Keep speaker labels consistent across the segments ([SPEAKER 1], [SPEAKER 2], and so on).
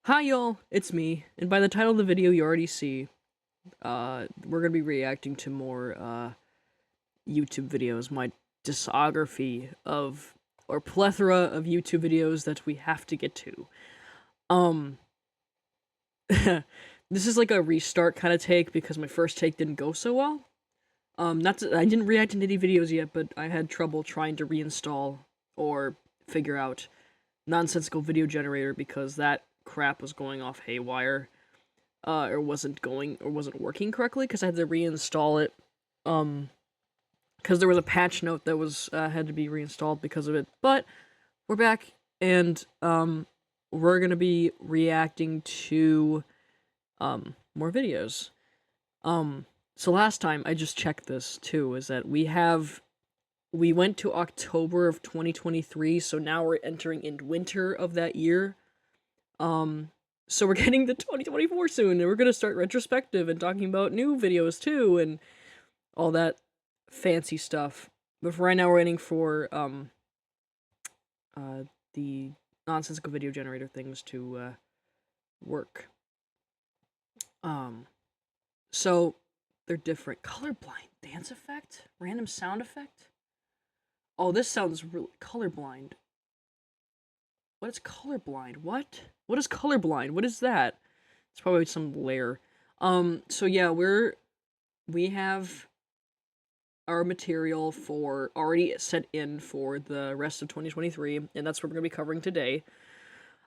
[SPEAKER 1] Hi y'all, it's me, and by the title of the video you already see, we're gonna be reacting to more, YouTube videos, my discography of, or plethora of YouTube videos that we have to get to. Um, this is like a restart kind of take because my first take didn't go so well. I didn't react to any videos yet, but I had trouble trying to reinstall or figure out nonsensical video generator because that crap was going off haywire, or wasn't working correctly because I had to reinstall it, because there was a patch note that was, had to be reinstalled because of it. But we're back, and, we're gonna be reacting to, more videos. So last time, I just checked this, too, is that we went to October of 2023, so now we're entering in winter of that year. So we're getting to 2024 soon, and we're gonna start retrospective and talking about new videos too, and all that fancy stuff. But for right now, we're waiting for the nonsensical video generator things to work. So they're different. Colorblind dance effect, random sound effect. Oh, this sounds really colorblind. What is colorblind? What? What is colorblind? What is that? It's probably some layer. So yeah, we have our material for already set in for the rest of 2023, and that's what we're gonna be covering today.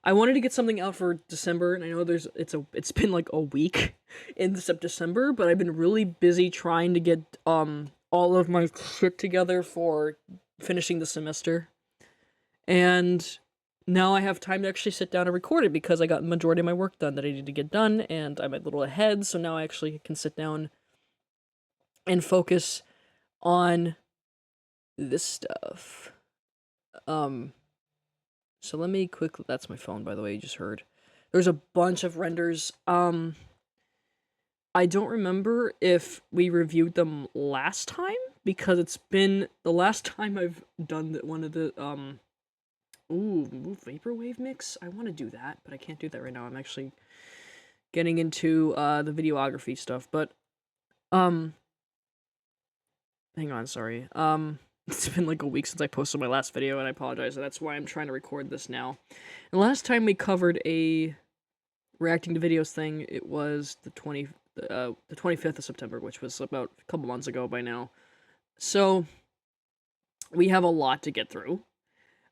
[SPEAKER 1] I wanted to get something out for December, and I know it's been like a week in December, but I've been really busy trying to get all of my shit together for finishing the semester. And now I have time to actually sit down and record it because I got the majority of my work done that I need to get done, and I'm a little ahead, so now I actually can sit down and focus on this stuff. So let me quickly, that's my phone, by the way, you just heard. There's a bunch of renders. I don't remember if we reviewed them last time, because it's been the last time I've done one of the, vaporwave mix? I want to do that, but I can't do that right now. I'm actually getting into, the videography stuff, but, hang on, sorry. It's been like a week since I posted my last video, and I apologize, and that's why I'm trying to record this now. And last time we covered a reacting to videos thing, it was the 25th of September, which was about a couple months ago by now. So we have a lot to get through,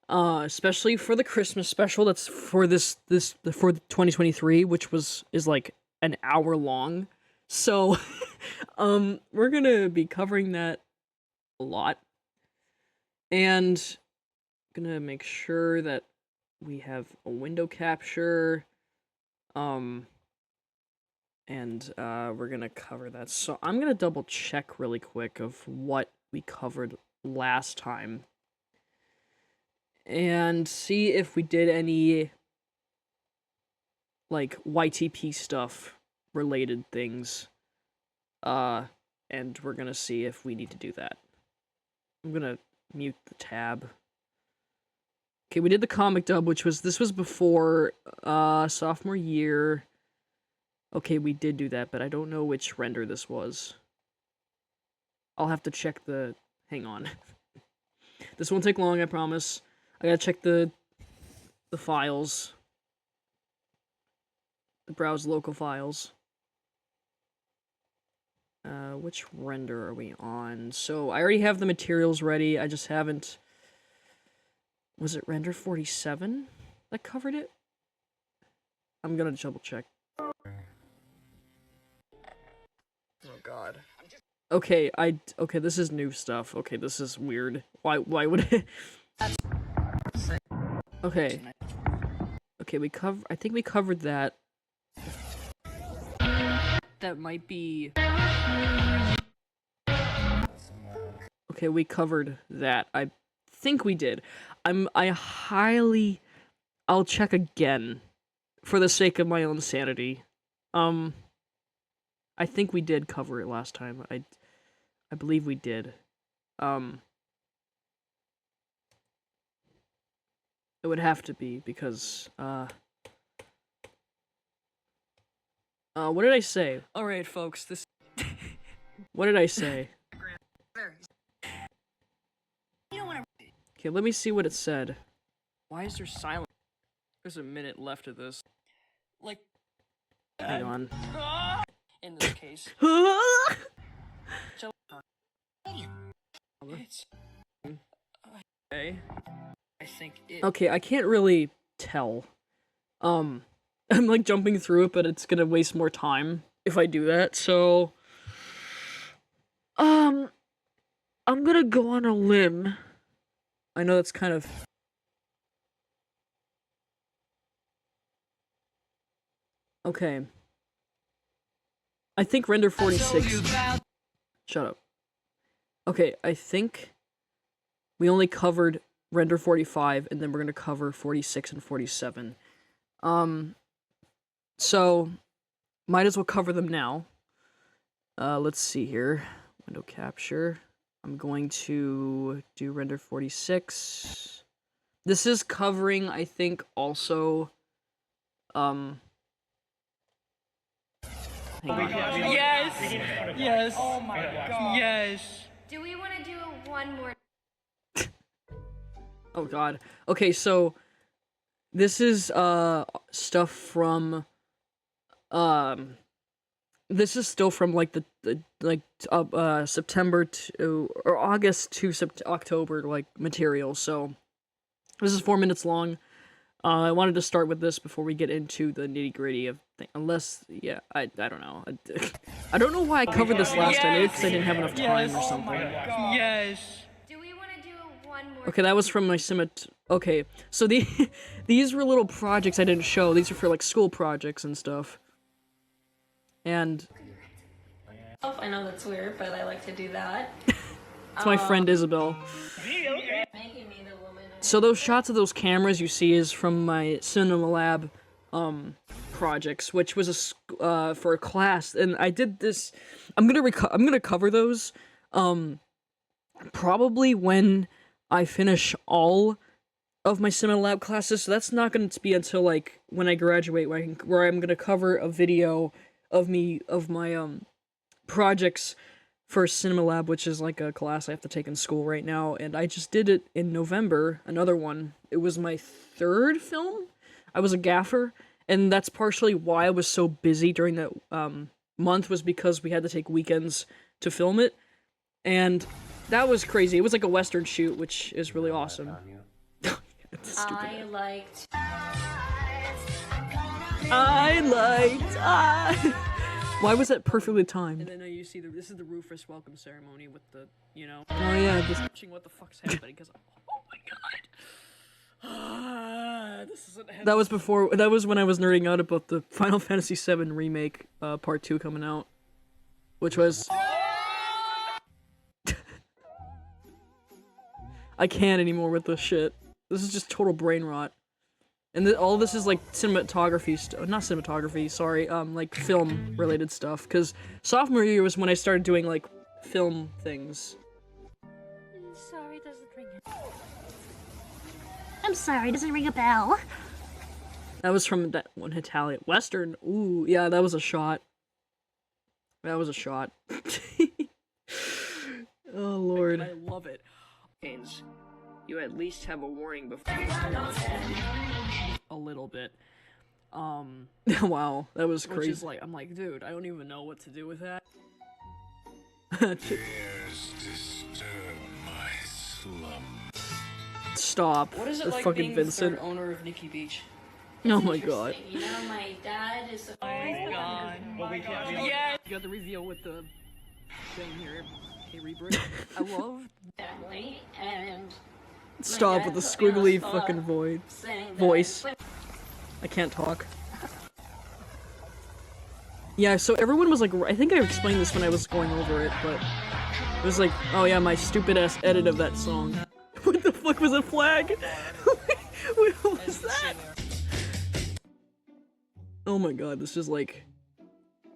[SPEAKER 1] especially for the Christmas special. That's for for 2023, which is like an hour long. So, we're gonna be covering that a lot. And gonna make sure that we have a window capture, and we're gonna cover that. So I'm gonna double check really quick of what we covered last time and see if we did any like YTP stuff related things, and we're gonna see if we need to do that. I'm gonna mute the tab. Okay, we did the comic dub, this was before, sophomore year. Okay, we did do that, but I don't know which render this was. I'll have to check hang on. This won't take long, I promise. I gotta check the files. The browse local files. Which render are we on? So, I already have the materials ready, I just haven't... Was it render 47 that covered it? I'm gonna double check. Oh god. Okay, okay, this is new stuff. Okay, this is weird. Why would it... Okay. Okay, I think we covered that. That might be... Okay, we covered that. I think we did. I'll check again for the sake of my own sanity. I think we did cover it last time. I believe we did. It would have to be because What did I say?
[SPEAKER 2] Alright, folks, this.
[SPEAKER 1] What did I say?
[SPEAKER 2] You don't want to.
[SPEAKER 1] Okay, let me see what it said.
[SPEAKER 2] Why is there silence? There's a minute left of this. Like.
[SPEAKER 1] Hang on.
[SPEAKER 2] In this case. It's. Okay. I think it.
[SPEAKER 1] Okay, I can't really tell. I'm like jumping through it, but it's gonna waste more time if I do that, so... I'm gonna go on a limb. I know that's kind of... Okay. I think render 46... Shut up. Okay, I think we only covered render 45, and then we're gonna cover 46 and 47. So, might as well cover them now. Let's see here. Window capture. I'm going to do render 46. This is covering, I think, also, hang on.
[SPEAKER 2] Yes! Yes! Oh my god. Yes!
[SPEAKER 3] Do we want to do one more?
[SPEAKER 1] Oh god. Okay, so this is stuff from this is still from like the September to or August to October like material. So this is 4 minutes long. I wanted to start with this before we get into the nitty-gritty of things. Unless, yeah, I don't know. I don't know why I covered this last time. Maybe because I didn't have enough time or something.
[SPEAKER 2] Yes!
[SPEAKER 3] Do we want to do one more?
[SPEAKER 1] Okay, that was from my okay, so these were little projects I didn't show. These are for like school projects and stuff. And
[SPEAKER 4] I know that's weird, but I like to do that.
[SPEAKER 1] it's my friend Isabel.
[SPEAKER 4] Making me the woman.
[SPEAKER 1] So those shots of those cameras you see is from my Cinema Lab projects, which was for a class, and I did this. I'm gonna cover those probably when I finish all of my Cinema Lab classes. So that's not going to be until like when I graduate, where I'm gonna cover a video of my projects for Cinema Lab, which is like a class I have to take in school right now, and I just did it in November, another one. It was my third film. I was a gaffer, and that's partially why I was so busy during that month, was because we had to take weekends to film it, and that was crazy. It was like a Western shoot, which is really awesome. It's stupid. Why was that perfectly timed?
[SPEAKER 2] And then you see this is the Rufus welcome ceremony with the, you know.
[SPEAKER 1] Oh yeah, this...
[SPEAKER 2] Watching what the fuck's happening, because, oh my god. This isn't
[SPEAKER 1] That was before, that was when I was nerding out about the Final Fantasy VII Remake, Part 2 coming out. Which was... I can't anymore with this shit. This is just total brain rot. And all this is like cinematography not cinematography, sorry, like film related stuff, because sophomore year was when I started doing like film things.
[SPEAKER 3] Sorry, doesn't ring a bell. I'm sorry, doesn't ring a bell.
[SPEAKER 1] That was from that one Italian Western. Ooh, yeah, that was a shot. That was a shot. Oh lord.
[SPEAKER 2] I love it. You at least have a warning before you start. A little bit.
[SPEAKER 1] Wow, that was crazy.
[SPEAKER 2] Which is like, I'm like, dude, I don't even know what to do with that.
[SPEAKER 1] Stop.
[SPEAKER 2] What is it
[SPEAKER 1] That's
[SPEAKER 2] like
[SPEAKER 1] fucking
[SPEAKER 2] being
[SPEAKER 1] Vincent.
[SPEAKER 2] the third owner of Nikki Beach?
[SPEAKER 1] Oh my god.
[SPEAKER 4] You know, my dad is.
[SPEAKER 2] Oh my god. Yeah! You got the reveal with the thing here. Hey, Rebirth. I love
[SPEAKER 4] family, and
[SPEAKER 1] Stop with the squiggly fucking voice. I can't talk. Yeah, so everyone was like, I think I explained this when I was going over it, but it was like, oh yeah, my stupid ass edit of that song. What the fuck was a flag? Wait, what was that? Oh my god, this is like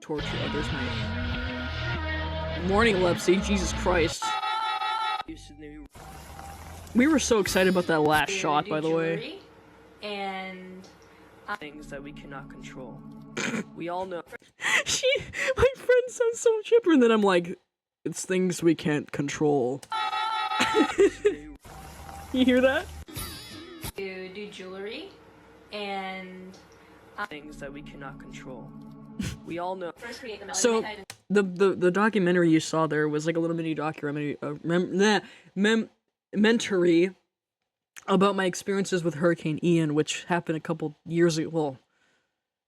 [SPEAKER 1] torture. Oh, there's my morning lepsy, Jesus Christ. We were so excited about that last shot, by the way.
[SPEAKER 4] And
[SPEAKER 2] things that we cannot control. We all know.
[SPEAKER 1] My friend sounds so chipper, and then I'm like, it's things we can't control. You hear that?
[SPEAKER 4] To do jewelry and
[SPEAKER 2] Things that we cannot control. We all know.
[SPEAKER 4] first create the
[SPEAKER 1] So, the documentary you saw there was like a little mini documentary, mentory about my experiences with Hurricane Ian, which happened a couple years ago, well,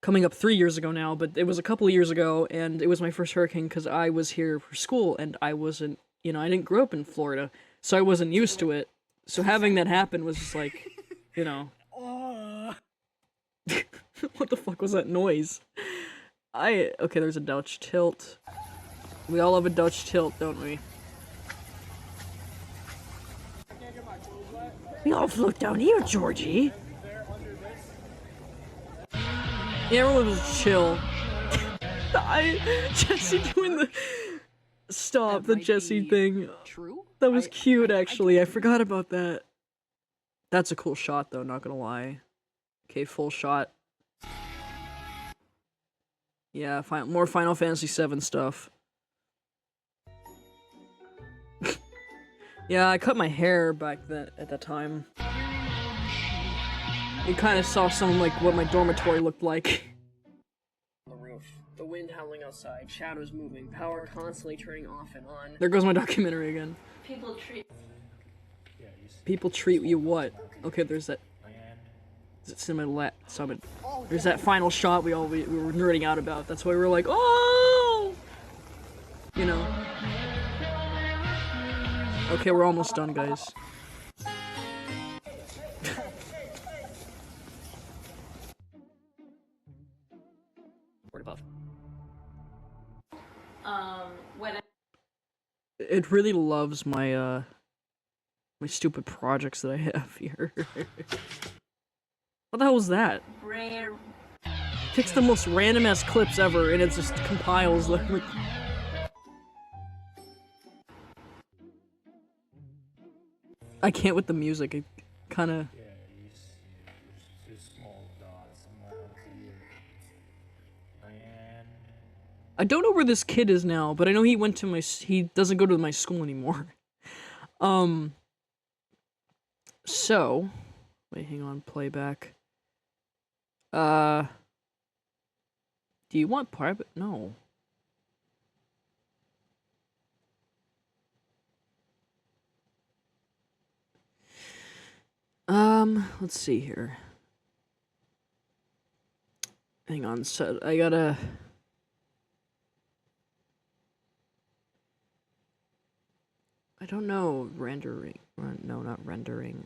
[SPEAKER 1] coming up 3 years ago now, but it was a couple of years ago, and it was my first hurricane because I was here for school, and I wasn't, you know, I didn't grow up in Florida, so I wasn't used to it. So having that happen was just like, you know. What the fuck was that noise? Okay, there's a Dutch tilt. We all have a Dutch tilt, don't we? We all float down here, Georgie. Yeah, everyone was chill. Jesse doing the stop, the Jesse thing.
[SPEAKER 2] True?
[SPEAKER 1] That was cute, actually. I forgot about that. That's a cool shot, though, not gonna lie. Okay, full shot. Yeah, more Final Fantasy VII stuff. Yeah, I cut my hair back then at that time. You kind of saw some like what my dormitory looked like.
[SPEAKER 2] On the roof. The wind howling outside. Shadows moving. Power constantly turning off and on.
[SPEAKER 1] There goes my documentary again.
[SPEAKER 4] people treat
[SPEAKER 1] People treat you what? Okay, there's that. Is it summit? There's that final shot we were nerding out about. That's why we were like, oh! You know. Okay, we're almost done, guys.
[SPEAKER 2] Word above.
[SPEAKER 4] when
[SPEAKER 1] It really loves my my stupid projects that I have here. What the hell was that?
[SPEAKER 4] rare
[SPEAKER 1] Picks the most random ass clips ever and it just compiles them. I can't with the music. It kind of. I don't know where this kid is now, but I know he went to he doesn't go to my school anymore. So, wait, hang on, playback. Do you want private? No. Let's see here. Hang on, so I gotta. I don't know, rendering. No, not rendering.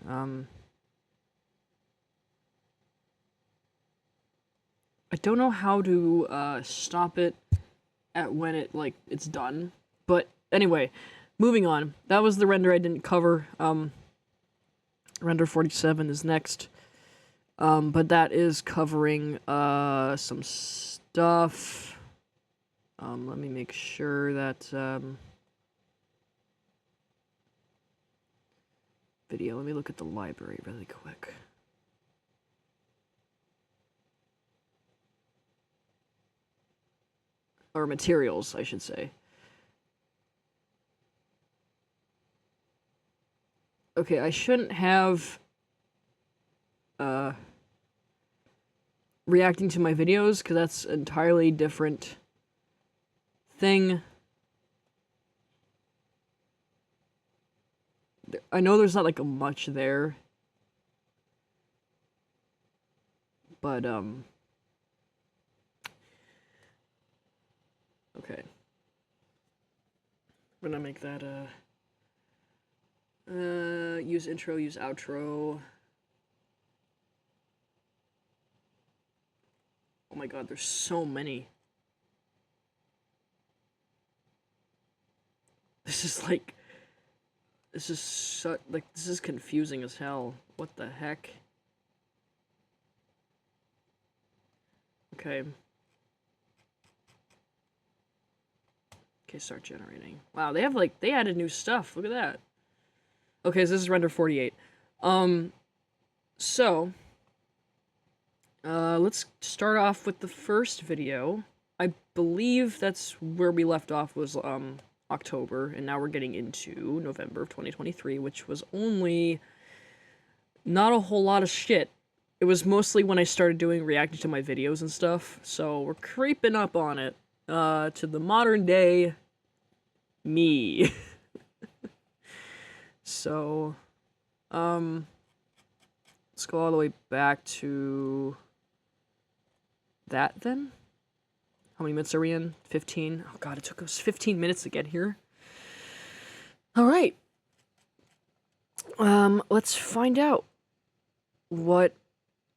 [SPEAKER 1] I don't know how to stop it at when it's done. But anyway, moving on. That was the render I didn't cover. Render 47 is next. But that is covering some stuff. Let me make sure that video. Let me look at the library really quick. Or materials, I should say. Okay, I shouldn't have reacting to my videos, because that's an entirely different thing. I know there's not like a much there, but okay. I'm gonna make that use intro, use outro. Oh my god, there's so many. This is like, this is confusing as hell. What the heck? Okay. Okay, start generating. Wow, they have they added new stuff. Look at that. Okay, so this is render 48. So Let's start off with the first video. I believe that's where we left off was, October, and now we're getting into November of 2023, which was only not a whole lot of shit. It was mostly when I started reacting to my videos and stuff, so we're creeping up on it, to the modern day me. So, let's go all the way back to that then. How many minutes are we in? 15? Oh god, it took us 15 minutes to get here. Alright. Let's find out what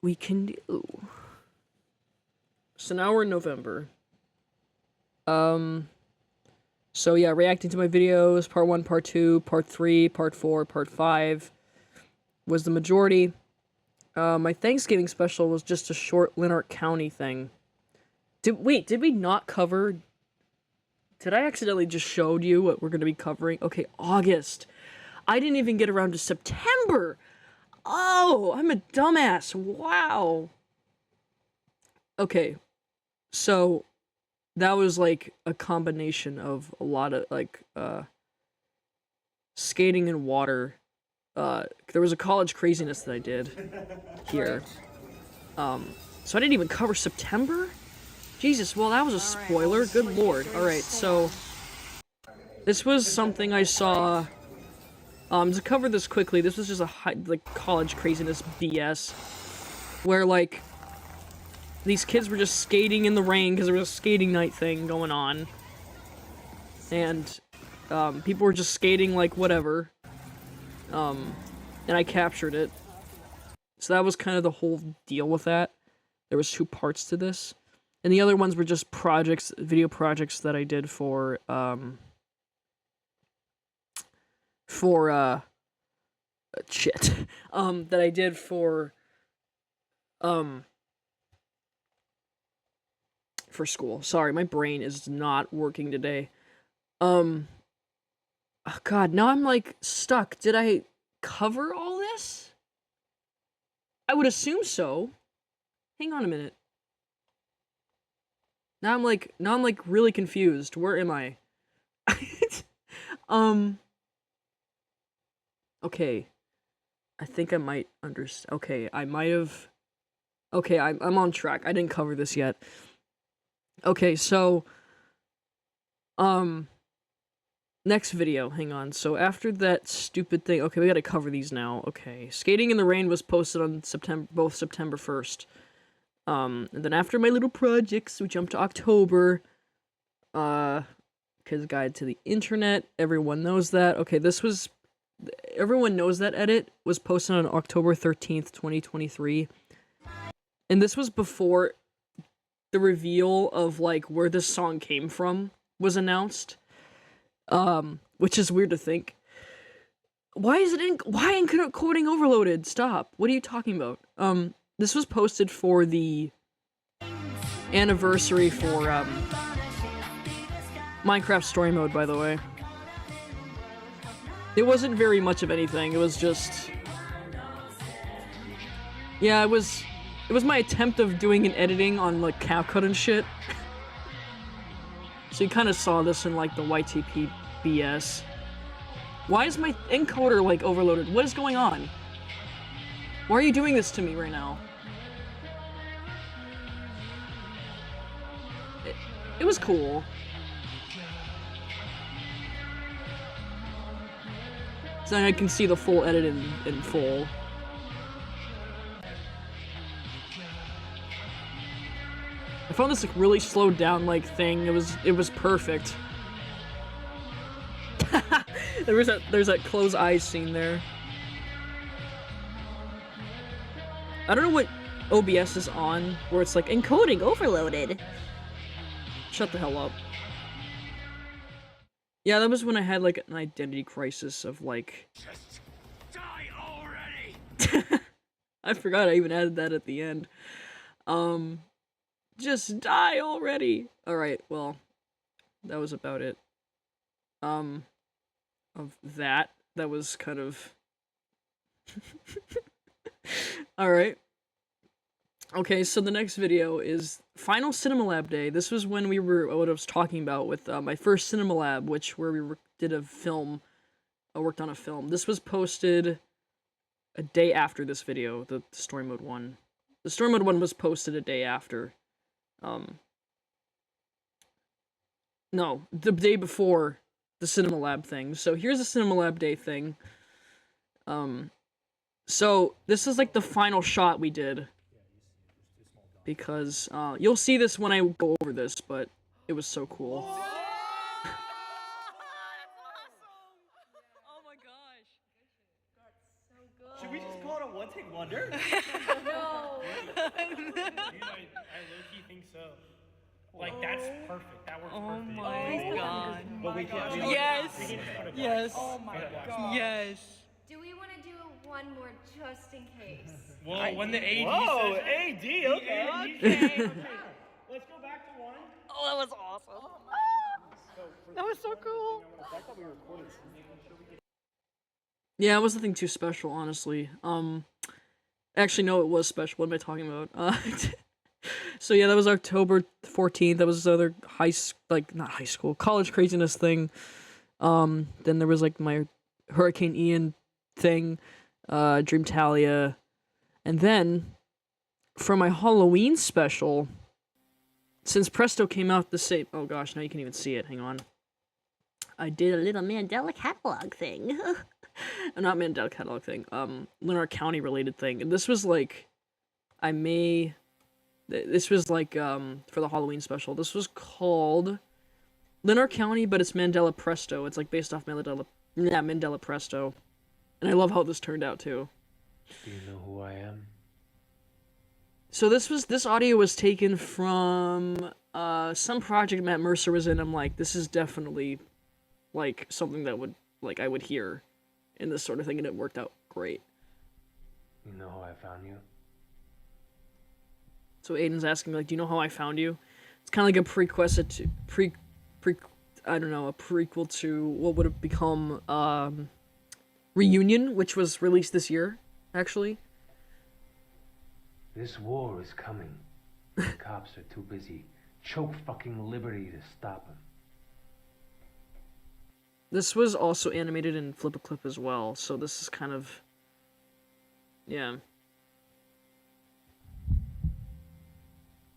[SPEAKER 1] we can do. So now we're in November. So yeah, reacting to my videos, part 1, part 2, part 3, part 4, part 5 was the majority. My Thanksgiving special was just a short Linhart County thing. Did we not cover... Did I accidentally just showed you what we're gonna be covering? Okay, August. I didn't even get around to September! Oh, I'm a dumbass. Wow. Okay, so that was like a combination of a lot of like skating in water. There was a college craziness that I did here. So I didn't even cover September? Jesus, well that was a spoiler. Good lord. Alright, so this was something I saw. To cover this quickly, this was just a like college craziness BS, where like these kids were just skating in the rain because there was a skating night thing going on, and people were just skating like whatever, and I captured it. So that was kind of the whole deal with that. There was 2 parts to this, and the other ones were just projects, video projects that I did for shit. That I did for school. Sorry, my brain is not working today. Oh god, now I'm like stuck. Did I cover all this? I would assume so. Hang on a minute. Now I'm like really confused. Where am I? Okay. I think I might understand. Okay, I might have... Okay, I'm on track. I didn't cover this yet. Okay, so... Next video, hang on. So after that stupid thing... Okay, we gotta cover these now. Okay, Skating in the Rain was posted on both September 1st. And then after my little projects, we jumped to October. Kid's Guide to the Internet. Everyone knows that. Okay, this was... Everyone knows that edit was posted on October 13th, 2023. And this was before the reveal of, like, where this song came from was announced. Which is weird to think. Why is it why encoding overloaded? Stop. What are you talking about? This was posted for the anniversary for, Minecraft Story Mode, by the way. It wasn't very much of anything, it was just... Yeah, it was my attempt of doing an editing on, like, CapCut and shit. So you kind of saw this in, like, the YTP BS. Why is my encoder, like, overloaded? What is going on? Why are you doing this to me right now? It was cool. So I can see the full edit in full. I found this like really slowed down like thing. It was perfect. there's that close eyes scene there. I don't know what OBS is on where it's like encoding overloaded. Shut the hell up. Yeah, that was when I had like an identity crisis of like... Just die already! I forgot I even added that at the end. Just die already! Alright, well, that was about it. Of that was kind of... Alright. Okay, so the next video is Final Cinema Lab Day. This was when we were, what I was talking about with my first Cinema Lab, where we did a film, I worked on a film. This was posted a day after this video, the Story Mode 1. The Story Mode 1 was posted a day after. No, the day before the Cinema Lab thing. So here's the Cinema Lab Day thing. So this is like the final shot we did. Because, you'll see this when I go over this, but it was so cool.
[SPEAKER 2] Oh my gosh.
[SPEAKER 5] Should we just call it a one-take wonder?
[SPEAKER 2] No.
[SPEAKER 5] Dude, I low-key think so. Like, that's perfect. That works perfect.
[SPEAKER 2] Oh my god.
[SPEAKER 5] But we can't.
[SPEAKER 2] Yes.
[SPEAKER 5] We need to put it
[SPEAKER 2] Yes.
[SPEAKER 5] back.
[SPEAKER 2] Oh my god. Yes.
[SPEAKER 3] Do we want to do one more just in case?
[SPEAKER 5] Well, when the AD
[SPEAKER 6] Whoa,
[SPEAKER 5] says
[SPEAKER 6] AD, okay.
[SPEAKER 5] okay. Let's go back to one.
[SPEAKER 2] Oh, that was awesome. That was so cool.
[SPEAKER 1] Yeah, it wasn't nothing too special, honestly. Actually, no, it was special. What am I talking about? So yeah, that was October 14th. That was other not high school, college craziness thing. Then there was like my Hurricane Ian thing, Dreamtalia, and then for my Halloween special, since Presto came out the same. Oh gosh, now you can even see it. Hang on. I did a little Mandela catalog thing. Not Mandela catalog thing. Leonard County related thing, and this was like, This was like for the Halloween special. This was called Leonard County, but it's Mandela Presto. It's like based off Mandela Presto. And I love how this turned out too.
[SPEAKER 6] Do you know who I am?
[SPEAKER 1] So this audio was taken from some project Matt Mercer was in. I'm like, this is definitely like something that I would hear in this sort of thing, and it worked out great.
[SPEAKER 6] You know how I found you?
[SPEAKER 1] So Aiden's asking me, like, do you know how I found you? It's kind of like a a prequel to what would have become Reunion, which was released this year, actually.
[SPEAKER 6] This war is coming. The cops are too busy choke fucking liberty to stop him.
[SPEAKER 1] This was also animated in Flip a Clip as well, so this is kind of, yeah.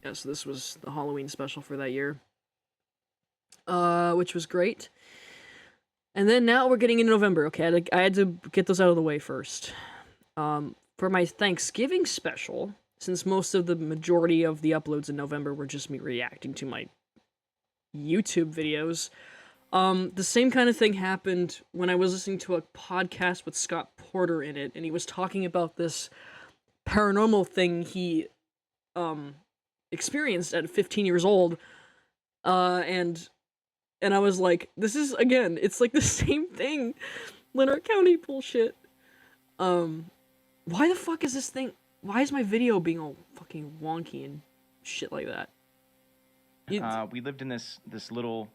[SPEAKER 1] Yeah, so this was the Halloween special for that year. Which was great. And then now we're getting into November. Okay, I had to get those out of the way first. For my Thanksgiving special, since most of the majority of the uploads in November were just me reacting to my YouTube videos, the same kind of thing happened when I was listening to a podcast with Scott Porter in it, and he was talking about this paranormal thing he, experienced at 15 years old, and I was like, this is, again, it's like the same thing, Leonard County bullshit. Why the fuck is this thing, why is my video being all fucking wonky and shit like that?
[SPEAKER 7] We lived in this little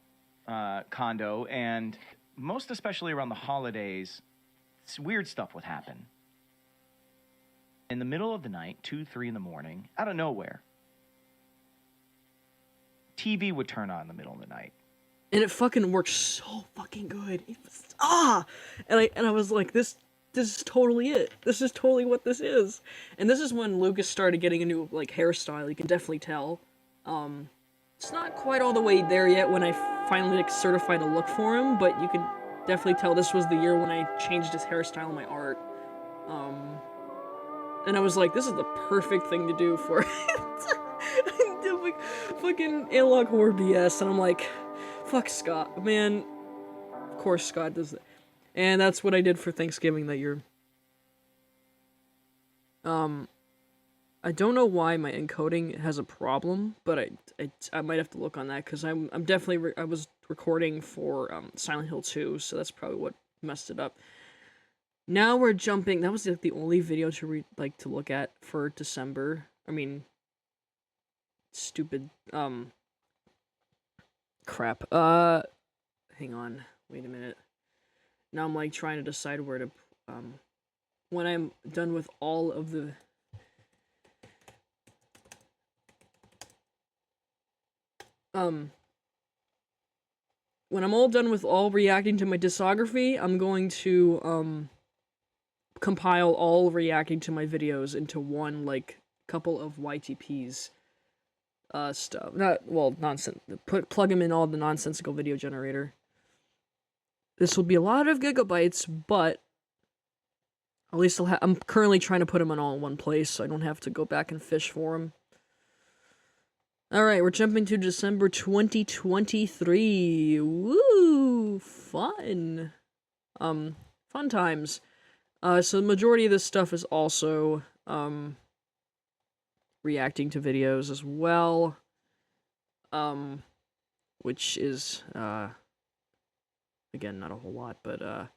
[SPEAKER 7] condo, and most especially around the holidays, weird stuff would happen. In the middle of the night, 2, 3 in the morning, out of nowhere, TV would turn on in the middle of the night.
[SPEAKER 1] And it fucking worked so fucking good. It was, and I was like, this is totally it. This is totally what this is. And this is when Lucas started getting a new, like, hairstyle. You can definitely tell. It's not quite all the way there yet when I finally, like, certified a look for him, but you can definitely tell this was the year when I changed his hairstyle in my art. And I was like, this is the perfect thing to do for fucking analog horror BS, and I'm like, fuck Scott, man. Of course Scott does that. And that's what I did for Thanksgiving that year. I don't know why my encoding has a problem, but I might have to look on that, because I'm definitely, I was recording for Silent Hill 2, so that's probably what messed it up. Now we're jumping, that was like the only video to to look at for December. I mean, stupid, crap. Hang on, wait a minute. Now I'm like trying to decide where to, when I'm done with all of the when I'm all done with all reacting to my discography, I'm going to, compile all reacting to my videos into one, like, couple of YTPs, stuff. Nonsense. Plug them in all the nonsensical video generator. This will be a lot of gigabytes, but at least I'm currently trying to put them all in one place, so I don't have to go back and fish for them. Alright, we're jumping to December 2023. Woo! Fun! Fun times. So the majority of this stuff is also, reacting to videos as well. Which is, again, not a whole lot, but, hang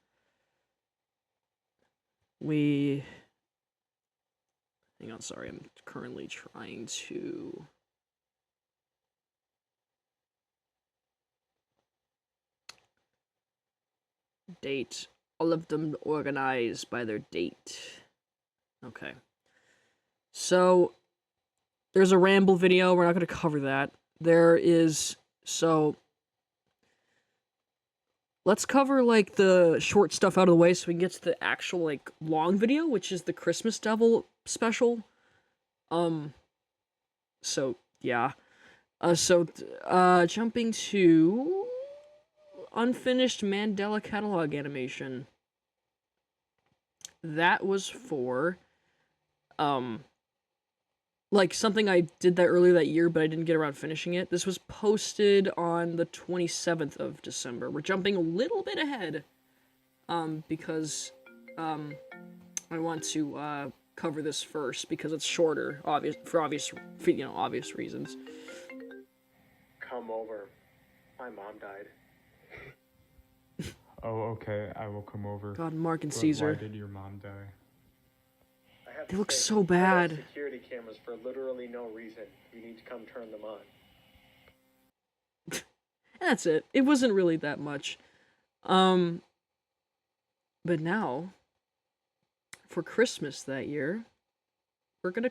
[SPEAKER 1] on, sorry, I'm currently trying to... date. All of them organized by their date. Okay. So, there's a ramble video. We're not going to cover that. There is... So, let's cover, like, the short stuff out of the way so we can get to the actual, like, long video, which is the Christmas Devil special. So, yeah. Jumping to... unfinished Mandela catalog animation. That was for, like, something I did that earlier that year, but I didn't get around finishing it. This was posted on the 27th of December. We're jumping a little bit ahead, because, I want to, cover this first, because it's shorter, for obvious reasons.
[SPEAKER 8] Come over. My mom died.
[SPEAKER 9] Oh, okay, I will come over.
[SPEAKER 1] God, Mark and
[SPEAKER 9] But
[SPEAKER 1] Caesar.
[SPEAKER 9] why did your mom die?
[SPEAKER 8] I have
[SPEAKER 1] They
[SPEAKER 8] to
[SPEAKER 1] look
[SPEAKER 8] say,
[SPEAKER 1] so
[SPEAKER 8] I
[SPEAKER 1] bad.
[SPEAKER 8] have security cameras for literally no reason. You need to come turn them on.
[SPEAKER 1] That's it. It wasn't really that much. But now, for Christmas that year, we're gonna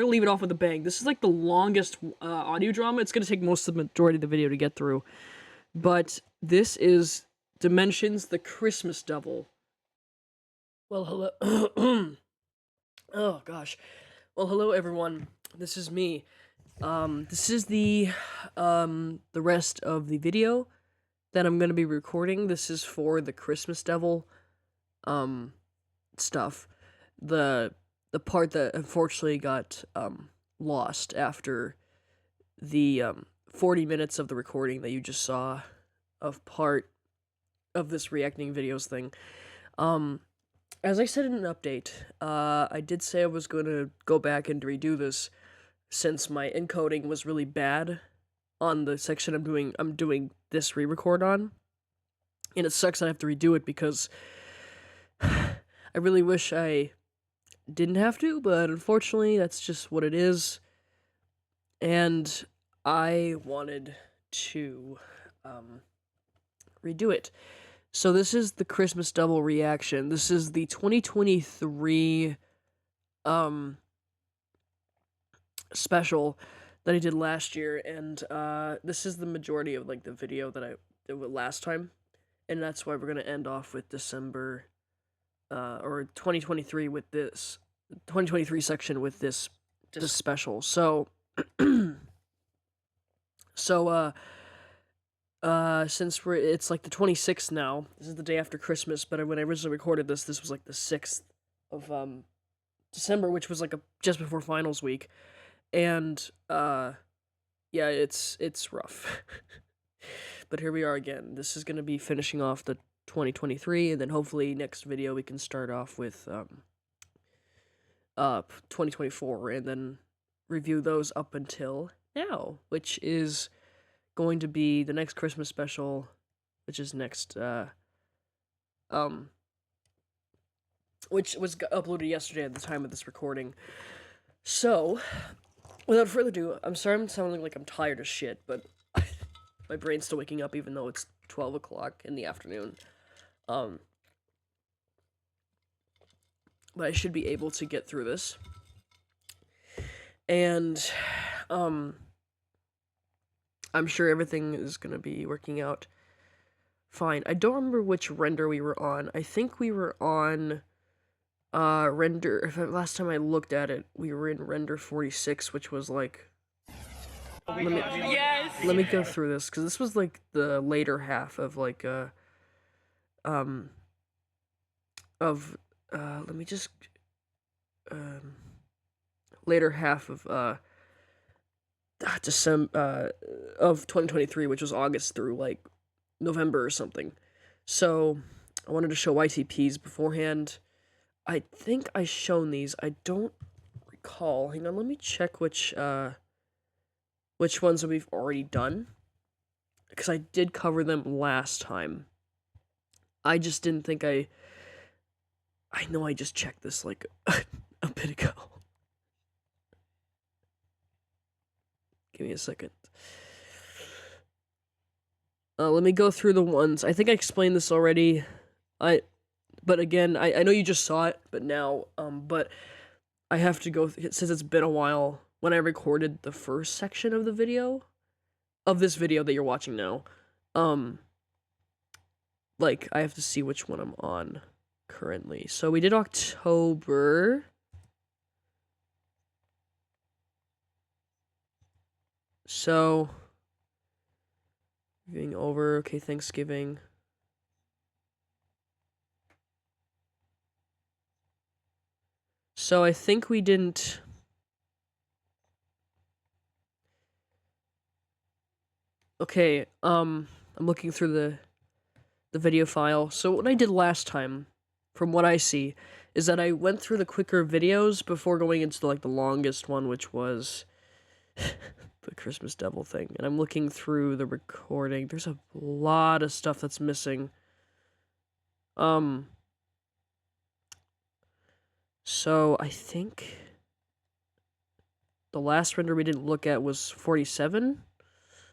[SPEAKER 1] leave it off with a bang. This is like the longest audio drama. It's gonna take most of the majority of the video to get through. But this is Dimensions, the Christmas Devil. Well, hello. Oh, gosh. Well, hello, everyone. This is me. This is the rest of the video that I'm gonna be recording. This is for the Christmas Devil, stuff. The part that unfortunately got, lost after the, 40 minutes of the recording that you just saw of part of this reacting videos thing. As I said in an update, I did say I was going to go back and redo this since my encoding was really bad on the section I'm doing this re-record on. And it sucks I have to redo it because I really wish I didn't have to, but unfortunately that's just what it is. And I wanted to redo it. So this is the Christmas Double reaction. This is the 2023 special that I did last year, and this is the majority of like the video that I did last time, and that's why we're gonna end off with December or 2023 with this 2023 section with this special. So since it's like the 26th now, this is the day after Christmas, but when I originally recorded this was like the 6th of December, which was like just before finals week, and yeah, it's rough. But here we are again. This is gonna be finishing off the 2023, and then hopefully next video we can start off with 2024, and then review those up until now, which is going to be the next Christmas special, which is next, which was uploaded yesterday at the time of this recording. So, without further ado, I'm sorry I'm sounding like I'm tired as shit, but my brain's still waking up even though it's 12 o'clock in the afternoon. But I should be able to get through this. And, I'm sure everything is gonna be working out fine. I don't remember which render we were on. I think we were on render, last time I looked at it, we were in render 46, which was like, let me go through this, because this was like the later half of like let me just later half of December of 2023, which was August through like November or something. So I wanted to show YTPs beforehand. I think I shown these. I don't recall. Hang on, let me check which ones that we've already done, because I did cover them last time. I just didn't think I know I just checked this like a bit ago. Give me a second. Let me go through the ones. I think I explained this already. But again, I know you just saw it, but now, but I have to go, since it's been a while, when I recorded the first section of the video, of this video that you're watching now, like, I have to see which one I'm on currently. So we did October. So, being over, okay, Thanksgiving. So I think we didn't... Okay, I'm looking through the video file. So what I did last time, from what I see, is that I went through the quicker videos before going into like the longest one, which was the Christmas Devil thing. And I'm looking through the recording. There's a lot of stuff that's missing. So I think the last render we didn't look at was 47.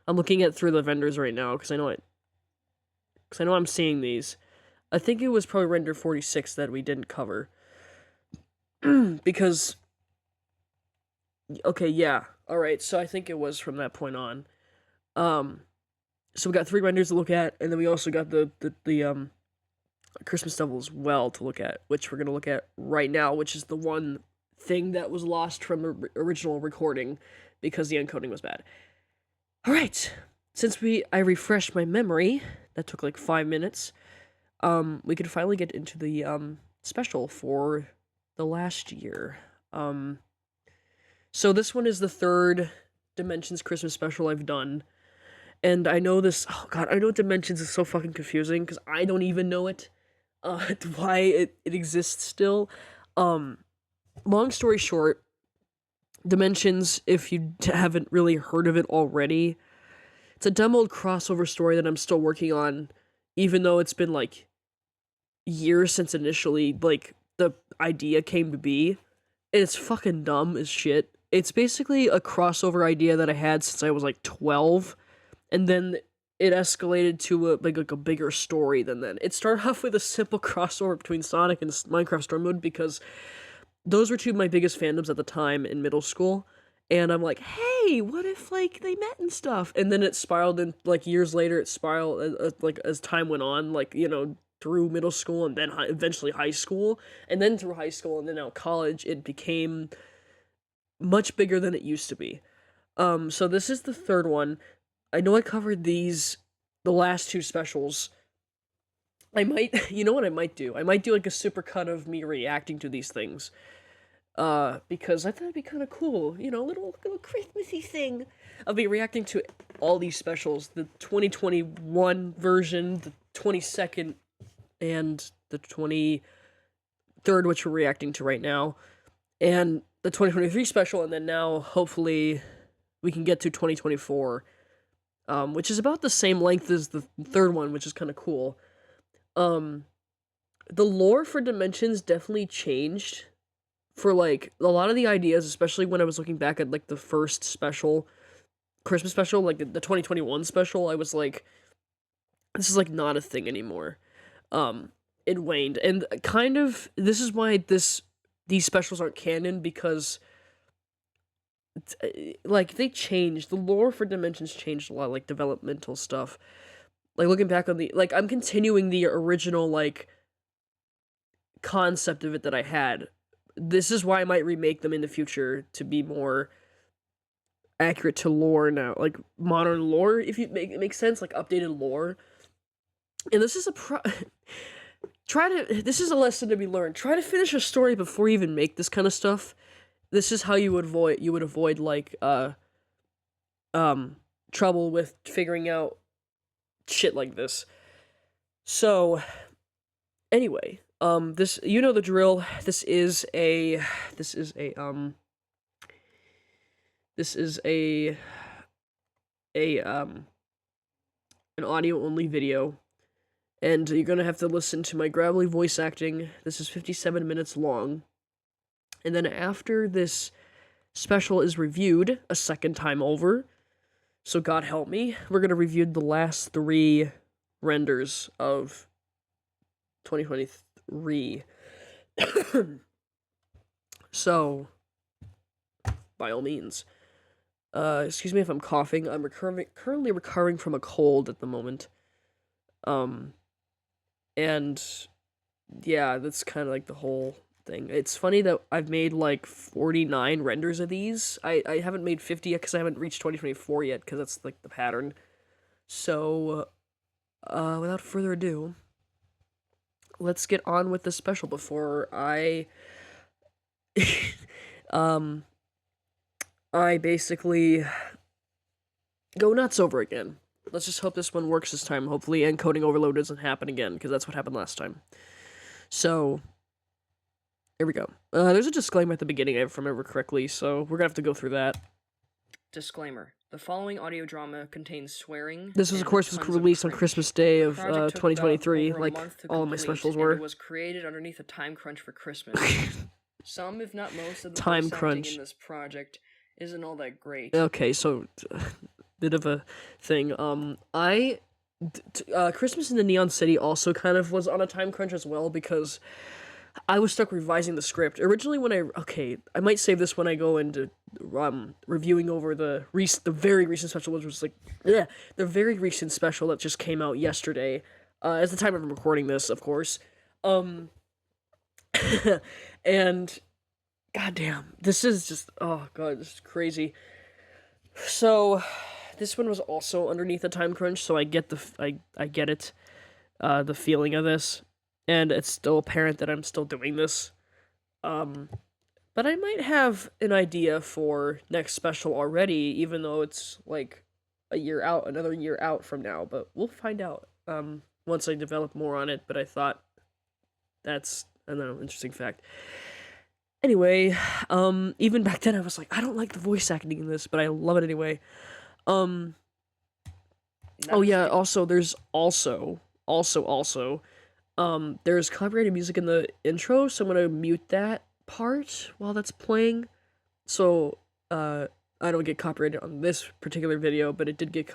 [SPEAKER 1] I'm looking at through the vendors right now because I know I'm seeing these. I think it was probably render 46 that we didn't cover. Because okay, yeah. All right. So I think it was from that point on. So we got 3 renders to look at, and then we also got the Christmas Devil as well to look at, which we're going to look at right now, which is the one thing that was lost from the original recording because the encoding was bad. Alright, since I refreshed my memory, that took like 5 minutes, we could finally get into the special for the last year. So this one is the 3rd Dimensions Christmas special I've done. And I know this, oh god, I know Dimensions is so fucking confusing, because I don't even know it, why it exists still. Long story short, Dimensions, if you haven't really heard of it already, it's a dumb old crossover story that I'm still working on, even though it's been, like, years since initially, like, the idea came to be, and it's fucking dumb as shit. It's basically a crossover idea that I had since I was, like, 12, and then it escalated to a bigger story than then. It started off with a simple crossover between Sonic and Minecraft Storm Mode, because those were 2 of my biggest fandoms at the time in middle school, and I'm like, hey, what if, like, they met and stuff? And then it spiraled, and, like, years later, it spiraled, like, as time went on, like, you know, through middle school, and then eventually high school, and then through high school, and then now college, it became much bigger than it used to be. So this is the 3rd one. I know I covered the last 2 specials. I might, you know what I might do? I might do, like, a supercut of me reacting to these things. Because I thought it'd be kind of cool, you know, a little Christmassy thing of me reacting to all these specials, the 2021 version, the 22nd, and the 23rd, which we're reacting to right now, and the 2023 special, and then now, hopefully, we can get to 2024, which is about the same length as the 3rd one, which is kind of cool. The lore for Dimensions definitely changed for, like, a lot of the ideas, especially when I was looking back at, like, the first special, Christmas special, like, the 2021 special, I was like, this is, like, not a thing anymore. It waned, and kind of, this is why these specials aren't canon, because like, they changed. The lore for Dimensions changed a lot, like, developmental stuff. Like, looking back on the, like, I'm continuing the original, like, concept of it that I had. This is why I might remake them in the future to be more accurate to lore now, like, modern lore, if it makes sense, like, updated lore. And this is a this is a lesson to be learned. Try to finish a story before you even make this kind of stuff. This is how you would avoid like trouble with figuring out shit like this. So anyway, this, you know the drill. This is a an audio only video. And you're gonna have to listen to my gravelly voice acting. This is 57 minutes long. And then after this special is reviewed a second time over, so God help me, we're gonna review the last 3 renders of 2023. So, by all means. Excuse me if I'm coughing. I'm currently recovering from a cold at the moment. And yeah, that's kind of like the whole thing. It's funny that I've made like 49 renders of these. I haven't made 50 yet because I haven't reached 2024 yet, because that's like the pattern. So, without further ado, let's get on with the special before I I basically go nuts over again. Let's just hope this one works this time. Hopefully encoding overload doesn't happen again, because that's what happened last time. So, here we go. There's a disclaimer at the beginning, if I remember correctly, so we're gonna have to go through that. Disclaimer. The following audio drama contains swearing. This was, of course, released on Christmas Day of 2023, like all of my specials were. It was created underneath a time crunch for Christmas. Some, if not most, of the time crunch in this project isn't all that great. Okay, so bit of a thing. Christmas in the Neon City also kind of was on a time crunch as well, because I was stuck revising the script. Originally when I might save this when I go into reviewing over the very recent special, which was like, the very recent special that just came out yesterday, at the time of recording this, of course. And goddamn, this is just, oh god, this is crazy. So, this one was also underneath a time crunch, so I get I get it, the feeling of this, and it's still apparent that I'm still doing this. But I might have an idea for next special already, even though it's like another year out from now, but we'll find out, once I develop more on it. But I thought that's, I don't know, interesting fact. Anyway, even back then I was like, I don't like the voice acting in this, but I love it anyway. Oh yeah, also, there's there's copyrighted music in the intro, so I'm gonna mute that part while that's playing, so, I don't get copyrighted on this particular video, but it did get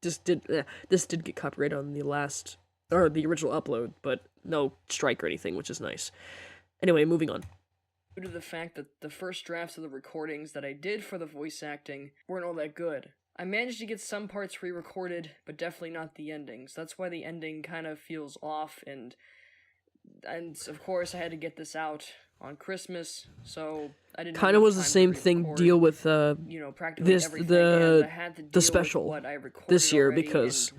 [SPEAKER 1] this did get copyrighted on the original upload, but no strike or anything, which is nice. Anyway, moving on. Due to the fact that the first drafts of the recordings that I did for the voice acting weren't all that good. I managed to get some parts re-recorded, but definitely not the endings. That's why the ending kind of feels off, and of course I had to get this out on Christmas, so I didn't kind of was the same thing deal with practically the special this year, because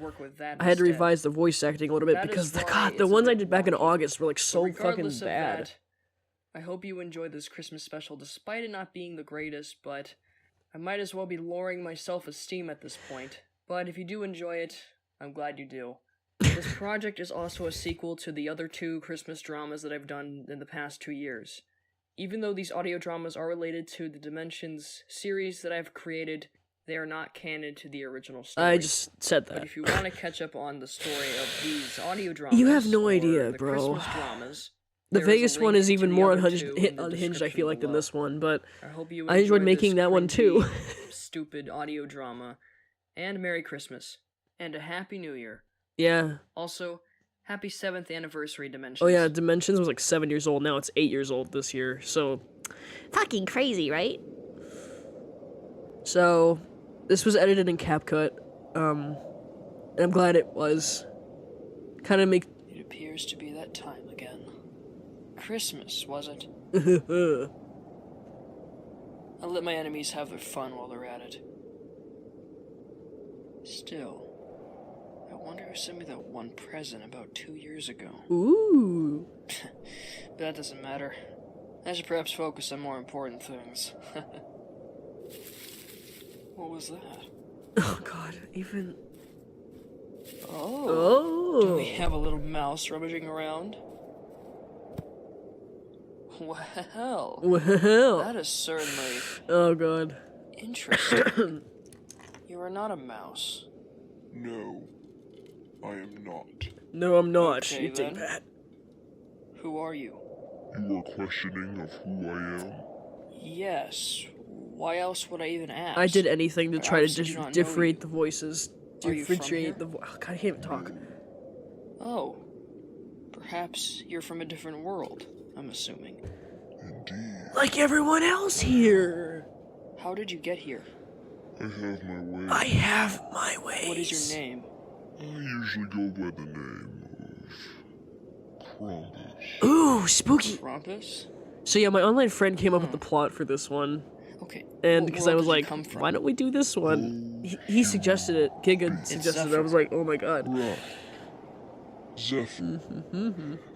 [SPEAKER 1] I had to revise the voice acting a little bit, because the ones I did back in August were like so fucking bad. I hope you enjoyed this Christmas special, despite it not being the greatest, but I might as well be lowering my self-esteem at this point. But if you do enjoy it, I'm glad you do. This project is also a sequel to the other 2 Christmas dramas that I've done in the past 2 years. Even though these audio dramas are related to the Dimensions series that I've created, they are not canon to the original story. I just said that. But if you want to catch up on the story of these audio dramas, you have no idea, bro. Christmas dramas, the Vegas one is even more unhinged, I feel like, than this one, but I enjoyed making that one too. Stupid audio drama. And Merry Christmas. And a Happy New Year. Yeah. Also, happy 7th anniversary, Dimensions. Oh yeah, Dimensions was like 7 years old, now it's 8 years old this year, so... Fucking crazy, right? So, this was edited in CapCut, and I'm glad it was. Kind of make.
[SPEAKER 2] It appears to be that time again. Christmas, was it? I'll let my enemies have their fun while they're at it. Still, I wonder who sent me that one present about 2 years ago.
[SPEAKER 1] Ooh.
[SPEAKER 2] But that doesn't matter. I should perhaps focus on more important things. What was that?
[SPEAKER 1] Oh god, even.
[SPEAKER 2] Oh. Do we have a little mouse rummaging around? Well.
[SPEAKER 1] Well.
[SPEAKER 2] That is certainly.
[SPEAKER 1] Oh god.
[SPEAKER 2] Interesting. You are not a mouse.
[SPEAKER 10] No, I am not.
[SPEAKER 1] No, I'm not.
[SPEAKER 2] Okay,
[SPEAKER 1] You take
[SPEAKER 2] then.
[SPEAKER 1] that.
[SPEAKER 2] Who are you?
[SPEAKER 10] You are questioning of who I am?
[SPEAKER 2] Yes. Why else would I even ask?
[SPEAKER 1] I did anything to
[SPEAKER 2] I
[SPEAKER 1] try to
[SPEAKER 2] obviously do not know
[SPEAKER 1] differentiate
[SPEAKER 2] you.
[SPEAKER 1] the voices.
[SPEAKER 2] Are you from
[SPEAKER 1] Differentiate
[SPEAKER 2] here?
[SPEAKER 1] the voice. Oh god, I can't even talk.
[SPEAKER 2] Oh. Perhaps you're from a different world, I'm assuming.
[SPEAKER 10] Indeed.
[SPEAKER 1] Like everyone else here.
[SPEAKER 2] How did you get here?
[SPEAKER 10] I have my way.
[SPEAKER 1] I have my ways.
[SPEAKER 2] What is your name?
[SPEAKER 10] I usually go by the name of Krampus.
[SPEAKER 1] Ooh, spooky.
[SPEAKER 2] Krampus?
[SPEAKER 1] So yeah, my online friend came up with the plot for this one.
[SPEAKER 2] Okay.
[SPEAKER 1] And
[SPEAKER 2] what
[SPEAKER 1] because I
[SPEAKER 2] world
[SPEAKER 1] was
[SPEAKER 2] did you
[SPEAKER 1] like,
[SPEAKER 2] come from?
[SPEAKER 1] why don't we do this one? He suggested it. Giga suggested it. I was like, oh my god.
[SPEAKER 10] Right. Zephyr.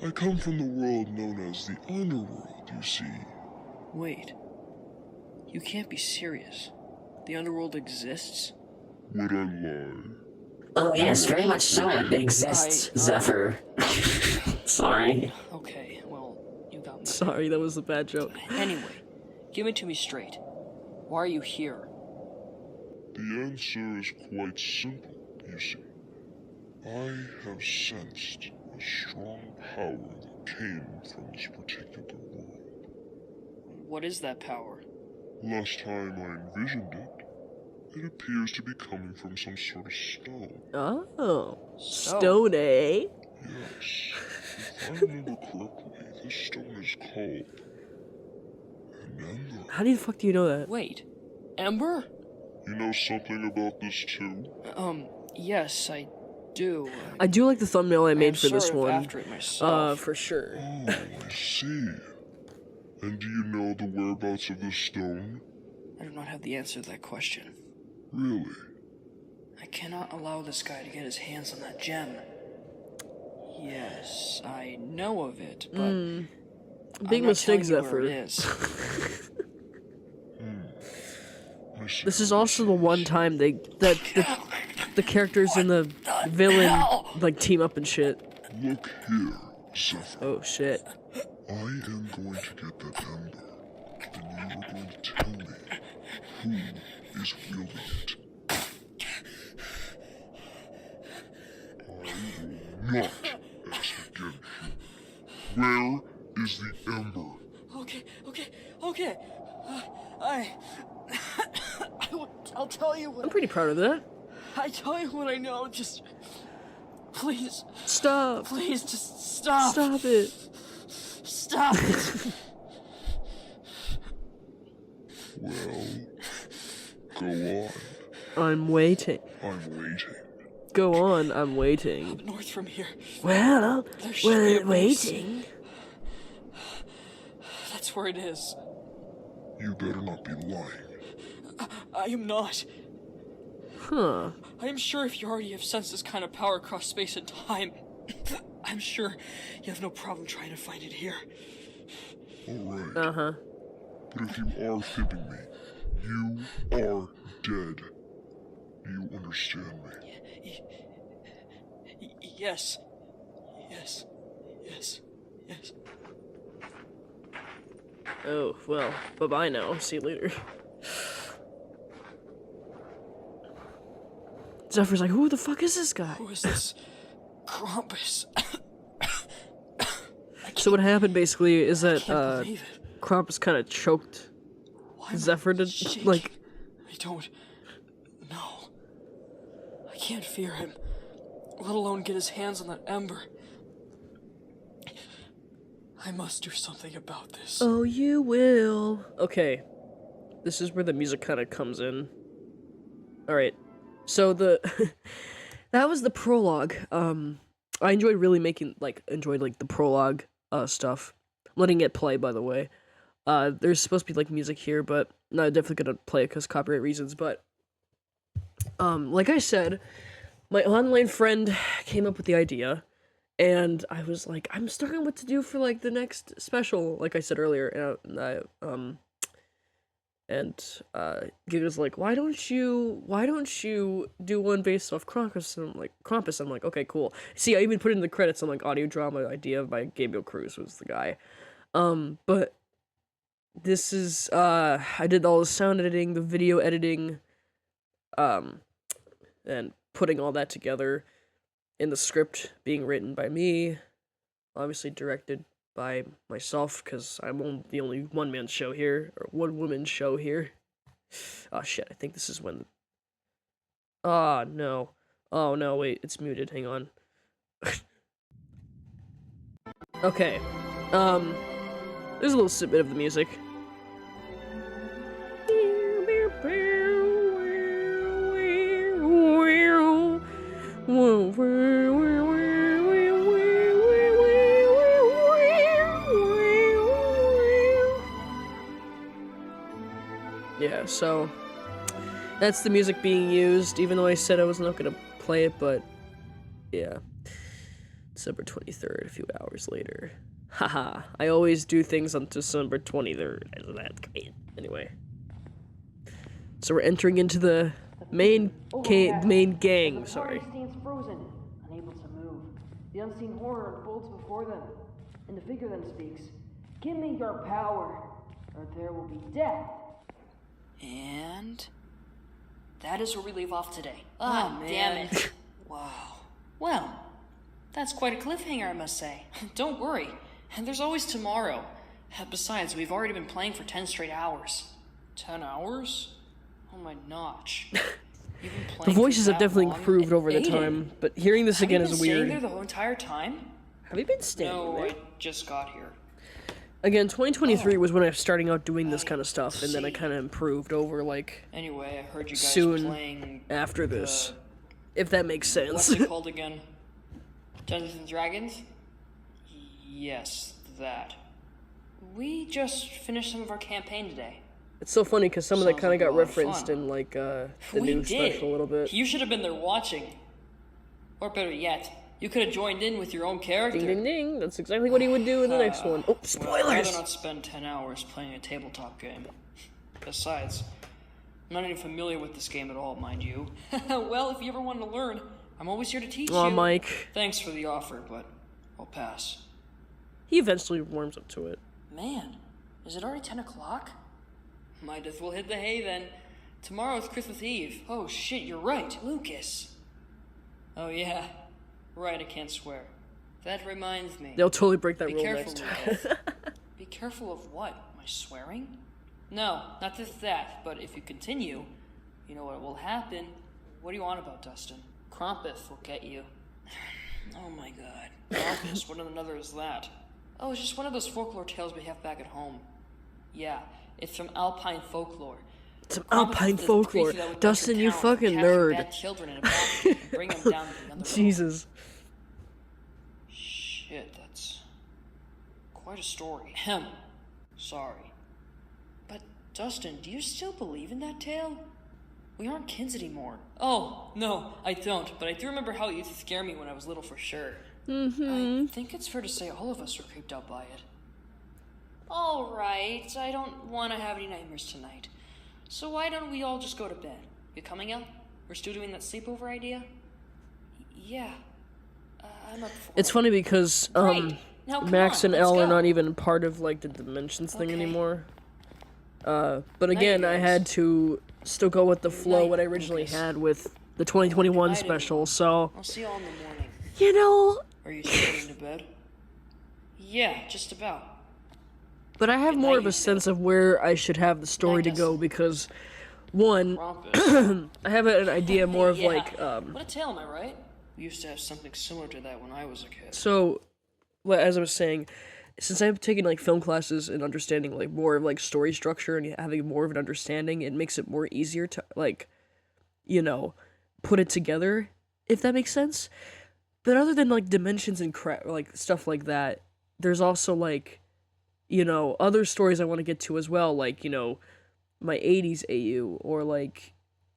[SPEAKER 10] I come from the world known as the Underworld, you see.
[SPEAKER 2] Wait. You can't be serious. The underworld exists?
[SPEAKER 10] Would I lie?
[SPEAKER 11] Oh yes, very much so. It exists, Zephyr. Sorry.
[SPEAKER 2] Okay, well, you got me.
[SPEAKER 1] Sorry, that was a bad joke.
[SPEAKER 2] Anyway, give it to me straight. Why are you here?
[SPEAKER 10] The answer is quite simple, you see. I have sensed a strong power that came from this particular world.
[SPEAKER 2] What is that power?
[SPEAKER 10] Last time I envisioned it, it appears to be coming from some sort of stone.
[SPEAKER 1] Oh. Stone, eh?
[SPEAKER 10] Yes. If I remember correctly, this stone is called an ember.
[SPEAKER 1] How the fuck do you know that?
[SPEAKER 2] Wait. Ember?
[SPEAKER 10] You know something about this too?
[SPEAKER 2] Yes, I do.
[SPEAKER 1] I do like the thumbnail I made for
[SPEAKER 2] I'm
[SPEAKER 1] this
[SPEAKER 2] sort of
[SPEAKER 1] one.
[SPEAKER 2] after it myself.
[SPEAKER 1] For sure.
[SPEAKER 10] Oh, I see. And do you know the whereabouts of this stone?
[SPEAKER 2] I do not have the answer to that question.
[SPEAKER 10] Really?
[SPEAKER 2] I cannot allow this guy to get his hands on that gem. Yes, I know of it, but
[SPEAKER 1] Big
[SPEAKER 2] I'm not
[SPEAKER 1] mistake,
[SPEAKER 2] telling you where
[SPEAKER 1] Zephyr.
[SPEAKER 2] it is.
[SPEAKER 1] This is also the one time that the characters in the villain like team up and shit.
[SPEAKER 10] Look here, Zephyr.
[SPEAKER 1] Oh shit.
[SPEAKER 10] I am going to get that ember, and you are going to tell me who is wielding it. I will not ask again. Where is the ember?
[SPEAKER 2] Okay. I'll tell you what.
[SPEAKER 1] I'm pretty proud of that.
[SPEAKER 2] I tell you what I know. Just please.
[SPEAKER 1] Stop.
[SPEAKER 2] Please, just stop.
[SPEAKER 1] Stop it.
[SPEAKER 2] Stop it.
[SPEAKER 10] Well, go on.
[SPEAKER 1] I'm waiting.
[SPEAKER 10] I'm waiting.
[SPEAKER 1] Go on, I'm waiting.
[SPEAKER 2] North from here.
[SPEAKER 1] Well,
[SPEAKER 2] There should be a
[SPEAKER 1] we're
[SPEAKER 2] place.
[SPEAKER 1] waiting.
[SPEAKER 2] That's where it is.
[SPEAKER 10] You better not be lying.
[SPEAKER 2] I am not.
[SPEAKER 1] Huh.
[SPEAKER 2] I am sure if you already have sensed this kind of power across space and time, I'm sure you have no problem trying to find it here.
[SPEAKER 10] Alright.
[SPEAKER 1] Uh-huh.
[SPEAKER 10] But if you are fibbing me, you are dead. Do you understand me?
[SPEAKER 2] Yes.
[SPEAKER 1] Oh, well, bye-bye now. See you later. Zephyr's like, who the fuck is this guy?
[SPEAKER 2] Who is this Krampus?
[SPEAKER 1] So what happened basically is that
[SPEAKER 2] can't believe it.
[SPEAKER 1] Krampus kind of choked
[SPEAKER 2] Why am I
[SPEAKER 1] Zephyr to
[SPEAKER 2] shaking?
[SPEAKER 1] like.
[SPEAKER 2] I don't know. I can't fear him, let alone get his hands on that ember. I must do something about this.
[SPEAKER 1] Oh, you will. Okay. this is where the music kind of comes in. Alright, so the that was the prologue. I enjoyed really enjoyed the prologue stuff. I'm letting it play, by the way. There's supposed to be music here, but no, I'm definitely gonna play it because copyright reasons. But like I said, my online friend came up with the idea, and I was like, I'm stuck on what to do for the next special. Like I said earlier, and Giga's like, why don't you do one based off Krampus? And I'm like, okay, cool. See, I even put in the credits. I'm like, audio drama idea by Gabriel Cruz was the guy. But this is, I did all the sound editing, the video editing, and putting all that together in the script being written by me, obviously directed by myself, because I'm the only one-man show here, or one-woman show here. Oh shit, I think this is when... Oh no. Oh no, wait, it's muted, hang on. Okay, there's a little snippet of the music. Yeah, so that's the music being used, even though I said I was not gonna play it, but yeah. December 23rd, a few hours later. Haha, I always do things on December 23rd. That's great. Anyway. So we're entering into the main gang, sorry.
[SPEAKER 2] Stands frozen, unable to move. The unseen horror unfolds before them, and the figure then speaks. Give me your power, or there will be death. And that is where we leave off today.
[SPEAKER 4] Ah, damn it. Wow. Well, that's quite a cliffhanger, I must say. Don't worry, there's always tomorrow. Besides, we've already been playing for 10 straight hours. 10 hours? Oh my notch.
[SPEAKER 1] The voices have definitely improved over the time, but hearing this again is weird.
[SPEAKER 4] Have you been staying there the whole entire time?
[SPEAKER 1] Have you been staying there?
[SPEAKER 4] No, I just got here.
[SPEAKER 1] Again, 2023 was when I was starting out doing this kind of stuff, and then I kind of improved over,
[SPEAKER 4] Anyway, I heard you guys
[SPEAKER 1] soon
[SPEAKER 4] playing
[SPEAKER 1] after this, if that makes sense.
[SPEAKER 4] What's it called again? Dungeons and Dragons? Yes, that. We just finished some of our campaign today.
[SPEAKER 1] It's so funny because some of that kind of got referenced in the
[SPEAKER 4] We
[SPEAKER 1] new
[SPEAKER 4] did.
[SPEAKER 1] special a little bit.
[SPEAKER 4] You should have been there watching. Or better yet, you could have joined in with your own character.
[SPEAKER 1] Ding ding ding, that's exactly what he would do in the next one. Oh, spoilers!
[SPEAKER 4] Well, I'd rather not spend 10 hours playing a tabletop game. Besides, I'm not even familiar with this game at all, mind you. Well, if you ever want to learn, I'm always here to teach you.
[SPEAKER 1] Aw, Mike.
[SPEAKER 4] Thanks for the offer, but I'll pass.
[SPEAKER 1] He eventually warms up to it.
[SPEAKER 4] Man, is it already 10 o'clock? Might as well hit the hay then. Tomorrow's Christmas Eve. Oh shit, you're right, Lucas. Oh yeah, right, I can't swear. That reminds me.
[SPEAKER 1] They'll totally break that
[SPEAKER 4] Be
[SPEAKER 1] rule
[SPEAKER 4] careful,
[SPEAKER 1] next time.
[SPEAKER 4] Lucas. Be careful of what? Am I swearing? No, not just that, but if you continue, you know what will happen. What do you want about, Dustin? Krampus will get you. Oh my god. Krampus, what another is that? Oh, it's just one of those folklore tales we have back at home. Yeah, it's from Alpine folklore.
[SPEAKER 1] Some Alpine folklore. Dustin, you fucking nerd.
[SPEAKER 4] Bad children in a basket and bring them down to the underworld.
[SPEAKER 1] Jesus.
[SPEAKER 4] Shit, that's quite a story. Ahem. Sorry. But, Dustin, do you still believe in that tale? We aren't kids anymore. Oh, no, I don't, but I do remember how it used to scare me when I was little for sure. I think it's fair to say all of us were creeped out by it. Alright, I don't want to have any nightmares tonight. So why don't we all just go to bed? You coming, El? We're still doing that sleepover idea? Yeah. I'm up for
[SPEAKER 1] It's funny because,
[SPEAKER 4] Great. Now, come
[SPEAKER 1] Max
[SPEAKER 4] on,
[SPEAKER 1] and
[SPEAKER 4] let's
[SPEAKER 1] Elle are
[SPEAKER 4] go.
[SPEAKER 1] not even part of, the Dimensions thing
[SPEAKER 4] Okay.
[SPEAKER 1] anymore. But again, I
[SPEAKER 4] guys.
[SPEAKER 1] had to still go with the flow
[SPEAKER 4] Night,
[SPEAKER 1] what I originally
[SPEAKER 4] Lucas.
[SPEAKER 1] had with the 2021
[SPEAKER 4] Night,
[SPEAKER 1] special,
[SPEAKER 4] everyone.
[SPEAKER 1] so,
[SPEAKER 4] I'll see you all in the morning.
[SPEAKER 1] you know,
[SPEAKER 4] Are you still going to bed? Yeah, just about.
[SPEAKER 1] but I have
[SPEAKER 4] Good
[SPEAKER 1] more
[SPEAKER 4] night,
[SPEAKER 1] of a
[SPEAKER 4] you
[SPEAKER 1] sense of where I should have the story to go, because, one,
[SPEAKER 4] Krampus.
[SPEAKER 1] I have an idea more of,
[SPEAKER 4] Yeah. What a tale, am I right? We used to have something similar to that when I was a kid.
[SPEAKER 1] so, as I was saying, since I've taken like film classes and understanding like more of like story structure and having more of an understanding, it makes it more easier to like, you know, put it together, if that makes sense. But other than like dimensions and like stuff like that, there's also like, you know, other stories I want to get to as well, like, you know, my 80s AU or like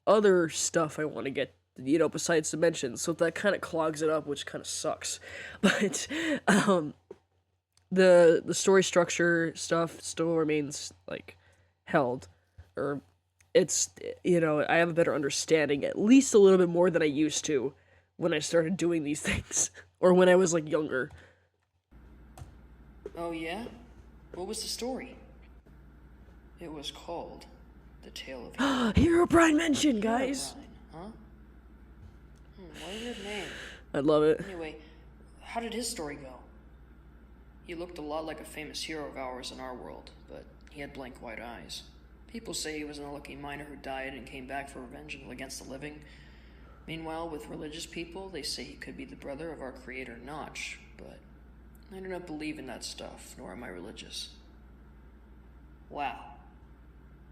[SPEAKER 1] other stuff I want to get, you know, besides dimensions. So that kind of clogs it up, which kind of sucks. But the story structure stuff still remains like held, or it's, you know, I have a better understanding, at least a little bit more than I used to when I started doing these things, or when I was like younger.
[SPEAKER 4] Oh yeah? What was the story? It was called The Tale of
[SPEAKER 1] Herobrine mention, guys.
[SPEAKER 4] Herobrine, huh? What a weird name.
[SPEAKER 1] I love it.
[SPEAKER 4] Anyway, how did his story go? He looked a lot like a famous hero of ours in our world, but he had blank white eyes. People say he was an unlucky miner who died and came back for revenge against the living. Meanwhile, with religious people, they say he could be the brother of our creator Notch, but I do not believe in that stuff, nor am I religious. Wow.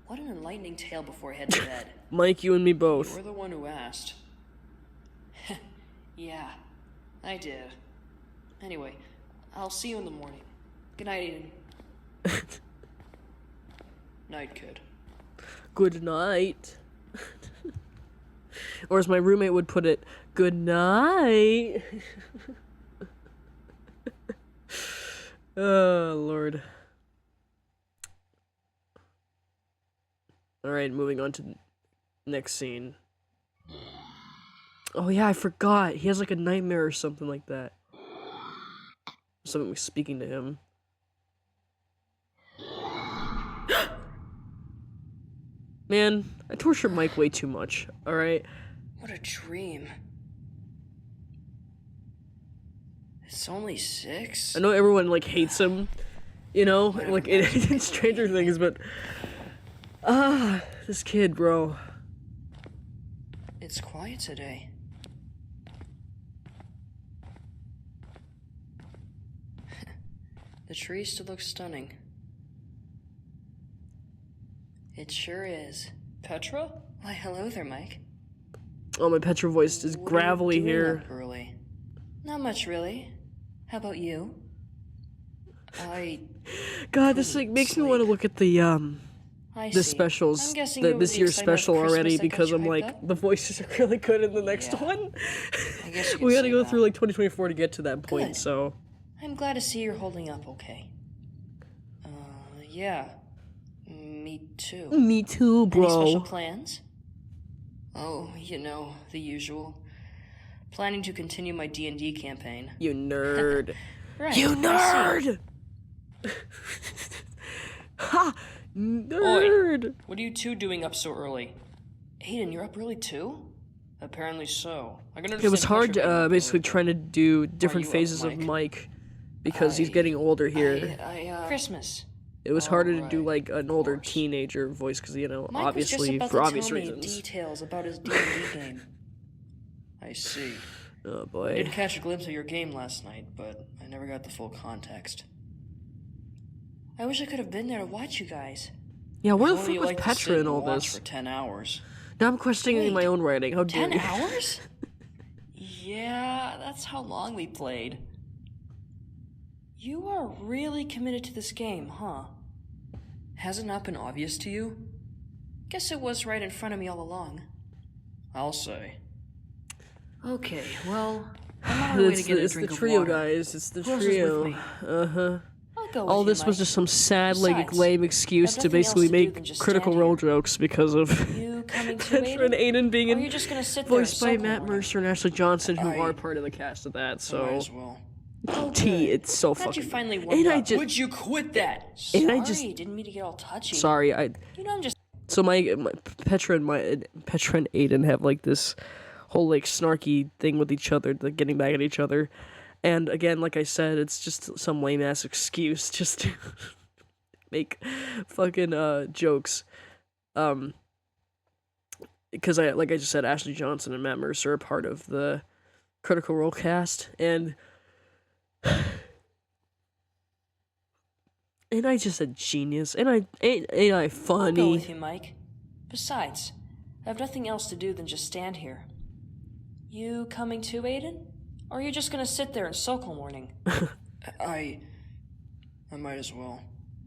[SPEAKER 4] What an enlightening tale before I head to bed.
[SPEAKER 1] Mike, you and me both.
[SPEAKER 4] You were the one who asked. Yeah, I did. Anyway, I'll see you in the morning. Good night, Aiden. Night, kid.
[SPEAKER 1] Good night. Or as my roommate would put it, good night. Oh, Lord. Alright, moving on to the next scene. Oh yeah, I forgot. He has like a nightmare or something like that. Something was speaking to him. Man, I torture Mike way too much, alright?
[SPEAKER 4] What a dream. It's only 6?
[SPEAKER 1] I know everyone, like, hates him, you know? Like, in Stranger Things, but... this kid, bro.
[SPEAKER 4] It's quiet today. The tree still looks stunning. It sure is. Petra? Why, hello there, Mike.
[SPEAKER 1] Oh, my Petra voice is gravelly here.
[SPEAKER 4] Early? Not much, really. How about you?
[SPEAKER 1] God, this like makes me want to look at the specials, this year's special already, because I'm like, the voices are really good in the next one. We gotta go through like 2024 to get to that point, so.
[SPEAKER 4] I'm glad to see you're holding up okay. Yeah. Me too.
[SPEAKER 1] Me too, bro.
[SPEAKER 4] Any special plans? Oh, you know, the usual. Planning to continue my D&D campaign.
[SPEAKER 1] You nerd.
[SPEAKER 4] Right.
[SPEAKER 1] You nerd! Ha! Nerd!
[SPEAKER 4] Oi, what are you two doing up so early? Aiden, you're up early too? Apparently so.
[SPEAKER 1] It was hard basically trying to do different phases of Mike because he's getting older here.
[SPEAKER 4] Christmas.
[SPEAKER 1] It was harder to do like an older teenager voice because, you know,
[SPEAKER 4] Mike
[SPEAKER 1] obviously
[SPEAKER 4] was just
[SPEAKER 1] for
[SPEAKER 4] about
[SPEAKER 1] obvious
[SPEAKER 4] to tell me
[SPEAKER 1] reasons.
[SPEAKER 4] details about his D&D game. I see.
[SPEAKER 1] Oh
[SPEAKER 4] I
[SPEAKER 1] boy.
[SPEAKER 4] did catch a glimpse of your game last night, but I never got the full context. I wish I could have been there to watch you guys.
[SPEAKER 1] Yeah, where the
[SPEAKER 4] If only
[SPEAKER 1] fuck
[SPEAKER 4] you
[SPEAKER 1] was
[SPEAKER 4] like to
[SPEAKER 1] Petra
[SPEAKER 4] sit
[SPEAKER 1] in
[SPEAKER 4] and
[SPEAKER 1] all
[SPEAKER 4] watch
[SPEAKER 1] this?
[SPEAKER 4] For 10 hours.
[SPEAKER 1] Now I'm questioning my own writing. How dare
[SPEAKER 4] 10
[SPEAKER 1] you?
[SPEAKER 4] hours? Yeah, that's how long we played. You are really committed to this game, huh? Has it not been obvious to you? Guess it was right in front of me all along. I'll say. Okay, well, I'm on my way to get a drink
[SPEAKER 1] the
[SPEAKER 4] of
[SPEAKER 1] trio,
[SPEAKER 4] water.
[SPEAKER 1] guys. It's the
[SPEAKER 4] Who else is with
[SPEAKER 1] trio.
[SPEAKER 4] me?
[SPEAKER 1] Uh-huh.
[SPEAKER 4] I'll go
[SPEAKER 1] All
[SPEAKER 4] with you,
[SPEAKER 1] this was
[SPEAKER 4] Mike.
[SPEAKER 1] just some sad, like,
[SPEAKER 4] Besides,
[SPEAKER 1] lame excuse
[SPEAKER 4] I've
[SPEAKER 1] to
[SPEAKER 4] nothing else
[SPEAKER 1] basically
[SPEAKER 4] to do than
[SPEAKER 1] make
[SPEAKER 4] just
[SPEAKER 1] Critical
[SPEAKER 4] stand
[SPEAKER 1] Role jokes because of
[SPEAKER 4] You coming too,
[SPEAKER 1] Petra and Aiden being
[SPEAKER 4] Or are you just gonna sit there
[SPEAKER 1] voiced
[SPEAKER 4] and
[SPEAKER 1] by
[SPEAKER 4] sulk
[SPEAKER 1] Matt
[SPEAKER 4] all morning?
[SPEAKER 1] Mercer and Ashley Johnson, who are part of the cast of that,
[SPEAKER 4] Might
[SPEAKER 1] so...
[SPEAKER 4] as well. Oh,
[SPEAKER 1] T,
[SPEAKER 4] good.
[SPEAKER 1] it's so
[SPEAKER 4] Glad
[SPEAKER 1] fucking...
[SPEAKER 4] you finally
[SPEAKER 1] And
[SPEAKER 4] warmed
[SPEAKER 1] I
[SPEAKER 4] up.
[SPEAKER 1] just...
[SPEAKER 4] Would you quit that?
[SPEAKER 1] And
[SPEAKER 4] Sorry,
[SPEAKER 1] I just...
[SPEAKER 4] didn't mean to get all touchy.
[SPEAKER 1] Sorry,
[SPEAKER 4] You know I'm just...
[SPEAKER 1] So my Petra and Aiden have like this whole like snarky thing with each other, like getting back at each other, and again, like I said, it's just some lame ass excuse just to make fucking jokes. Because like I just said, Ashley Johnson and Matt Mercer are part of the Critical Role cast, and Ain't I just a genius? Ain't I
[SPEAKER 4] I'll go
[SPEAKER 1] funny?
[SPEAKER 4] with you, Mike. Besides, I have nothing else to do than just stand here. You coming too, Aiden? Or are you just gonna sit there and sulk all morning?
[SPEAKER 12] I might as well.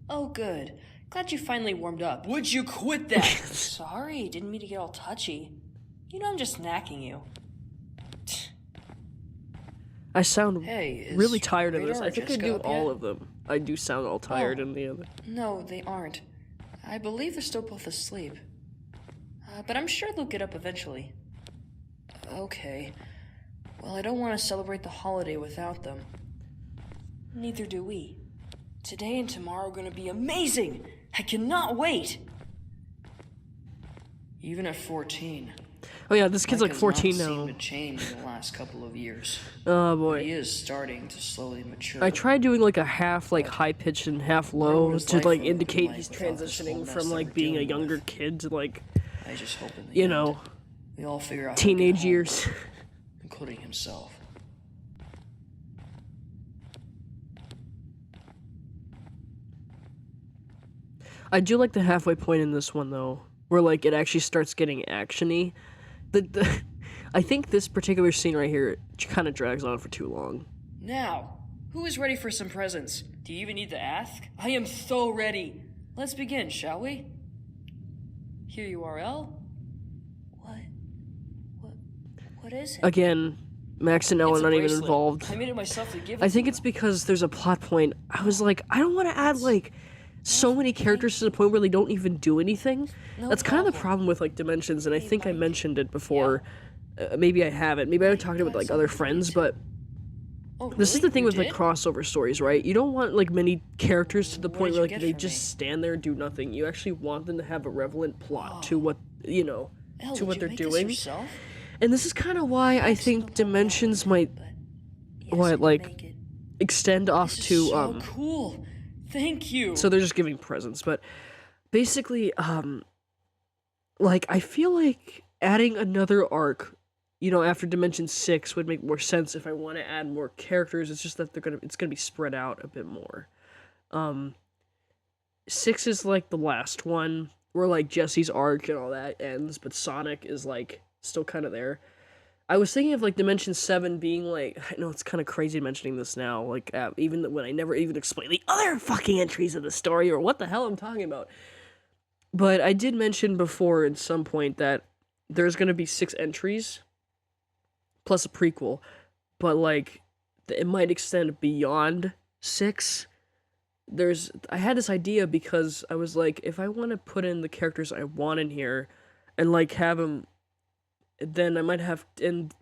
[SPEAKER 4] Oh, good. Glad you finally warmed up.
[SPEAKER 12] Would you quit that?
[SPEAKER 4] Sorry, didn't mean to get all touchy. You know I'm just knacking you.
[SPEAKER 1] I sound
[SPEAKER 12] Hey, is
[SPEAKER 1] really tired of this.
[SPEAKER 12] Radar
[SPEAKER 1] I think I
[SPEAKER 12] Jessica
[SPEAKER 1] do
[SPEAKER 12] up
[SPEAKER 1] all
[SPEAKER 12] yet?
[SPEAKER 1] of them. I do sound all tired
[SPEAKER 4] Oh.
[SPEAKER 1] in the other.
[SPEAKER 4] No, they aren't. I believe they're still both asleep. But I'm sure they'll get up eventually. Okay. Well, I don't want to celebrate the holiday without them. Neither do we. Today and tomorrow are going to be amazing! I cannot wait!
[SPEAKER 12] Even at 14.
[SPEAKER 1] Oh yeah, this kid's
[SPEAKER 12] Mike
[SPEAKER 1] like
[SPEAKER 12] has
[SPEAKER 1] 14
[SPEAKER 12] not
[SPEAKER 1] now.
[SPEAKER 12] seemed to change in the last couple of years.
[SPEAKER 1] Oh
[SPEAKER 12] He
[SPEAKER 1] boy.
[SPEAKER 12] is starting to slowly mature.
[SPEAKER 1] I tried doing like a half like high pitch and half
[SPEAKER 12] Wonder
[SPEAKER 1] low
[SPEAKER 12] what his
[SPEAKER 1] to
[SPEAKER 12] life
[SPEAKER 1] like
[SPEAKER 12] would look
[SPEAKER 1] indicate
[SPEAKER 12] like
[SPEAKER 1] he's
[SPEAKER 12] without this whole
[SPEAKER 1] transitioning
[SPEAKER 12] mess
[SPEAKER 1] from
[SPEAKER 12] that
[SPEAKER 1] like
[SPEAKER 12] we're
[SPEAKER 1] being a
[SPEAKER 12] dealing
[SPEAKER 1] younger
[SPEAKER 12] with.
[SPEAKER 1] kid to like,
[SPEAKER 12] I just hope in the
[SPEAKER 1] you
[SPEAKER 12] end,
[SPEAKER 1] know,
[SPEAKER 12] we all figure out how to get
[SPEAKER 1] teenage
[SPEAKER 12] home,
[SPEAKER 1] years.
[SPEAKER 12] including himself.
[SPEAKER 1] I do like the halfway point in this one though, where like it actually starts getting actiony. The I think this particular scene right here kind of drags on for too long.
[SPEAKER 4] Now, who is ready for some presents? Do you even need to ask? I am so ready! Let's begin, shall we? Here you are, Elle. What is it?
[SPEAKER 1] Again, Max and Elle
[SPEAKER 4] It's
[SPEAKER 1] are
[SPEAKER 4] a
[SPEAKER 1] not even
[SPEAKER 4] bracelet.
[SPEAKER 1] involved.
[SPEAKER 4] I made it myself to give it
[SPEAKER 1] I
[SPEAKER 4] to
[SPEAKER 1] think
[SPEAKER 4] you.
[SPEAKER 1] it's because there's a plot point. I was like, I don't want to add like so many characters to the point where they don't even do anything. That's kind of the problem with like Dimensions, and I think I mentioned it before. Maybe I haven't. Maybe I talked about like other friends, but this is the thing with like crossover stories, right? You don't want like many characters to the point where like they just stand there and do nothing. You actually want them to have a relevant plot to what you know, to what they're doing. And this is kind of why I think Dimensions might like extend off to
[SPEAKER 4] So cool. Thank you.
[SPEAKER 1] so they're just giving presents, but basically like I feel like adding another arc, you know, after Dimension 6 would make more sense if I want to add more characters. It's just that it's going to be spread out a bit more. 6 is like the last one where like Jesse's arc and all that ends, but Sonic is like still kind of there. I was thinking of like Dimension 7 being like, I know it's kind of crazy mentioning this now, like even when I never even explained the other fucking entries of the story or what the hell I'm talking about. But I did mention before at some point that there's going to be 6 entries plus a prequel, but like it might extend beyond 6. I had this idea because I was like, if I want to put in the characters I want in here and like have them, then I might have,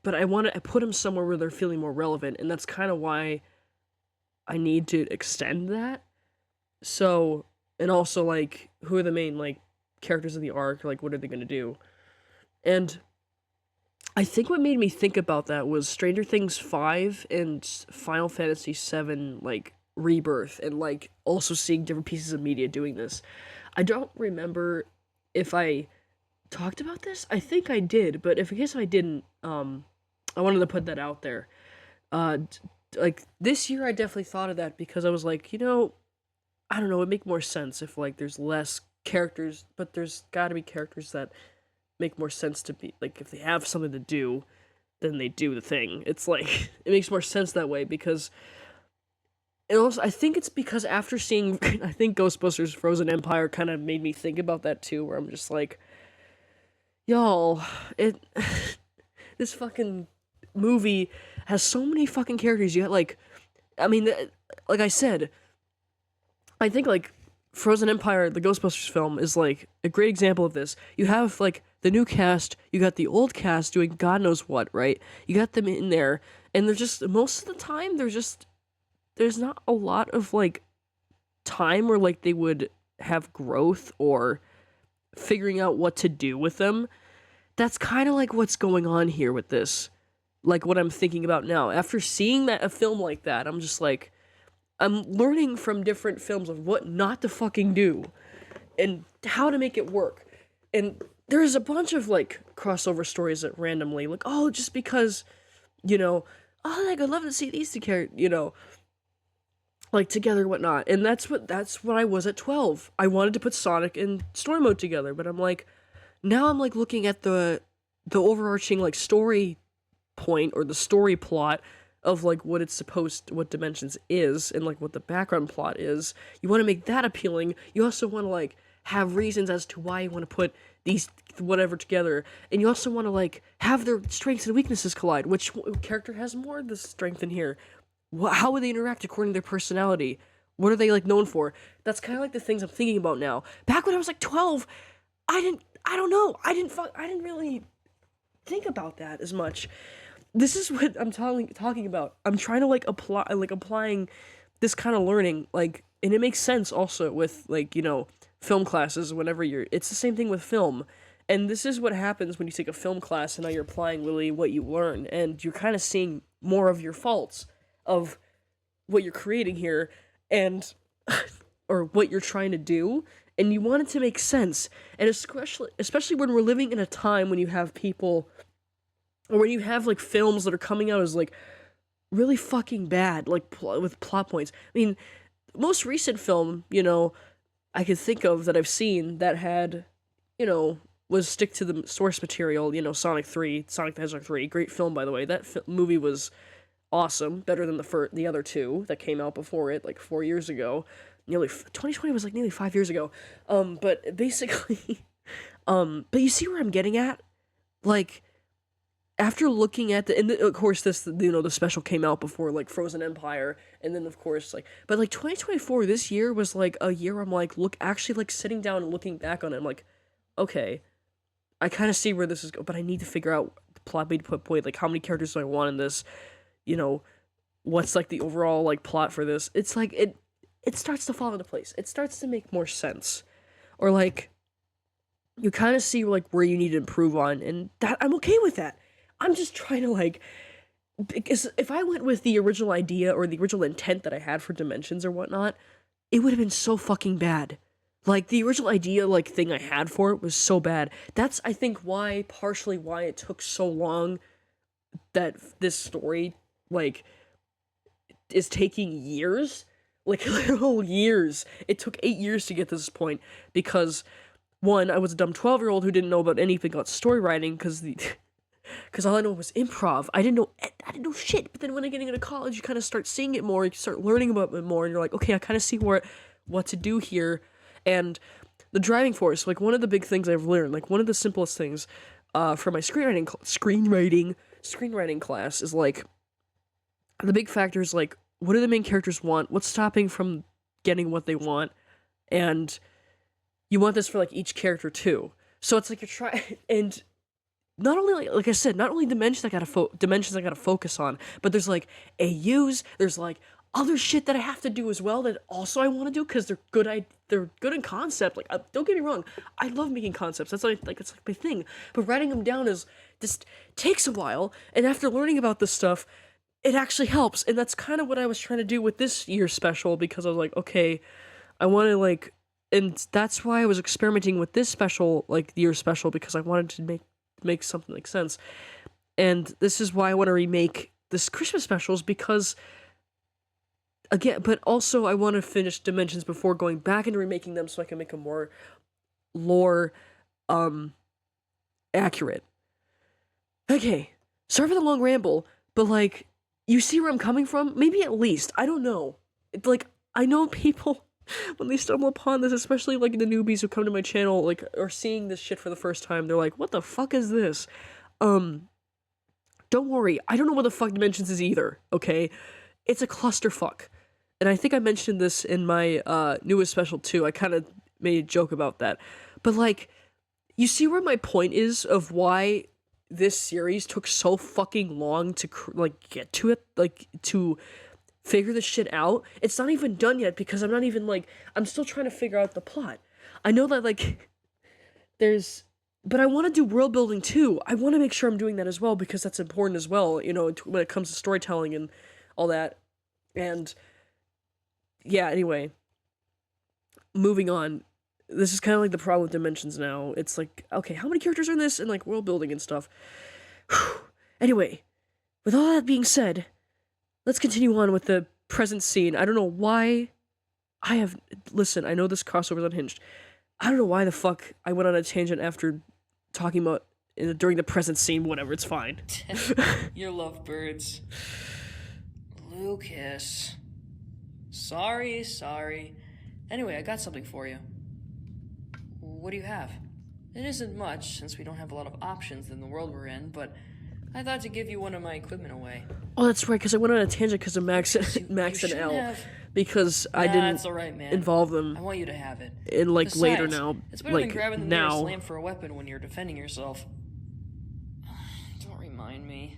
[SPEAKER 1] but I want to put them somewhere where they're feeling more relevant, and that's kind of why I need to extend that. So, and also like, who are the main like characters of the arc? Like, what are they gonna do? And I think what made me think about that was Stranger Things 5 and Final Fantasy 7 like Rebirth, and like also seeing different pieces of media doing this. I don't remember if I talked about this. I think I did, but if in case I didn't, I wanted to put that out there. Like this year I definitely thought of that because I was like, you know, I don't know, it'd make more sense if like there's less characters, but there's got to be characters that make more sense to be like if they have something to do, then they do the thing. It's like it makes more sense that way because and also I think it's because after seeing I think Ghostbusters Frozen Empire kind of made me think about that too, where I'm just like, y'all, this fucking movie has so many fucking characters. You got like, I mean, like I said, I think like Frozen Empire, the Ghostbusters film, is like a great example of this. You have like the new cast, you got the old cast doing God knows what, right? You got them in there, and they're just most of the time there's not a lot of like time where like they would have growth or figuring out what to do with them. That's kind of like what's going on here with this. Like what I'm thinking about now. After seeing a film like that, I'm just like, I'm learning from different films of what not to fucking do and how to make it work. And there's a bunch of like crossover stories that randomly, like, oh, just because, you know, oh, like I'd love to see these two characters, you know. like together and whatnot. And that's what I was at 12. I wanted to put Sonic and story mode together, but I'm like, now I'm like looking at the overarching like story point or the story plot of like what Dimensions is and like what the background plot is. You want to make that appealing. You also want to like have reasons as to why you want to put these whatever together, and you also want to like have their strengths and weaknesses collide. Which character has more of the strength in here? How would they interact according to their personality? What are they like known for? That's kind of like the things I'm thinking about now. Back when I was like 12, I don't know. I didn't really think about that as much. This is what I'm talking about. I'm trying to applying this kind of learning, like, and it makes sense also with like, film classes whenever it's the same thing with film. And this is what happens when you take a film class and now you're applying really what you learn, and you're kind of seeing more of your faults of what you're creating here and or what you're trying to do, and you want it to make sense. And especially when we're living in a time when you have people, or when you have like films that are coming out as like really fucking bad, like with plot points. I mean, most recent film, I could think of that I've seen that had, was stick to the source material, Sonic the Hedgehog 3, great film, by the way. That movie was awesome, better than the other two that came out before it, like 4 years ago. 2020 was like nearly 5 years ago. But basically, but you see where I'm getting at? Like, after looking at of course this, the special came out before like Frozen Empire, and then of course but 2024, this year was like a year I'm like actually like sitting down and looking back on it, I'm like, okay, I kind of see where this is going, but I need to figure out the plot point, like how many characters do I want in this, what's like the overall like plot for this. It's like it starts to fall into place. It starts to make more sense, or like you kind of see like where you need to improve on, and that I'm okay with that. I'm just trying to because if I went with the original idea or the original intent that I had for Dimensions or whatnot, it would have been so fucking bad. Like, the original idea, thing I had for it was so bad. That's, I think, partially why it took so long that this story, is taking years. Literal years. It took 8 years to get to this point, because, one, I was a dumb 12-year-old who didn't know about anything about story writing, because all I know was improv. I didn't know shit. But then when I get into college, you kind of start seeing it more. You start learning about it more, and you're like, okay, I kind of see what to do here. And the driving force, one of the big things I've learned, one of the simplest things, for my screenwriting class is the big factor is what do the main characters want? What's stopping from getting what they want? And you want this for each character too. So it's you're trying, and not only like I said, not only dimensions I gotta focus on, but there's AUs, there's other shit that I have to do as well that also I want to do because they're good. They're good in concept. Don't get me wrong, I love making concepts. That's it's my thing. But writing them down just takes a while. And after learning about this stuff, it actually helps. And that's kind of what I was trying to do with this year's special, because I was like, okay, I want to and that's why I was experimenting with this special, the year's special, because I wanted to make something make sense. And this is why I want to remake this Christmas specials, because again, but also I want to finish Dimensions before going back into remaking them, so I can make them more lore accurate. Okay, sorry for the long ramble, but you see where I'm coming from? Maybe at least, I don't know. I know people, when they stumble upon this, especially the newbies who come to my channel, are seeing this shit for the first time, they're like, what the fuck is this? Don't worry, I don't know what the fuck Dimensions is either, okay? It's a clusterfuck. And I think I mentioned this in my newest special too. I kind of made a joke about that. But you see where my point is of why this series took so fucking long to get to it, to figure this shit out. It's not even done yet, because I'm not even I'm still trying to figure out the plot. I know that but I want to do world building too. I want to make sure I'm doing that as well, because that's important as well, when it comes to storytelling and all that. And yeah, anyway, moving on. This is kind of the problem with Dimensions now. It's okay, how many characters are in this? And world building and stuff. Anyway, with all that being said, let's continue on with the present scene. I don't know why listen, I know this crossover's unhinged. I don't know why the fuck I went on a tangent after talking about during the present scene, whatever, it's fine.
[SPEAKER 12] Your lovebirds. Lucas. Sorry. Anyway, I got something for you. What do you have? It isn't much, since we don't have a lot of options in the world we're in, but I thought to give you one of my equipment away.
[SPEAKER 1] Oh, that's right, because I went on a tangent because of Max and L. Because I didn't
[SPEAKER 12] it's all right, man.
[SPEAKER 1] involve them.
[SPEAKER 12] I want you to have it.
[SPEAKER 1] In like
[SPEAKER 12] Besides,
[SPEAKER 1] later now.
[SPEAKER 12] It's better
[SPEAKER 1] like
[SPEAKER 12] than grabbing the
[SPEAKER 1] now.
[SPEAKER 12] nearest lamp for a weapon when you're defending yourself. Don't remind me.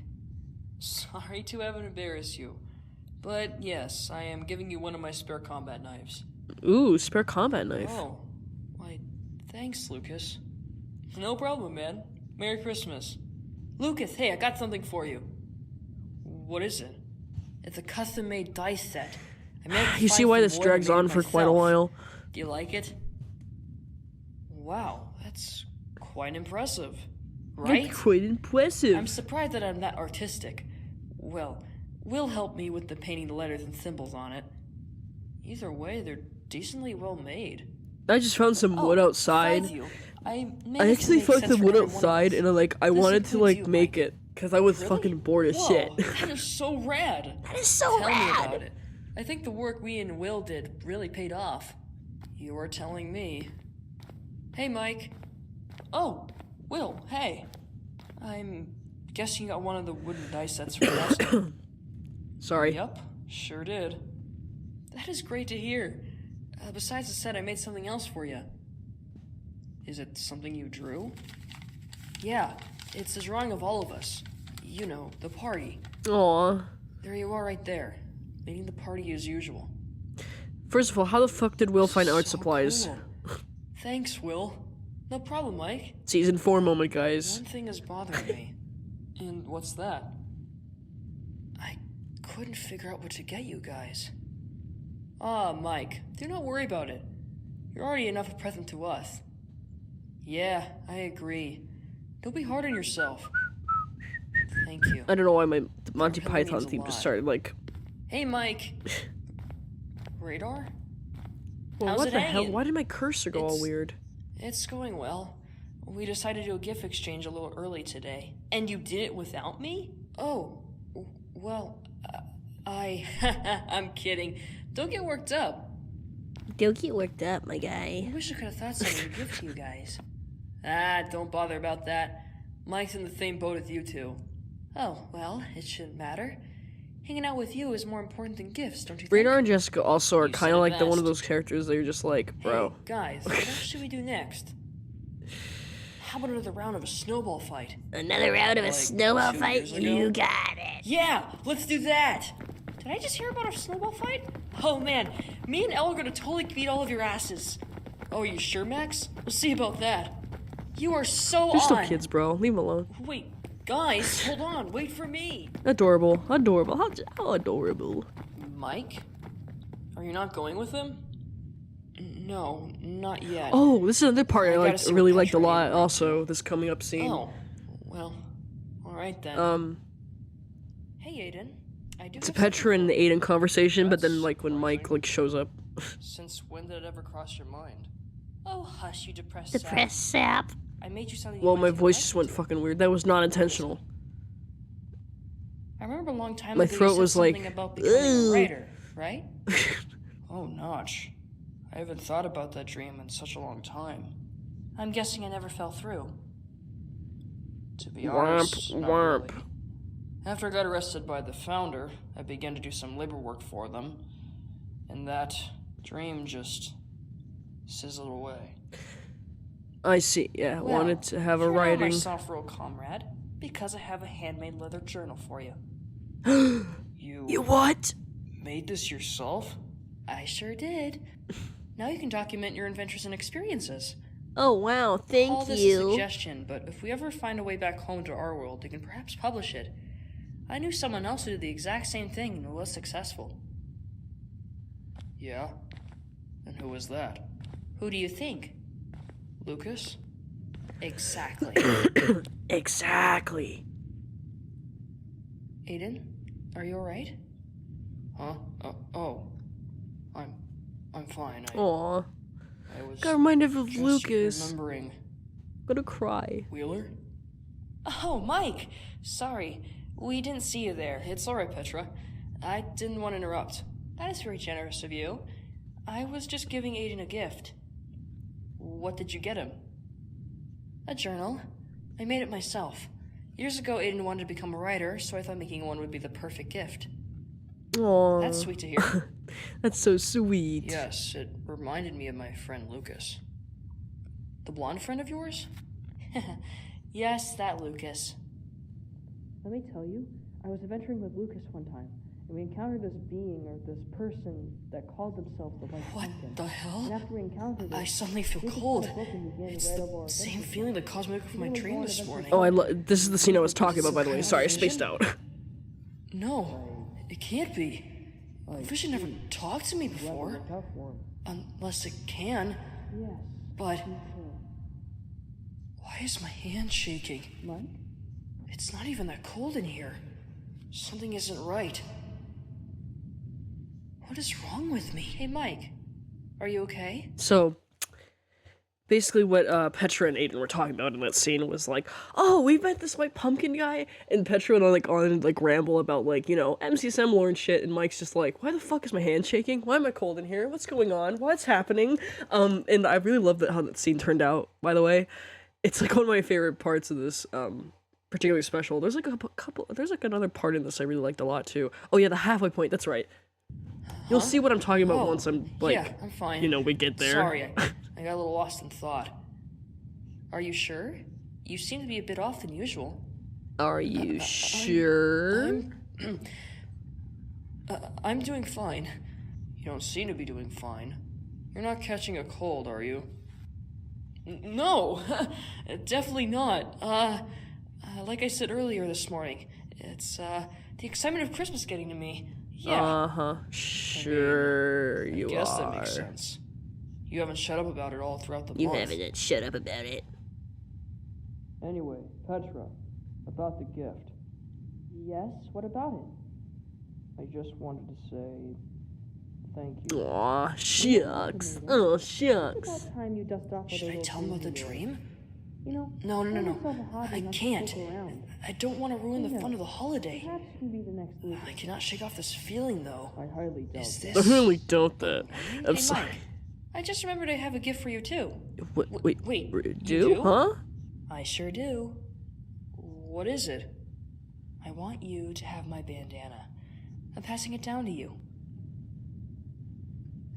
[SPEAKER 12] Sorry to have embarrassed you. But yes, I am giving you one of my spare combat knives.
[SPEAKER 1] Ooh, spare combat knife.
[SPEAKER 12] Oh. Why, thanks, Lucas. No problem, man. Merry Christmas. Lucas, hey, I got something for you. What is it? It's a custom-made dice set.
[SPEAKER 1] You see why this drags on for quite a while?
[SPEAKER 12] Do you like it? Wow, that's quite impressive. Right?
[SPEAKER 1] That's quite impressive.
[SPEAKER 12] I'm surprised that I'm that artistic. Well, Will help me with the painting the letters and symbols on it. Either way, they're decently well made.
[SPEAKER 1] I just found some wood outside.
[SPEAKER 12] Thank you. I
[SPEAKER 1] actually found some wood outside, and I wanted to make it because I was fucking bored as shit.
[SPEAKER 12] That is so rad.
[SPEAKER 1] That is so
[SPEAKER 12] Tell
[SPEAKER 1] rad.
[SPEAKER 12] me about it. I think the work we and Will did really paid off. You are telling me. Hey, Mike. Oh, Will, hey. I'm guessing you got one of the wooden dice sets for Dustin.
[SPEAKER 1] Sorry.
[SPEAKER 12] Yep, sure did. That is great to hear. Besides the set, I made something else for you. Is it something you drew? Yeah, it's a drawing of all of us. You know, the party.
[SPEAKER 1] Aww.
[SPEAKER 12] There you are right there. Leading the party as usual.
[SPEAKER 1] First of all, how the fuck did Will find art supplies?
[SPEAKER 12] Cool. Thanks, Will. No problem, Mike.
[SPEAKER 1] Season 4 moment, guys.
[SPEAKER 12] One thing is bothering me. And what's that? I couldn't figure out what to get you guys. Ah, Mike, do not worry about it. You're already enough a present to us. Yeah, I agree. Don't be hard on yourself. Thank you.
[SPEAKER 1] I don't know why my Monty
[SPEAKER 12] That really
[SPEAKER 1] Python
[SPEAKER 12] means a
[SPEAKER 1] theme just
[SPEAKER 12] lot.
[SPEAKER 1] started
[SPEAKER 12] Hey, Mike. Radar?
[SPEAKER 1] Well,
[SPEAKER 12] How's
[SPEAKER 1] what
[SPEAKER 12] it
[SPEAKER 1] the hell?
[SPEAKER 12] hanging?
[SPEAKER 1] Why did my cursor go all weird?
[SPEAKER 12] It's going well. We decided to do a gift exchange a little early today. And you did it without me? Oh, well, I'm kidding. Don't get worked up.
[SPEAKER 3] Don't get worked up, my guy.
[SPEAKER 12] I wish I could have thought something to give to you guys. Ah, don't bother about that. Mike's in the same boat as you two. Oh, well, it shouldn't matter. Hanging out with you is more important than gifts, don't you think?
[SPEAKER 1] Radar and Jessica also are
[SPEAKER 12] You
[SPEAKER 1] kind
[SPEAKER 12] said
[SPEAKER 1] of
[SPEAKER 12] it
[SPEAKER 1] like the one of
[SPEAKER 12] best.
[SPEAKER 1] those characters that you're just like, bro.
[SPEAKER 12] Hey, guys, what else should we do next? How about another round of a snowball fight?
[SPEAKER 3] Another round of a
[SPEAKER 12] Like
[SPEAKER 3] snowball
[SPEAKER 12] 2
[SPEAKER 3] fight?
[SPEAKER 12] years ago?
[SPEAKER 3] You got it.
[SPEAKER 12] Yeah, let's do that. Did I just hear about a snowball fight? Oh man, me and Elle are gonna totally beat all of your asses. Oh, are you sure, Max? We'll see about that. You are so
[SPEAKER 1] They're still
[SPEAKER 12] on.
[SPEAKER 1] kids, bro. Leave them alone.
[SPEAKER 12] Wait, guys, hold on. Wait for me.
[SPEAKER 1] Adorable. Adorable. How adorable.
[SPEAKER 12] Mike? Are you not going with them? No, not yet.
[SPEAKER 1] Oh, this is another part I
[SPEAKER 12] gotta see what
[SPEAKER 1] really liked a
[SPEAKER 12] Petra
[SPEAKER 1] lot.
[SPEAKER 12] made.
[SPEAKER 1] Also, this coming up scene.
[SPEAKER 12] Oh, well, alright then. Hey, Aiden. I do
[SPEAKER 1] It's a
[SPEAKER 12] have something
[SPEAKER 1] Petra and Aiden conversation, but then when Mike shows up.
[SPEAKER 12] Since when did it ever cross your mind? Oh, hush, you depressed
[SPEAKER 3] Depressed sap.
[SPEAKER 12] I made you something.
[SPEAKER 1] Well, my voice just went fucking weird. That was not intentional.
[SPEAKER 12] I remember a long time
[SPEAKER 1] My
[SPEAKER 12] ago
[SPEAKER 1] throat
[SPEAKER 12] you said
[SPEAKER 1] was like,
[SPEAKER 12] something about becoming
[SPEAKER 1] "Ugh."
[SPEAKER 12] a writer, right? Oh, Notch. I haven't thought about that dream in such a long time. I'm guessing I never fell through. To be honest, not
[SPEAKER 1] Womp.
[SPEAKER 12] really. After I got arrested by the founder, I began to do some labor work for them, and that dream just sizzled away.
[SPEAKER 1] I see. Yeah,
[SPEAKER 12] Well,
[SPEAKER 1] wanted to have a
[SPEAKER 12] you're now my
[SPEAKER 1] writing.
[SPEAKER 12] soft-roll comrade, because I have a handmade leather journal for you.
[SPEAKER 1] You what?
[SPEAKER 12] Made this yourself? I sure did. Now you can document your adventures and experiences.
[SPEAKER 3] Oh, wow.
[SPEAKER 12] Call
[SPEAKER 3] Thank
[SPEAKER 12] this a
[SPEAKER 3] you.
[SPEAKER 12] suggestion, but if we ever find a way back home to our world, we can perhaps publish it. I knew someone else who did the exact same thing and was successful. Yeah? And who was that? Who do you think? Lucas? Exactly.
[SPEAKER 1] Exactly.
[SPEAKER 12] Aiden, are you alright? Huh? Oh. I'm fine.
[SPEAKER 1] Aw.
[SPEAKER 12] I was
[SPEAKER 1] Got reminded of
[SPEAKER 12] just
[SPEAKER 1] Lucas.
[SPEAKER 12] remembering.
[SPEAKER 1] Gonna cry.
[SPEAKER 12] Wheeler? Oh, Mike! Sorry. We didn't see you there. It's alright, Petra. I didn't want to interrupt. That is very generous of you. I was just giving Aiden a gift. What did you get him? A journal. I made it myself. Years ago, Aiden wanted to become a writer, so I thought making one would be the perfect gift.
[SPEAKER 1] Aww.
[SPEAKER 12] That's sweet to hear.
[SPEAKER 1] That's so sweet.
[SPEAKER 12] Yes, it reminded me of my friend Lucas. The blonde friend of yours? Yes, that Lucas.
[SPEAKER 2] Let me tell you, I was adventuring with Lucas one time, and we encountered this being or this person that called themselves the White Pumpkin.
[SPEAKER 12] What the hell?
[SPEAKER 2] And after we encountered it,
[SPEAKER 12] I suddenly feel
[SPEAKER 2] we just
[SPEAKER 12] cold.
[SPEAKER 2] found a book and began to
[SPEAKER 12] It's
[SPEAKER 2] write
[SPEAKER 12] the
[SPEAKER 2] over our
[SPEAKER 12] same
[SPEAKER 2] adventures.
[SPEAKER 12] feeling that caused me to wake up from my dream this morning.
[SPEAKER 1] Oh, this is the scene I was talking about, by the way. Sorry, I spaced out.
[SPEAKER 12] No, it can't be. Vision never talked to me before. Unless it can.
[SPEAKER 2] Yes.
[SPEAKER 12] But why is my hand shaking?
[SPEAKER 2] Mike?
[SPEAKER 12] It's not even that cold in here. Something isn't right. What is wrong with me? Hey, Mike. Are you okay?
[SPEAKER 1] So, basically what Petra and Aiden were talking about in that scene was like, oh, we met this White Pumpkin guy, and Petra went on ramble about MCSM lore and shit, and Mike's just like, why the fuck is my hand shaking? Why am I cold in here? What's going on? What's happening? And I really love how that scene turned out, by the way. It's one of my favorite parts of this particularly special. There's there's another part in this I really liked a lot too. Oh yeah, the halfway point, that's right. You'll see what I'm talking about once I'm
[SPEAKER 12] yeah, I'm fine.
[SPEAKER 1] We get there.
[SPEAKER 12] Sorry, I got a little lost in thought. Are you sure? You seem to be a bit off than usual.
[SPEAKER 1] Are you sure?
[SPEAKER 12] I'm doing fine. You don't seem to be doing fine. You're not catching a cold, are you? No, definitely not. Like I said earlier this morning, it's the excitement of Christmas getting to me. Yeah.
[SPEAKER 1] Sure,
[SPEAKER 12] I guess that makes sense. You haven't shut up about it all throughout the month.
[SPEAKER 11] You haven't shut up about it.
[SPEAKER 2] Anyway, Petra, about the gift. Yes, what about it? I just wanted to say thank you.
[SPEAKER 1] Aw, shucks. Oh, shucks.
[SPEAKER 2] It's about time you dust off
[SPEAKER 12] Should I tell him about the dream?
[SPEAKER 2] You know,
[SPEAKER 12] No. I can't. I don't want to ruin the fun of the holiday.
[SPEAKER 2] Perhaps you can be the next week.
[SPEAKER 12] I cannot shake off this feeling, though.
[SPEAKER 2] I hardly doubt
[SPEAKER 12] Is
[SPEAKER 2] it.
[SPEAKER 12] this...
[SPEAKER 1] I really don't that. I'm
[SPEAKER 12] Hey,
[SPEAKER 1] sorry.
[SPEAKER 12] Mike, I just remembered I have a gift for you, too.
[SPEAKER 1] Wait,
[SPEAKER 12] you
[SPEAKER 1] do? Huh?
[SPEAKER 12] I sure do. What is it? I want you to have my bandana. I'm passing it down to you.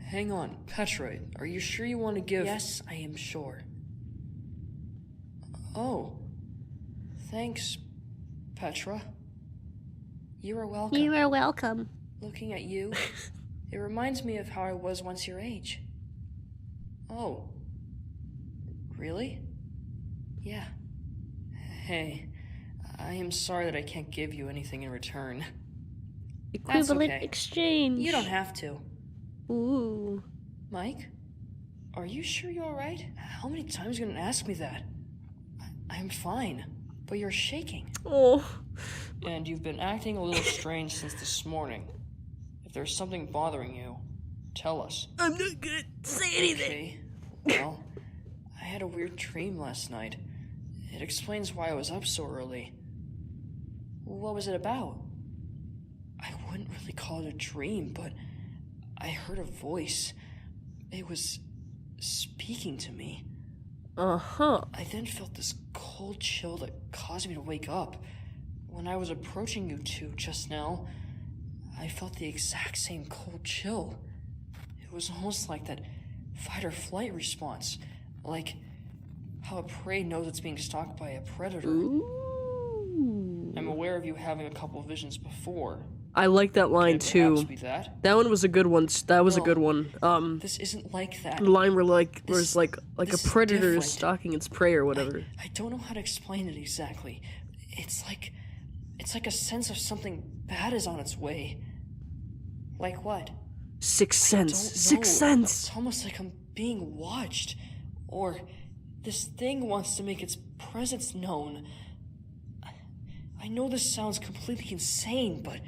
[SPEAKER 12] Hang on, Petra, are you sure you want to give... Yes, I am sure. Oh. Thanks, Petra. You are welcome.
[SPEAKER 3] You are welcome.
[SPEAKER 12] Looking at you, it reminds me of how I was once your age. Oh. Really? Yeah. Hey, I am sorry that I can't give you anything in return. That's
[SPEAKER 3] Equivalent
[SPEAKER 12] okay.
[SPEAKER 3] exchange.
[SPEAKER 12] You don't have to.
[SPEAKER 3] Ooh.
[SPEAKER 12] Mike? Are you sure you're alright? How many times are you gonna ask me that? I'm fine, but you're shaking.
[SPEAKER 1] Oh.
[SPEAKER 12] And you've been acting a little strange since this morning. If there's something bothering you, tell us.
[SPEAKER 1] I'm not gonna say anything.
[SPEAKER 12] Okay. Well, I had a weird dream last night. It explains why I was up so early. What was it about? I wouldn't really call it a dream, but I heard a voice. It was speaking to me.
[SPEAKER 1] Uh-huh.
[SPEAKER 12] I then felt this cold chill that caused me to wake up. When I was approaching you two just now, I felt the exact same cold chill. It was almost like that fight or flight response. Like how a prey knows it's being stalked by a predator.
[SPEAKER 1] Ooh.
[SPEAKER 12] I'm aware of you having a couple of visions before.
[SPEAKER 1] I like that line
[SPEAKER 12] Could it perhaps
[SPEAKER 1] too.
[SPEAKER 12] be that?
[SPEAKER 1] That one was a good one. That was a good one.
[SPEAKER 12] This isn't like that.
[SPEAKER 1] The line where was like a
[SPEAKER 12] this is
[SPEAKER 1] predator
[SPEAKER 12] different.
[SPEAKER 1] is stalking its prey or whatever.
[SPEAKER 12] I don't know how to explain it exactly. It's like a sense of something bad is on its way. Like what?
[SPEAKER 1] Sixth sense.
[SPEAKER 12] Don't know.
[SPEAKER 1] Sixth sense.
[SPEAKER 12] It's almost like I'm being watched. Or this thing wants to make its presence known. I know this sounds completely insane, but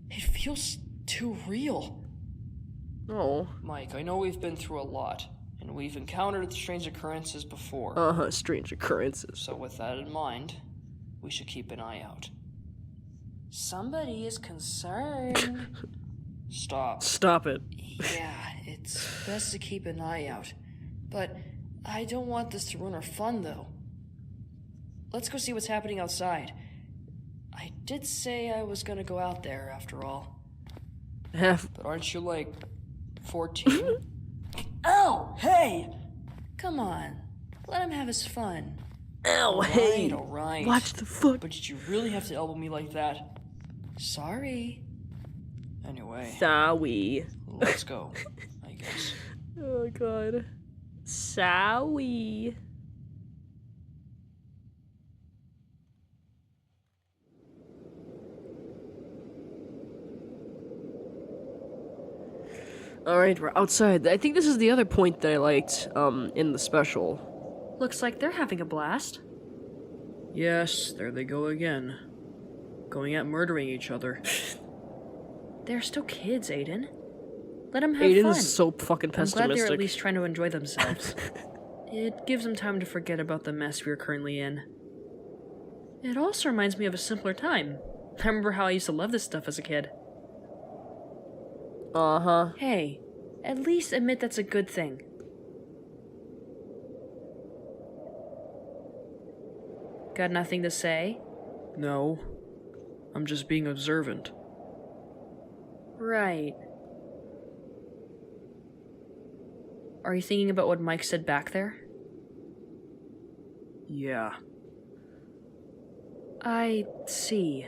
[SPEAKER 12] it feels too real.
[SPEAKER 1] Oh.
[SPEAKER 12] Mike, I know we've been through a lot, and we've encountered strange occurrences before.
[SPEAKER 1] Strange occurrences.
[SPEAKER 12] So with that in mind, we should keep an eye out. Somebody is concerned. Stop.
[SPEAKER 1] Stop it.
[SPEAKER 12] Yeah, it's best to keep an eye out. But I don't want this to ruin our fun, though. Let's go see what's happening outside. I did say I was gonna go out there, after all. But aren't you, like, 14? Ow! Hey! Come on. Let him have his fun.
[SPEAKER 1] Ow, hey!
[SPEAKER 12] Alright.
[SPEAKER 1] Watch the fuck.
[SPEAKER 12] But did you really have to elbow me like that? Sorry. Anyway.
[SPEAKER 1] Sorry.
[SPEAKER 12] Let's go, I guess.
[SPEAKER 1] Oh god. Sorry. Alright, we're outside. I think this is the other point that I liked, in the special.
[SPEAKER 12] Looks like they're having a blast. Yes, there they go again. Going at murdering each other. They're still kids, Aiden. Let them have
[SPEAKER 1] Aiden
[SPEAKER 12] fun.
[SPEAKER 1] is so fucking pessimistic.
[SPEAKER 12] I'm glad they're at least trying to enjoy themselves. It gives them time to forget about the mess we're currently in. It also reminds me of a simpler time. I remember how I used to love this stuff as a kid.
[SPEAKER 1] Uh-huh.
[SPEAKER 12] Hey, at least admit that's a good thing. Got nothing to say?
[SPEAKER 1] No. I'm just being observant.
[SPEAKER 12] Right. Are you thinking about what Mike said back there?
[SPEAKER 1] Yeah.
[SPEAKER 12] I see.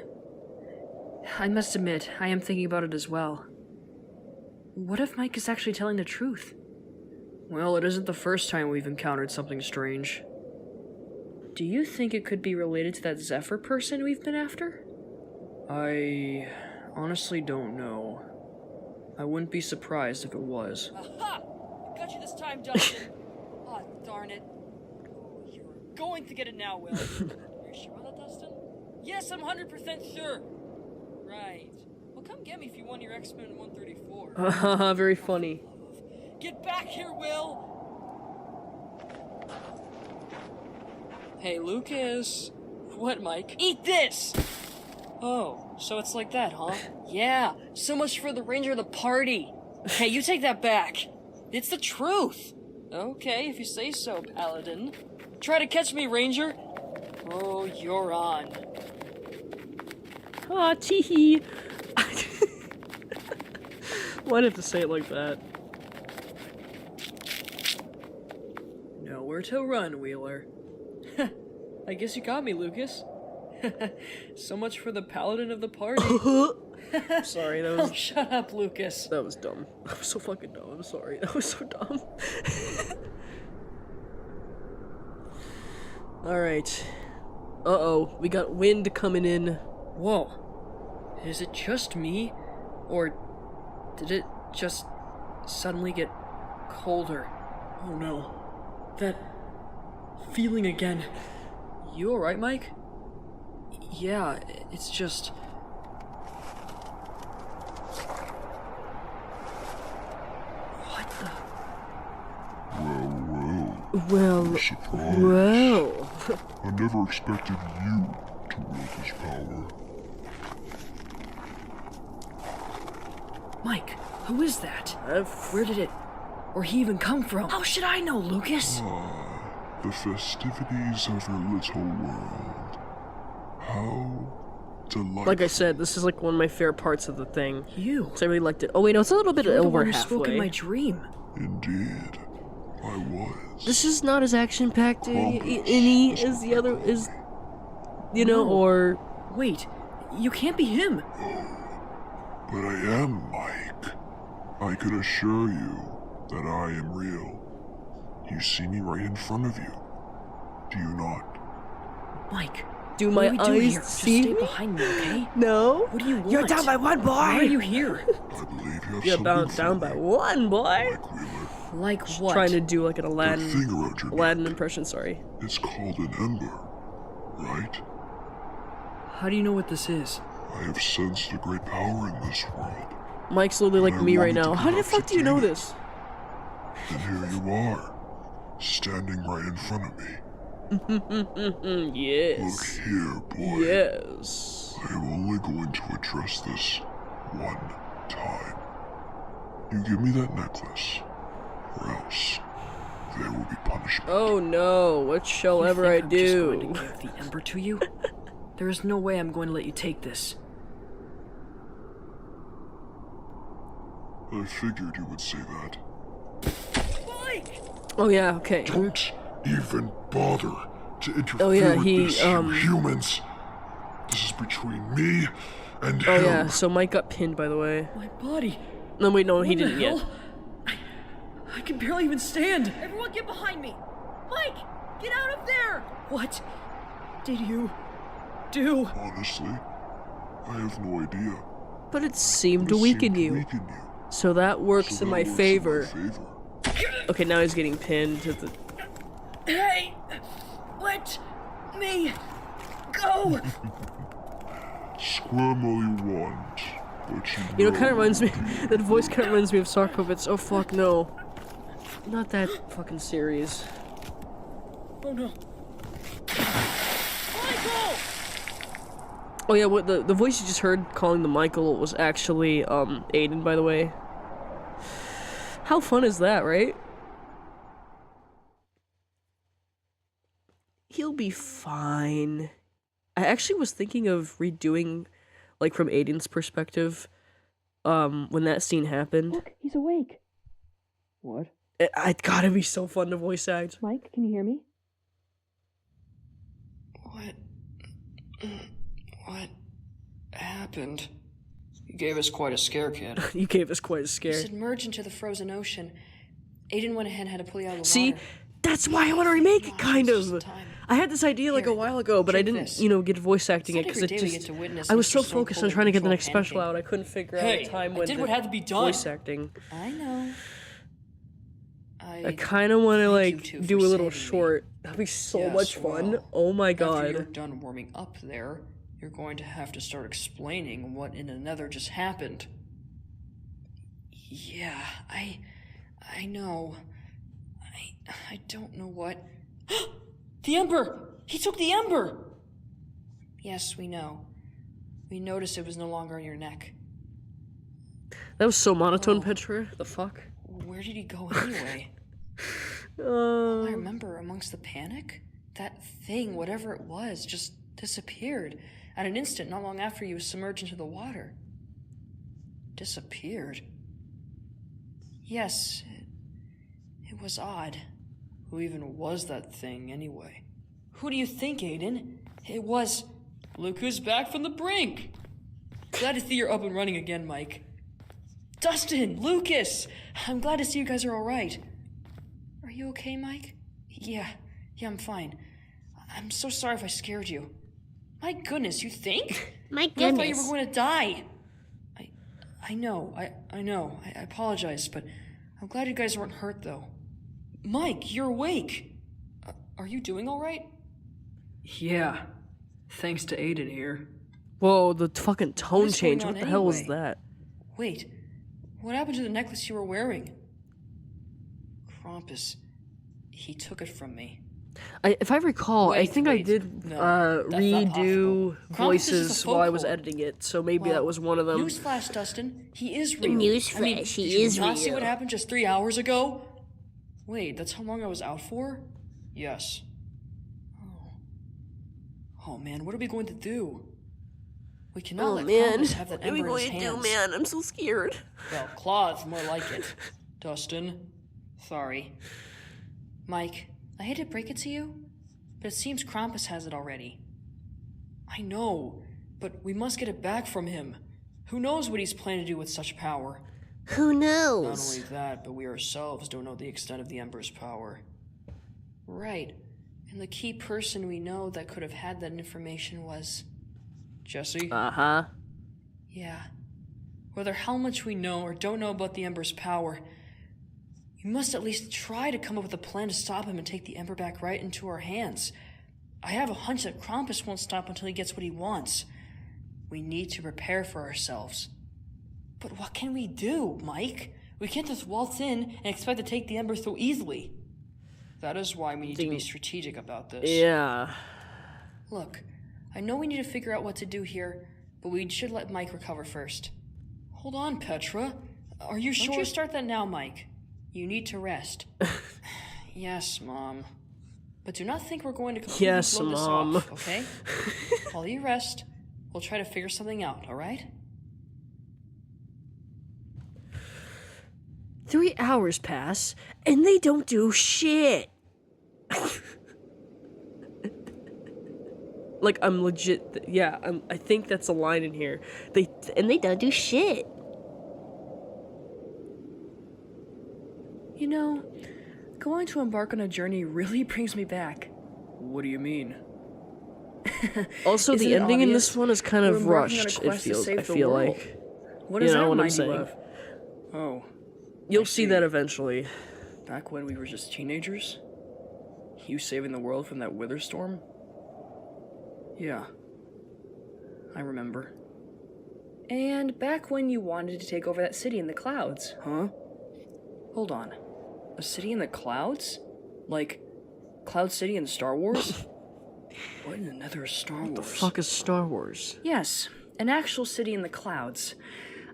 [SPEAKER 12] I must admit, I am thinking about it as well. What if Mike is actually telling the truth?
[SPEAKER 1] Well, it isn't the first time we've encountered something strange.
[SPEAKER 12] Do you think it could be related to that Zephyr person we've been after?
[SPEAKER 1] I honestly don't know. I wouldn't be surprised if it was.
[SPEAKER 12] Aha! I got you this time, Dustin. Aw, darn it. Oh, you're going to get it now, Will. Are you sure about that, Dustin? Yes, I'm 100% sure. Right. Well, come get me if you won your X-Men 134.
[SPEAKER 1] Haha, very funny.
[SPEAKER 12] Get back here, Will! Hey, Lucas. What, Mike? Eat this! Oh, so it's like that, huh? Yeah, so much for the ranger of the party. Hey, you take that back. It's the truth. Okay, if you say so, Paladin. Try to catch me, Ranger. Oh, you're on.
[SPEAKER 1] Ah, teehee. Why'd I have to say it like that?
[SPEAKER 12] Nowhere to run, Wheeler. I guess you got me, Lucas. So much for the paladin of the party.
[SPEAKER 1] Sorry, that was...
[SPEAKER 12] Oh, shut up, Lucas.
[SPEAKER 1] That was dumb. That was so fucking dumb. I'm sorry. That was so dumb. Alright. Uh-oh. We got wind coming in.
[SPEAKER 12] Whoa. Is it just me? Or did it just suddenly get colder? Oh no. That feeling again. You alright, Mike? Yeah, it's just... What the...
[SPEAKER 10] Well, surprise.
[SPEAKER 1] Well.
[SPEAKER 10] I never expected you to wield this power.
[SPEAKER 12] Mike, who is that? Where did it... or he even come from? How should I know, Lucas?
[SPEAKER 10] The festivities of your little world. How delightful.
[SPEAKER 1] Like I said, this is like one of my favorite parts of the thing.
[SPEAKER 12] You.
[SPEAKER 1] So I really liked it. Oh wait, no, it's a little bit
[SPEAKER 12] You're the
[SPEAKER 1] over
[SPEAKER 12] one who
[SPEAKER 1] halfway.
[SPEAKER 12] spoke in my dream.
[SPEAKER 10] Indeed, I was.
[SPEAKER 1] This is not as action-packed any as the other is, you know,
[SPEAKER 12] No.
[SPEAKER 1] or...
[SPEAKER 12] Wait, you can't be him.
[SPEAKER 10] But I am Mike. I can assure you that I am real. You see me right in front of you. Do you not?
[SPEAKER 12] Mike,
[SPEAKER 1] Do
[SPEAKER 12] what
[SPEAKER 1] my
[SPEAKER 12] do we do
[SPEAKER 1] eyes
[SPEAKER 12] here? Just
[SPEAKER 1] see
[SPEAKER 12] stay
[SPEAKER 1] me?
[SPEAKER 12] behind me, okay?
[SPEAKER 1] No.
[SPEAKER 12] What do you want?
[SPEAKER 1] You're down by one, boy.
[SPEAKER 12] Why are you here?
[SPEAKER 10] I believe you have
[SPEAKER 1] You're
[SPEAKER 10] something
[SPEAKER 1] down
[SPEAKER 10] for
[SPEAKER 1] by
[SPEAKER 10] me,
[SPEAKER 1] one, boy.
[SPEAKER 10] Mike Wheeler.
[SPEAKER 12] Like what?
[SPEAKER 1] Trying to do like an
[SPEAKER 10] That thing around your
[SPEAKER 1] Aladdin
[SPEAKER 10] neck.
[SPEAKER 1] impression, sorry.
[SPEAKER 10] It's called an ember, right?
[SPEAKER 12] How do you know what this is?
[SPEAKER 10] I have sensed a great power in this world.
[SPEAKER 1] Mike's literally like
[SPEAKER 10] I
[SPEAKER 1] me right
[SPEAKER 10] wanted to
[SPEAKER 1] now. How the
[SPEAKER 10] perhaps
[SPEAKER 1] fuck do you know
[SPEAKER 10] attain it.
[SPEAKER 1] this?
[SPEAKER 10] And here you are, standing right in front of me.
[SPEAKER 1] Yes.
[SPEAKER 10] Look here, boy.
[SPEAKER 1] Yes.
[SPEAKER 10] I am only going to address this one time. You give me that necklace, or else there will be punishment.
[SPEAKER 1] Oh no, what shall ever I
[SPEAKER 12] I'm just going
[SPEAKER 1] do?
[SPEAKER 12] to give the ember to you? There is no way I'm going to let you take this.
[SPEAKER 10] I figured you would say that.
[SPEAKER 1] Oh yeah, okay.
[SPEAKER 10] Don't even bother to interfere
[SPEAKER 1] Oh yeah,
[SPEAKER 10] with
[SPEAKER 1] he,
[SPEAKER 10] this, you humans. This is between me and
[SPEAKER 1] Oh
[SPEAKER 10] him.
[SPEAKER 1] yeah, so Mike got pinned, by the way.
[SPEAKER 12] My body.
[SPEAKER 1] No, wait, no, he
[SPEAKER 12] What the
[SPEAKER 1] didn't yet.
[SPEAKER 12] hell? I can barely even stand.
[SPEAKER 2] Everyone get behind me! Mike! Get out of there!
[SPEAKER 12] What did you do?
[SPEAKER 10] Honestly, I have no idea.
[SPEAKER 1] But it seemed
[SPEAKER 10] But
[SPEAKER 1] to
[SPEAKER 10] it
[SPEAKER 1] weaken
[SPEAKER 10] seemed to
[SPEAKER 1] you.
[SPEAKER 10] weaken you.
[SPEAKER 1] So that works
[SPEAKER 10] So
[SPEAKER 1] in
[SPEAKER 10] that
[SPEAKER 1] my
[SPEAKER 10] works in
[SPEAKER 1] favor.
[SPEAKER 10] favor.
[SPEAKER 1] Okay, now he's getting pinned to the...
[SPEAKER 12] Hey! Let me go!
[SPEAKER 10] Squirm all you want, but
[SPEAKER 1] You know, it kind of reminds me... That voice kind of reminds me of Sarkovitz. Oh, fuck, no. Not that fucking series.
[SPEAKER 12] Oh no.
[SPEAKER 1] Oh yeah, what the voice you just heard calling the Michael was actually, Aiden, by the way. How fun is that, right? He'll be fine. I actually was thinking of redoing, like, from Aiden's perspective, when that scene happened.
[SPEAKER 2] Look, he's awake. What?
[SPEAKER 1] It gotta be so fun to voice act.
[SPEAKER 2] Mike, can you hear me?
[SPEAKER 12] What happened? You gave us quite a scare, kid.
[SPEAKER 1] You gave us quite a
[SPEAKER 12] You
[SPEAKER 1] scare.
[SPEAKER 12] submerged into the frozen ocean. Aiden went ahead and had to pull you out of the
[SPEAKER 1] See,
[SPEAKER 12] water.
[SPEAKER 1] that's why I want to remake it, kind of. I had this idea like a
[SPEAKER 12] Here,
[SPEAKER 1] while ago, but I
[SPEAKER 12] drink
[SPEAKER 1] didn't,
[SPEAKER 12] this.
[SPEAKER 1] you know, get voice acting it
[SPEAKER 12] It's not
[SPEAKER 1] because it
[SPEAKER 12] every day we
[SPEAKER 1] just.
[SPEAKER 12] get to witness
[SPEAKER 1] I was
[SPEAKER 12] Mr.
[SPEAKER 1] so
[SPEAKER 12] Stone
[SPEAKER 1] focused on
[SPEAKER 12] Cold
[SPEAKER 1] trying to get the
[SPEAKER 12] control
[SPEAKER 1] next special
[SPEAKER 12] panicking.
[SPEAKER 1] out, I couldn't figure out
[SPEAKER 12] Hey,
[SPEAKER 1] a time
[SPEAKER 12] I
[SPEAKER 1] when
[SPEAKER 12] did
[SPEAKER 1] to
[SPEAKER 12] what had to be done.
[SPEAKER 1] voice acting.
[SPEAKER 12] I know.
[SPEAKER 1] I kind of want to
[SPEAKER 12] thank you
[SPEAKER 1] like
[SPEAKER 12] two
[SPEAKER 1] do
[SPEAKER 12] for
[SPEAKER 1] a little
[SPEAKER 12] saving me.
[SPEAKER 1] short. That'd be so
[SPEAKER 12] Yes,
[SPEAKER 1] much fun.
[SPEAKER 12] well,
[SPEAKER 1] Oh my
[SPEAKER 12] After you're
[SPEAKER 1] god.
[SPEAKER 12] done warming up there, you're going to have to start explaining what in another just happened. Yeah, I know. I don't know what. The ember! He took the ember! Yes, we know. We noticed it was no longer on your neck.
[SPEAKER 1] That was so monotone,
[SPEAKER 12] Oh.
[SPEAKER 1] Petra. The fuck?
[SPEAKER 12] Where did he go anyway? All I
[SPEAKER 1] Uh,
[SPEAKER 12] remember amongst the panic, that thing, whatever it was, just disappeared. At an instant, not long after you was submerged into the water. Disappeared? Yes, it was odd. Who even was that thing, anyway? Who do you think, Aiden? It was... Look who's back from the brink! Glad to see you're up and running again, Mike. Dustin! Lucas! I'm glad to see you guys are alright. Are you okay, Mike? Yeah, I'm fine. I'm so sorry if I scared you. My goodness, you think?
[SPEAKER 3] My
[SPEAKER 12] I thought you
[SPEAKER 3] goodness.
[SPEAKER 12] were going to die. I know. I apologize, but I'm glad you guys weren't hurt, though. Mike, you're awake. Are you doing all right?
[SPEAKER 13] Yeah. Thanks to Aiden here.
[SPEAKER 1] whoa, the fucking tone
[SPEAKER 12] is going
[SPEAKER 1] change.
[SPEAKER 12] on
[SPEAKER 1] What the hell was
[SPEAKER 12] anyway?
[SPEAKER 1] that?
[SPEAKER 12] Wait, what happened to the necklace you were wearing? Krampus. He took it from me.
[SPEAKER 1] If I recall, I
[SPEAKER 12] Wait,
[SPEAKER 1] think I
[SPEAKER 12] wait.
[SPEAKER 1] did
[SPEAKER 12] No, that's not
[SPEAKER 1] redo
[SPEAKER 12] possible. Krampus is just a
[SPEAKER 1] voices while I was
[SPEAKER 12] folk
[SPEAKER 1] editing it, so maybe
[SPEAKER 12] Well,
[SPEAKER 1] that was one of them.
[SPEAKER 12] Newsflash, Dustin. He is real.
[SPEAKER 3] Newsflash,
[SPEAKER 12] I mean,
[SPEAKER 3] he
[SPEAKER 12] did you
[SPEAKER 3] is
[SPEAKER 12] not see
[SPEAKER 3] real.
[SPEAKER 12] what happened just 3 hours ago? Wait, that's how long I was out for? Yes. Oh man, what are we going to do? We cannot
[SPEAKER 1] Oh
[SPEAKER 12] let
[SPEAKER 1] man,
[SPEAKER 12] Krampus have that
[SPEAKER 1] what are we
[SPEAKER 12] ember in his
[SPEAKER 1] going to do,
[SPEAKER 12] hands.
[SPEAKER 1] man? I'm so scared.
[SPEAKER 12] Well, claws, more like it. Dustin. Sorry. Mike, I hate to break it to you, but it seems Krampus has it already. I know, but we must get it back from him. Who knows what he's planning to do with such power?
[SPEAKER 3] Who
[SPEAKER 12] Not
[SPEAKER 3] knows?
[SPEAKER 12] only that, but we ourselves don't know the extent of the Ember's power. Right. And the key person we know that could have had that information was... Jesse?
[SPEAKER 1] Uh-huh.
[SPEAKER 12] Yeah. Whether how much we know or don't know about the Ember's power, we must at least try to come up with a plan to stop him and take the Ember back right into our hands. I have a hunch that Krampus won't stop until he gets what he wants. We need to prepare for ourselves. But what can we do, Mike? We can't just waltz in and expect to take the Ember so easily. That is why we need to be strategic about this.
[SPEAKER 1] Yeah.
[SPEAKER 12] Look, I know we need to figure out what to do here, but we should let Mike recover first. Hold on, Petra. Are you sure? Don't you start that now, Mike. You need to rest. Yes, Mom. But do not think we're going to completely blow this off, okay? While you rest, we'll try to figure something out, alright?
[SPEAKER 1] 3 hours pass, and they don't do shit. Like, I'm legit, yeah, I think that's a line in here. They don't do shit.
[SPEAKER 12] You know, going to embark on a journey really brings me back.
[SPEAKER 13] What do you mean?
[SPEAKER 1] Also, the ending in this one is kind of rushed, I feel like.
[SPEAKER 13] What does that
[SPEAKER 1] what I'm
[SPEAKER 13] remind you
[SPEAKER 1] saying?
[SPEAKER 13] of? Oh.
[SPEAKER 1] You'll see that eventually.
[SPEAKER 13] Back when we were just teenagers? You saving the world from that wither storm? Yeah. I remember.
[SPEAKER 12] And back when you wanted to take over that city in the clouds.
[SPEAKER 13] Huh? Hold on. A city in the clouds? Like, Cloud City in Star Wars? What in the nether is Star Wars?
[SPEAKER 1] What the fuck is Star Wars?
[SPEAKER 12] Yes, an actual city in the clouds.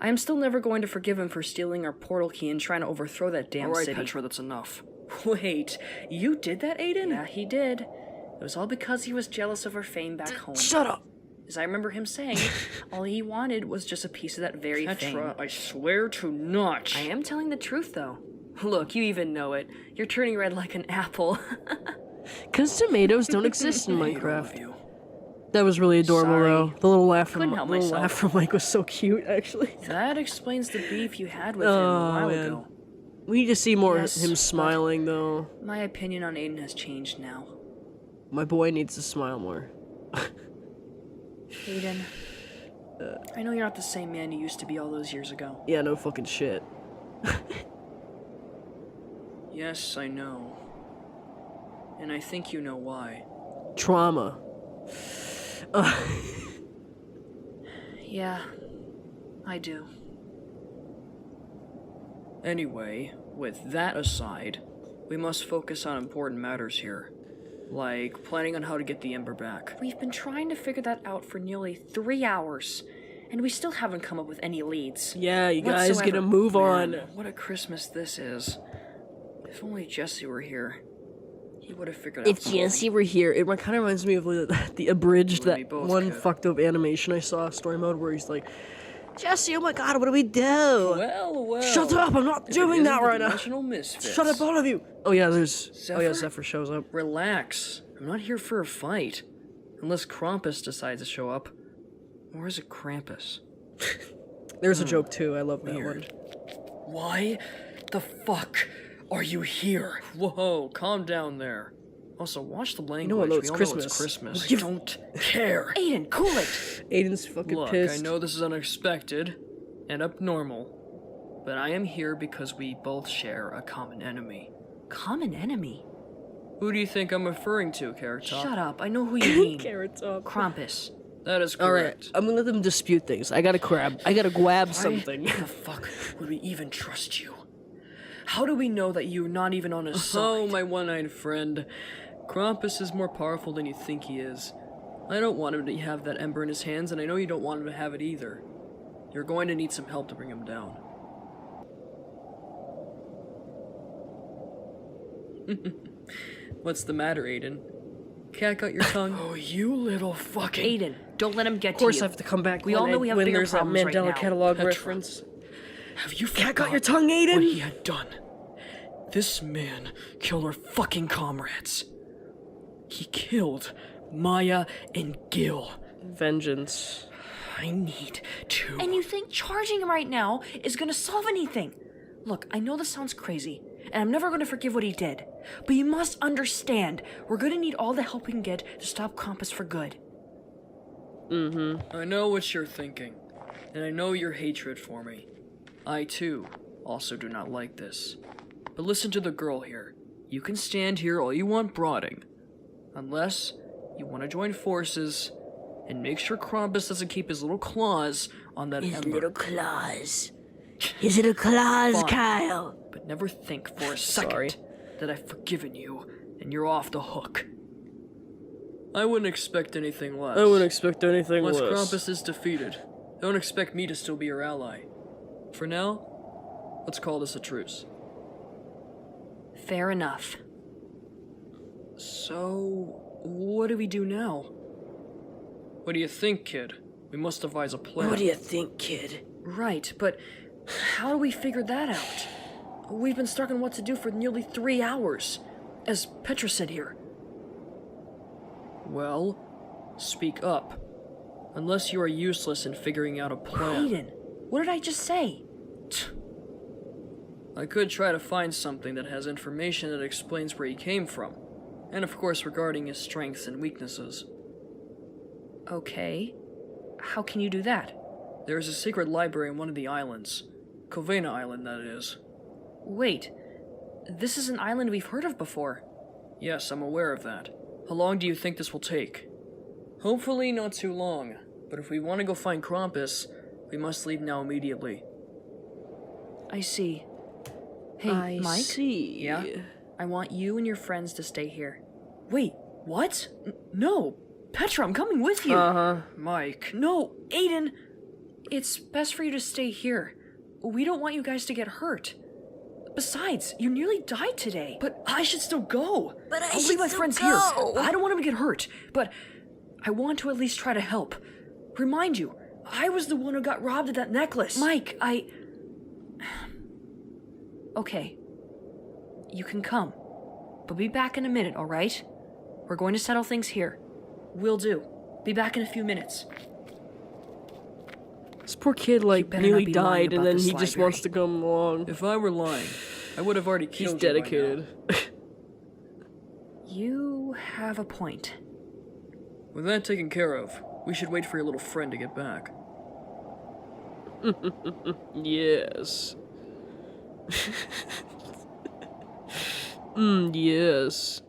[SPEAKER 12] I am still never going to forgive him for stealing our portal key and trying to overthrow that damn
[SPEAKER 13] city.
[SPEAKER 12] Alright,
[SPEAKER 13] Petra, that's enough.
[SPEAKER 12] Wait, you did that, Aiden? Yeah, he did. It was all because he was jealous of our fame back home.
[SPEAKER 1] Shut up!
[SPEAKER 12] As I remember him saying, all he wanted was just a piece of that very thing.
[SPEAKER 13] Petra, I swear to not.
[SPEAKER 12] I am telling the truth, though. Look, you even know it. You're turning red like an apple.
[SPEAKER 1] 'Cause tomatoes don't exist in Minecraft. That was really adorable, though. The little laugh from Mike was so cute, actually.
[SPEAKER 12] That explains the beef you had with him a while ago.
[SPEAKER 1] We need to see more of him smiling, though.
[SPEAKER 12] My opinion on Aiden has changed now.
[SPEAKER 1] My boy needs to smile more.
[SPEAKER 12] Aiden, I know you're not the same man you used to be all those years ago.
[SPEAKER 1] Yeah, no fucking shit.
[SPEAKER 13] Yes, I know. And I think you know why.
[SPEAKER 1] Trauma.
[SPEAKER 12] Yeah, I do.
[SPEAKER 13] Anyway, with that aside, we must focus on important matters here. Like planning on how to get the Ember back.
[SPEAKER 12] We've been trying to figure that out for nearly 3 hours, and we still haven't come up with any leads.
[SPEAKER 1] Yeah, you guys get to move on.
[SPEAKER 13] What a Christmas this is. If only Jesse were here, he would have figured out
[SPEAKER 1] If Jesse were here, it kind of reminds me of the abridged, that one
[SPEAKER 13] could.
[SPEAKER 1] fucked up animation I saw, story mode, where he's like, Jesse, oh my god, what do we do?
[SPEAKER 13] Well.
[SPEAKER 1] Shut up, I'm not doing that right now.
[SPEAKER 13] Misfits.
[SPEAKER 1] Shut up, all of you. Oh yeah, Zephyr shows up.
[SPEAKER 13] Relax. I'm not here for a fight. Unless Krampus decides to show up. Or is it Krampus?
[SPEAKER 1] There's a joke too, I love that one.
[SPEAKER 13] Why the fuck are you here? Whoa, calm down there. Also, watch the language.
[SPEAKER 1] You know,
[SPEAKER 13] we all
[SPEAKER 1] Christmas.
[SPEAKER 13] know it's Christmas. I don't care.
[SPEAKER 12] Aiden, cool it!
[SPEAKER 1] Aiden's fucking
[SPEAKER 13] Look,
[SPEAKER 1] pissed.
[SPEAKER 13] I know this is unexpected and abnormal, but I am here because we both share a common enemy.
[SPEAKER 12] Common enemy?
[SPEAKER 13] Who do you think I'm referring to, Carrot Top?
[SPEAKER 12] Shut up, I know who you mean.
[SPEAKER 1] Carrot Top.
[SPEAKER 12] Krampus.
[SPEAKER 13] That is correct.
[SPEAKER 1] Alright, I'm gonna let them dispute things. I gotta grab something.
[SPEAKER 13] Why the fuck would we even trust you? How do we know that you're not even on his side? Oh, my one-eyed friend. Krampus is more powerful than you think he is. I don't want him to have that ember in his hands, and I know you don't want him to have it either. You're going to need some help to bring him down. What's the matter, Aiden? Cat got your tongue? Oh, you little fucking...
[SPEAKER 12] Aiden, don't let him get to you.
[SPEAKER 1] Of course I have to come back
[SPEAKER 12] we all know we have
[SPEAKER 1] when
[SPEAKER 12] bigger
[SPEAKER 1] there's that
[SPEAKER 12] problems
[SPEAKER 1] Mandela
[SPEAKER 12] right now.
[SPEAKER 1] catalog
[SPEAKER 13] Petra,
[SPEAKER 1] reference.
[SPEAKER 13] Have you
[SPEAKER 1] Cat got your tongue, Aiden?
[SPEAKER 13] what he had done? This man killed our fucking comrades. He killed Maya and Gil.
[SPEAKER 1] Vengeance.
[SPEAKER 13] I need to...
[SPEAKER 12] And you think charging him right now is gonna solve anything? Look, I know this sounds crazy, and I'm never gonna forgive what he did. But you must understand, we're gonna need all the help we can get to stop Krampus for good.
[SPEAKER 13] I know what you're thinking, and I know your hatred for me. I, too, also do not like this. But listen to the girl here. You can stand here all you want brooding. Unless you want to join forces and make sure Krampus doesn't keep his little claws on that ember.
[SPEAKER 11] His little claws.
[SPEAKER 3] Is it a clause,
[SPEAKER 13] Fine.
[SPEAKER 3] Kyle?
[SPEAKER 13] But never think for a second
[SPEAKER 1] Sorry.
[SPEAKER 13] that I've forgiven you and you're off the hook. I wouldn't expect anything less.
[SPEAKER 1] I wouldn't expect anything
[SPEAKER 13] Unless
[SPEAKER 1] less.
[SPEAKER 13] Krampus is defeated, don't expect me to still be your ally. For now, let's call this a truce.
[SPEAKER 2] Fair enough.
[SPEAKER 13] So, what do we do now? What do you think, kid? We must devise a plan.
[SPEAKER 1] What do you think, kid?
[SPEAKER 2] Right, but how do we figure that out? We've been stuck on what to do for nearly 3 hours, as Petra said here.
[SPEAKER 13] Well, speak up. Unless you are useless in figuring out a plan.
[SPEAKER 2] Aiden, what did I just say?
[SPEAKER 13] I could try to find something that has information that explains where he came from. And of course regarding his strengths and weaknesses.
[SPEAKER 2] Okay. How can you do that?
[SPEAKER 13] There is a secret library on one of the islands. Covena Island, that is.
[SPEAKER 2] Wait. This is an island we've heard of before.
[SPEAKER 13] Yes, I'm aware of that. How long do you think this will take? Hopefully not too long. But if we want to go find Krampus, we must leave now immediately.
[SPEAKER 2] I see. Hey,
[SPEAKER 1] I
[SPEAKER 2] Mike?
[SPEAKER 1] see.
[SPEAKER 13] Yeah?
[SPEAKER 2] I want you and your friends to stay here.
[SPEAKER 13] Wait, what? No! Petra, I'm coming with you!
[SPEAKER 1] Uh-huh.
[SPEAKER 13] Mike.
[SPEAKER 2] No, Aiden! It's best for you to stay here. We don't want you guys to get hurt. Besides, you nearly died today.
[SPEAKER 13] But I should still go!
[SPEAKER 3] But I
[SPEAKER 2] I'll
[SPEAKER 3] should
[SPEAKER 2] leave my
[SPEAKER 3] still
[SPEAKER 2] friends
[SPEAKER 3] go.
[SPEAKER 2] here. I don't want them to get hurt, but I want to at least try to help. Remind you, I was the one who got robbed of that necklace. Mike, Okay. You can come. But be back in a minute, alright? We're going to settle things here. Will do. Be back in a few minutes.
[SPEAKER 1] This poor kid, like,
[SPEAKER 2] better
[SPEAKER 1] nearly
[SPEAKER 2] not be lying
[SPEAKER 1] died, and
[SPEAKER 2] about
[SPEAKER 1] then
[SPEAKER 2] this
[SPEAKER 1] he just
[SPEAKER 2] library.
[SPEAKER 1] wants to come along.
[SPEAKER 13] If I were lying, I would have already
[SPEAKER 1] He's
[SPEAKER 13] killed you by now.
[SPEAKER 1] dedicated.
[SPEAKER 2] You have a point.
[SPEAKER 13] With that taken care of, we should wait for your little friend to get back.
[SPEAKER 1] Yes. Yes.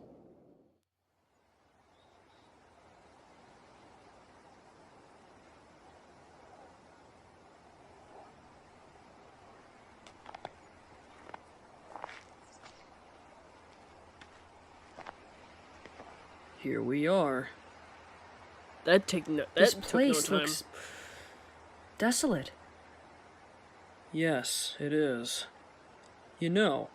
[SPEAKER 13] Here we are.
[SPEAKER 1] This
[SPEAKER 2] This place looks desolate.
[SPEAKER 13] Yes, it is. You know,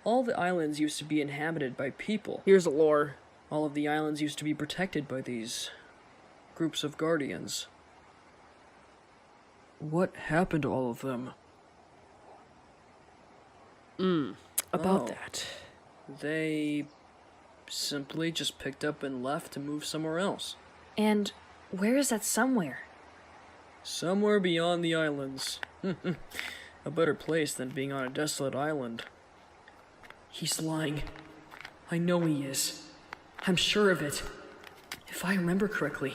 [SPEAKER 13] all the islands used to be inhabited by people.
[SPEAKER 1] Here's a lore.
[SPEAKER 13] All of the islands used to be protected by these groups of guardians. What happened to all of them?
[SPEAKER 1] About
[SPEAKER 13] Oh.
[SPEAKER 1] that.
[SPEAKER 13] They simply just picked up and left to move somewhere else.
[SPEAKER 2] And where is that somewhere?
[SPEAKER 13] Somewhere beyond the islands. A better place than being on a desolate island.
[SPEAKER 2] He's lying. I know he is. I'm sure of it. If I remember correctly,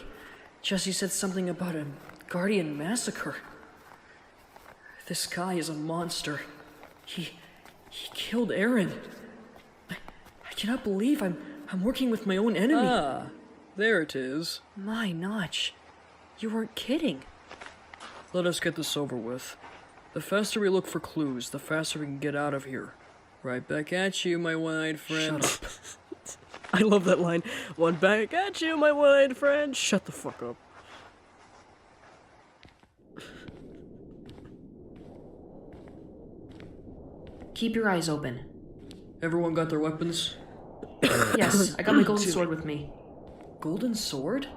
[SPEAKER 2] Jesse said something about a guardian massacre. This guy is a monster. He killed Aaron. I cannot believe I'm working with my own enemy.
[SPEAKER 13] Ah, there it is.
[SPEAKER 2] My Notch. You weren't kidding.
[SPEAKER 13] Let us get this over with. The faster we look for clues, the faster we can get out of here. Right back at you, my one-eyed friend.
[SPEAKER 1] Shut up. I love that line. One back at you, my one-eyed friend. Shut the fuck up.
[SPEAKER 2] Keep your eyes open.
[SPEAKER 13] Everyone got their weapons?
[SPEAKER 2] Yes, I got my golden sword with me.
[SPEAKER 13] Golden sword?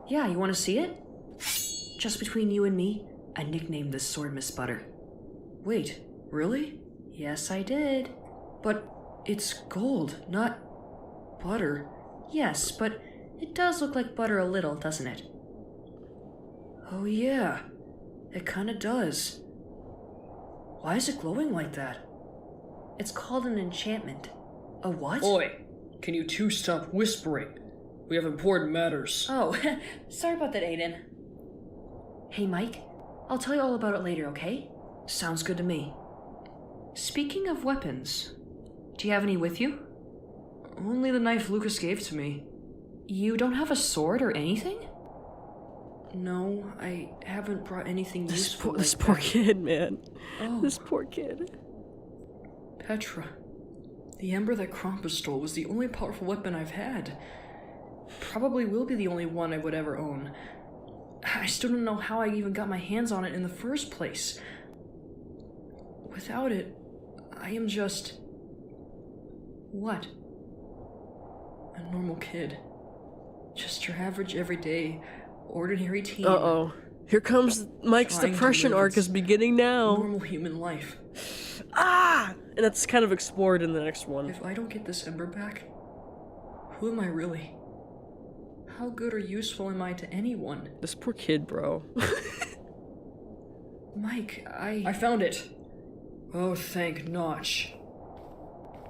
[SPEAKER 2] Yeah, you want to see it? Just between you and me, I nicknamed this sword Miss Butter.
[SPEAKER 13] Wait, really?
[SPEAKER 2] Yes, I did.
[SPEAKER 13] But it's gold, not butter.
[SPEAKER 2] Yes, but it does look like butter a little, doesn't it?
[SPEAKER 13] Oh yeah, it kinda does. Why is it glowing like that?
[SPEAKER 2] It's called an enchantment.
[SPEAKER 13] A what? Oi, can you two stop whispering? We have important matters.
[SPEAKER 2] Oh, sorry about that, Aiden. Hey, Mike, I'll tell you all about it later, okay?
[SPEAKER 13] Sounds good to me.
[SPEAKER 2] Speaking of weapons, do you have any with you?
[SPEAKER 13] Only the knife Lucas gave to me.
[SPEAKER 2] You don't have a sword or anything?
[SPEAKER 13] No, I haven't brought anything useful.
[SPEAKER 1] This poor kid, man.
[SPEAKER 13] Oh.
[SPEAKER 1] This poor kid.
[SPEAKER 13] Petra. The ember that Krampus stole was the only powerful weapon I've had. Probably will be the only one I would ever own. I still don't know how I even got my hands on it in the first place. Without it, I am just... what? A normal kid. Just your average, everyday, ordinary teen.
[SPEAKER 1] Uh-oh. Here comes Mike's depression arc is beginning now.
[SPEAKER 13] Normal human life.
[SPEAKER 1] Ah! And that's kind of explored in the next one.
[SPEAKER 13] If I don't get this ember back, who am I really? How good or useful am I to anyone?
[SPEAKER 1] This poor kid, bro.
[SPEAKER 13] Mike, I found it. Oh, thank Notch.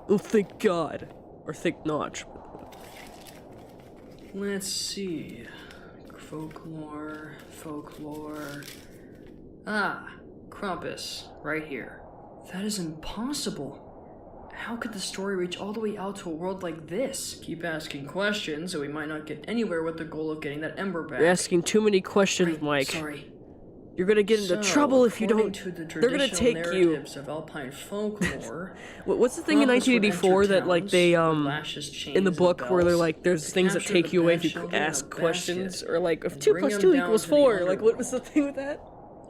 [SPEAKER 1] Oh, thank God. Or thank Notch.
[SPEAKER 13] Let's see. Folklore. Ah, Krampus, right here. That is impossible. How could the story reach all the way out to a world like this? Keep asking questions, so we might not get anywhere with the goal of getting that ember back.
[SPEAKER 1] You're asking too many questions, Mike.
[SPEAKER 13] Sorry.
[SPEAKER 1] You're gonna get into trouble if you don't. They're gonna take you.
[SPEAKER 13] Of Alpine folklore,
[SPEAKER 1] What's the thing in 1984 that like they in the book where they're like there's things that take you away if you ask questions, or like if 2 + 2 = 4. Like what was the thing with that?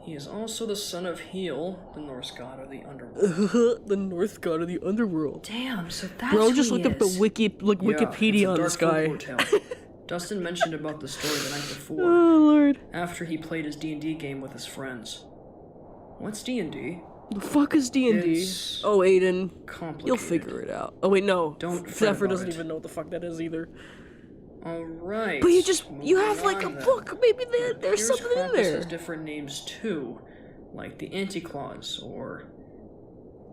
[SPEAKER 13] He is also the son of Heel, the Norse god of the underworld.
[SPEAKER 1] The Norse god of the underworld.
[SPEAKER 2] Damn, so that's
[SPEAKER 1] Bro, just
[SPEAKER 2] who
[SPEAKER 1] looked
[SPEAKER 2] he
[SPEAKER 1] up the
[SPEAKER 2] is.
[SPEAKER 1] Wikipedia on this guy.
[SPEAKER 13] Dustin mentioned about the story the night before.
[SPEAKER 1] Oh lord.
[SPEAKER 13] After he played his D&D game with his friends. What's D&D?
[SPEAKER 1] The fuck is D&D? Oh, Aiden.
[SPEAKER 13] Complicated.
[SPEAKER 1] You'll figure it out. Oh wait, no.
[SPEAKER 13] Don't
[SPEAKER 1] Zephyr doesn't even know what the fuck that is either.
[SPEAKER 13] Alright.
[SPEAKER 1] But you have like a book. Maybe there's something in
[SPEAKER 13] Krampus
[SPEAKER 1] there.
[SPEAKER 13] has different names too, like the Anti-Claus or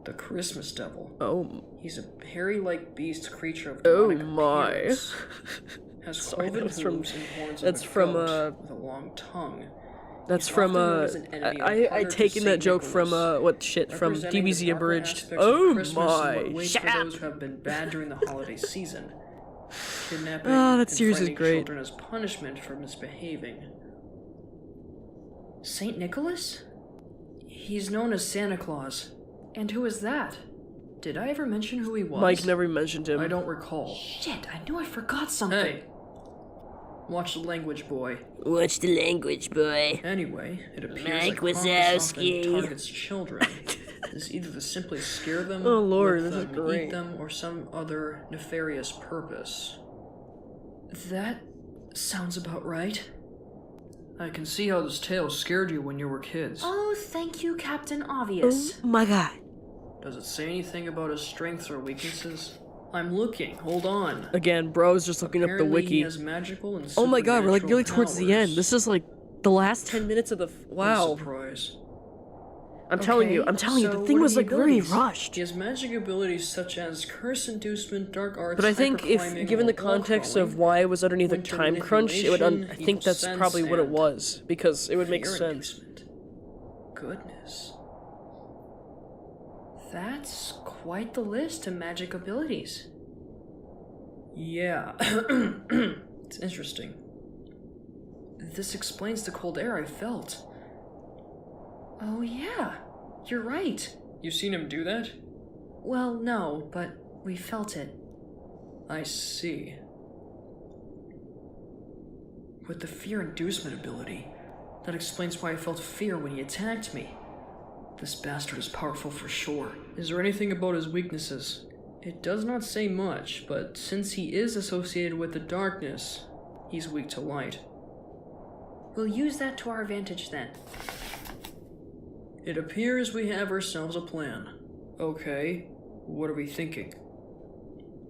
[SPEAKER 13] the Christmas Devil.
[SPEAKER 1] Oh.
[SPEAKER 13] He's a hairy-like beast creature of
[SPEAKER 1] Oh
[SPEAKER 13] demonic
[SPEAKER 1] my.
[SPEAKER 13] appearance. Has
[SPEAKER 1] Sorry,
[SPEAKER 13] cloven
[SPEAKER 1] that's from-
[SPEAKER 13] hooves and horns
[SPEAKER 1] that's
[SPEAKER 13] of a
[SPEAKER 1] from,
[SPEAKER 13] goat with a long tongue.
[SPEAKER 1] That's
[SPEAKER 13] He's
[SPEAKER 1] from
[SPEAKER 13] often known as an enemy and
[SPEAKER 1] I
[SPEAKER 13] partner to
[SPEAKER 1] taken that
[SPEAKER 13] Saint
[SPEAKER 1] joke from
[SPEAKER 13] Nicholas,
[SPEAKER 1] what shit from
[SPEAKER 13] representing
[SPEAKER 1] DBZ
[SPEAKER 13] the darker
[SPEAKER 1] Abridged.
[SPEAKER 13] aspects of
[SPEAKER 1] Oh
[SPEAKER 13] Christmas and what
[SPEAKER 1] my.
[SPEAKER 13] waits
[SPEAKER 1] Shut
[SPEAKER 13] for
[SPEAKER 1] up.
[SPEAKER 13] those who have been bad during the holiday season. Kidnapping
[SPEAKER 1] Oh, that
[SPEAKER 13] and
[SPEAKER 1] series is
[SPEAKER 13] frightening
[SPEAKER 1] great.
[SPEAKER 13] children as punishment for misbehaving. Saint Nicholas? He's known as Santa Claus.
[SPEAKER 2] And who is that?
[SPEAKER 13] Did I ever mention who he was?
[SPEAKER 1] Mike never mentioned him.
[SPEAKER 13] I don't recall.
[SPEAKER 2] Shit, I knew I forgot something.
[SPEAKER 13] Hey. Watch the language, boy.
[SPEAKER 11] Watch the language, boy.
[SPEAKER 13] Anyway, it appears
[SPEAKER 11] Mike
[SPEAKER 13] like Krampus often
[SPEAKER 11] Wazowski.
[SPEAKER 13] targets children. Is either to simply scare them,
[SPEAKER 1] Oh, Lord,
[SPEAKER 13] whip
[SPEAKER 1] this is
[SPEAKER 13] them,
[SPEAKER 1] great.
[SPEAKER 13] eat them, or some other nefarious purpose. That sounds about right. I can see how this tale scared you when you were kids.
[SPEAKER 2] Oh, thank you, Captain Obvious.
[SPEAKER 1] Oh my god.
[SPEAKER 13] Does it say anything about his strengths or weaknesses? I'm looking. Hold on.
[SPEAKER 1] Again, bro's just looking up the
[SPEAKER 13] Apparently he
[SPEAKER 1] wiki.
[SPEAKER 13] has magical and
[SPEAKER 1] Oh my god, we're like really
[SPEAKER 13] supernatural
[SPEAKER 1] towards the end.
[SPEAKER 13] powers.
[SPEAKER 1] This is like the last 10 minutes of the wow.
[SPEAKER 13] Surprise.
[SPEAKER 1] I'm telling you, the thing was like very rushed.
[SPEAKER 13] He has magic abilities such as curse inducement, dark arts,
[SPEAKER 1] But I think if
[SPEAKER 13] hyperclimbing,
[SPEAKER 1] given the
[SPEAKER 13] wall
[SPEAKER 1] context
[SPEAKER 13] crawling,
[SPEAKER 1] of why it was underneath a
[SPEAKER 13] winter
[SPEAKER 1] time crunch, it would I
[SPEAKER 13] manipulation,
[SPEAKER 1] think that's
[SPEAKER 13] evil
[SPEAKER 1] probably
[SPEAKER 13] sense,
[SPEAKER 1] what it
[SPEAKER 13] and
[SPEAKER 1] was because it would make
[SPEAKER 13] fear
[SPEAKER 1] sense.
[SPEAKER 13] inducement. Goodness. That's quite the list of magic abilities. Yeah. It's interesting. This explains the cold air I felt.
[SPEAKER 2] Oh yeah, you're right.
[SPEAKER 13] You seen him do that?
[SPEAKER 2] Well, no, but we felt it.
[SPEAKER 13] I see. With the fear inducement ability, that explains why I felt fear when he attacked me. This bastard is powerful for sure. Is there anything about his weaknesses? It does not say much, but since he is associated with the darkness, he's weak to light.
[SPEAKER 2] We'll use that to our advantage then.
[SPEAKER 13] It appears we have ourselves a plan. Okay, what are we thinking?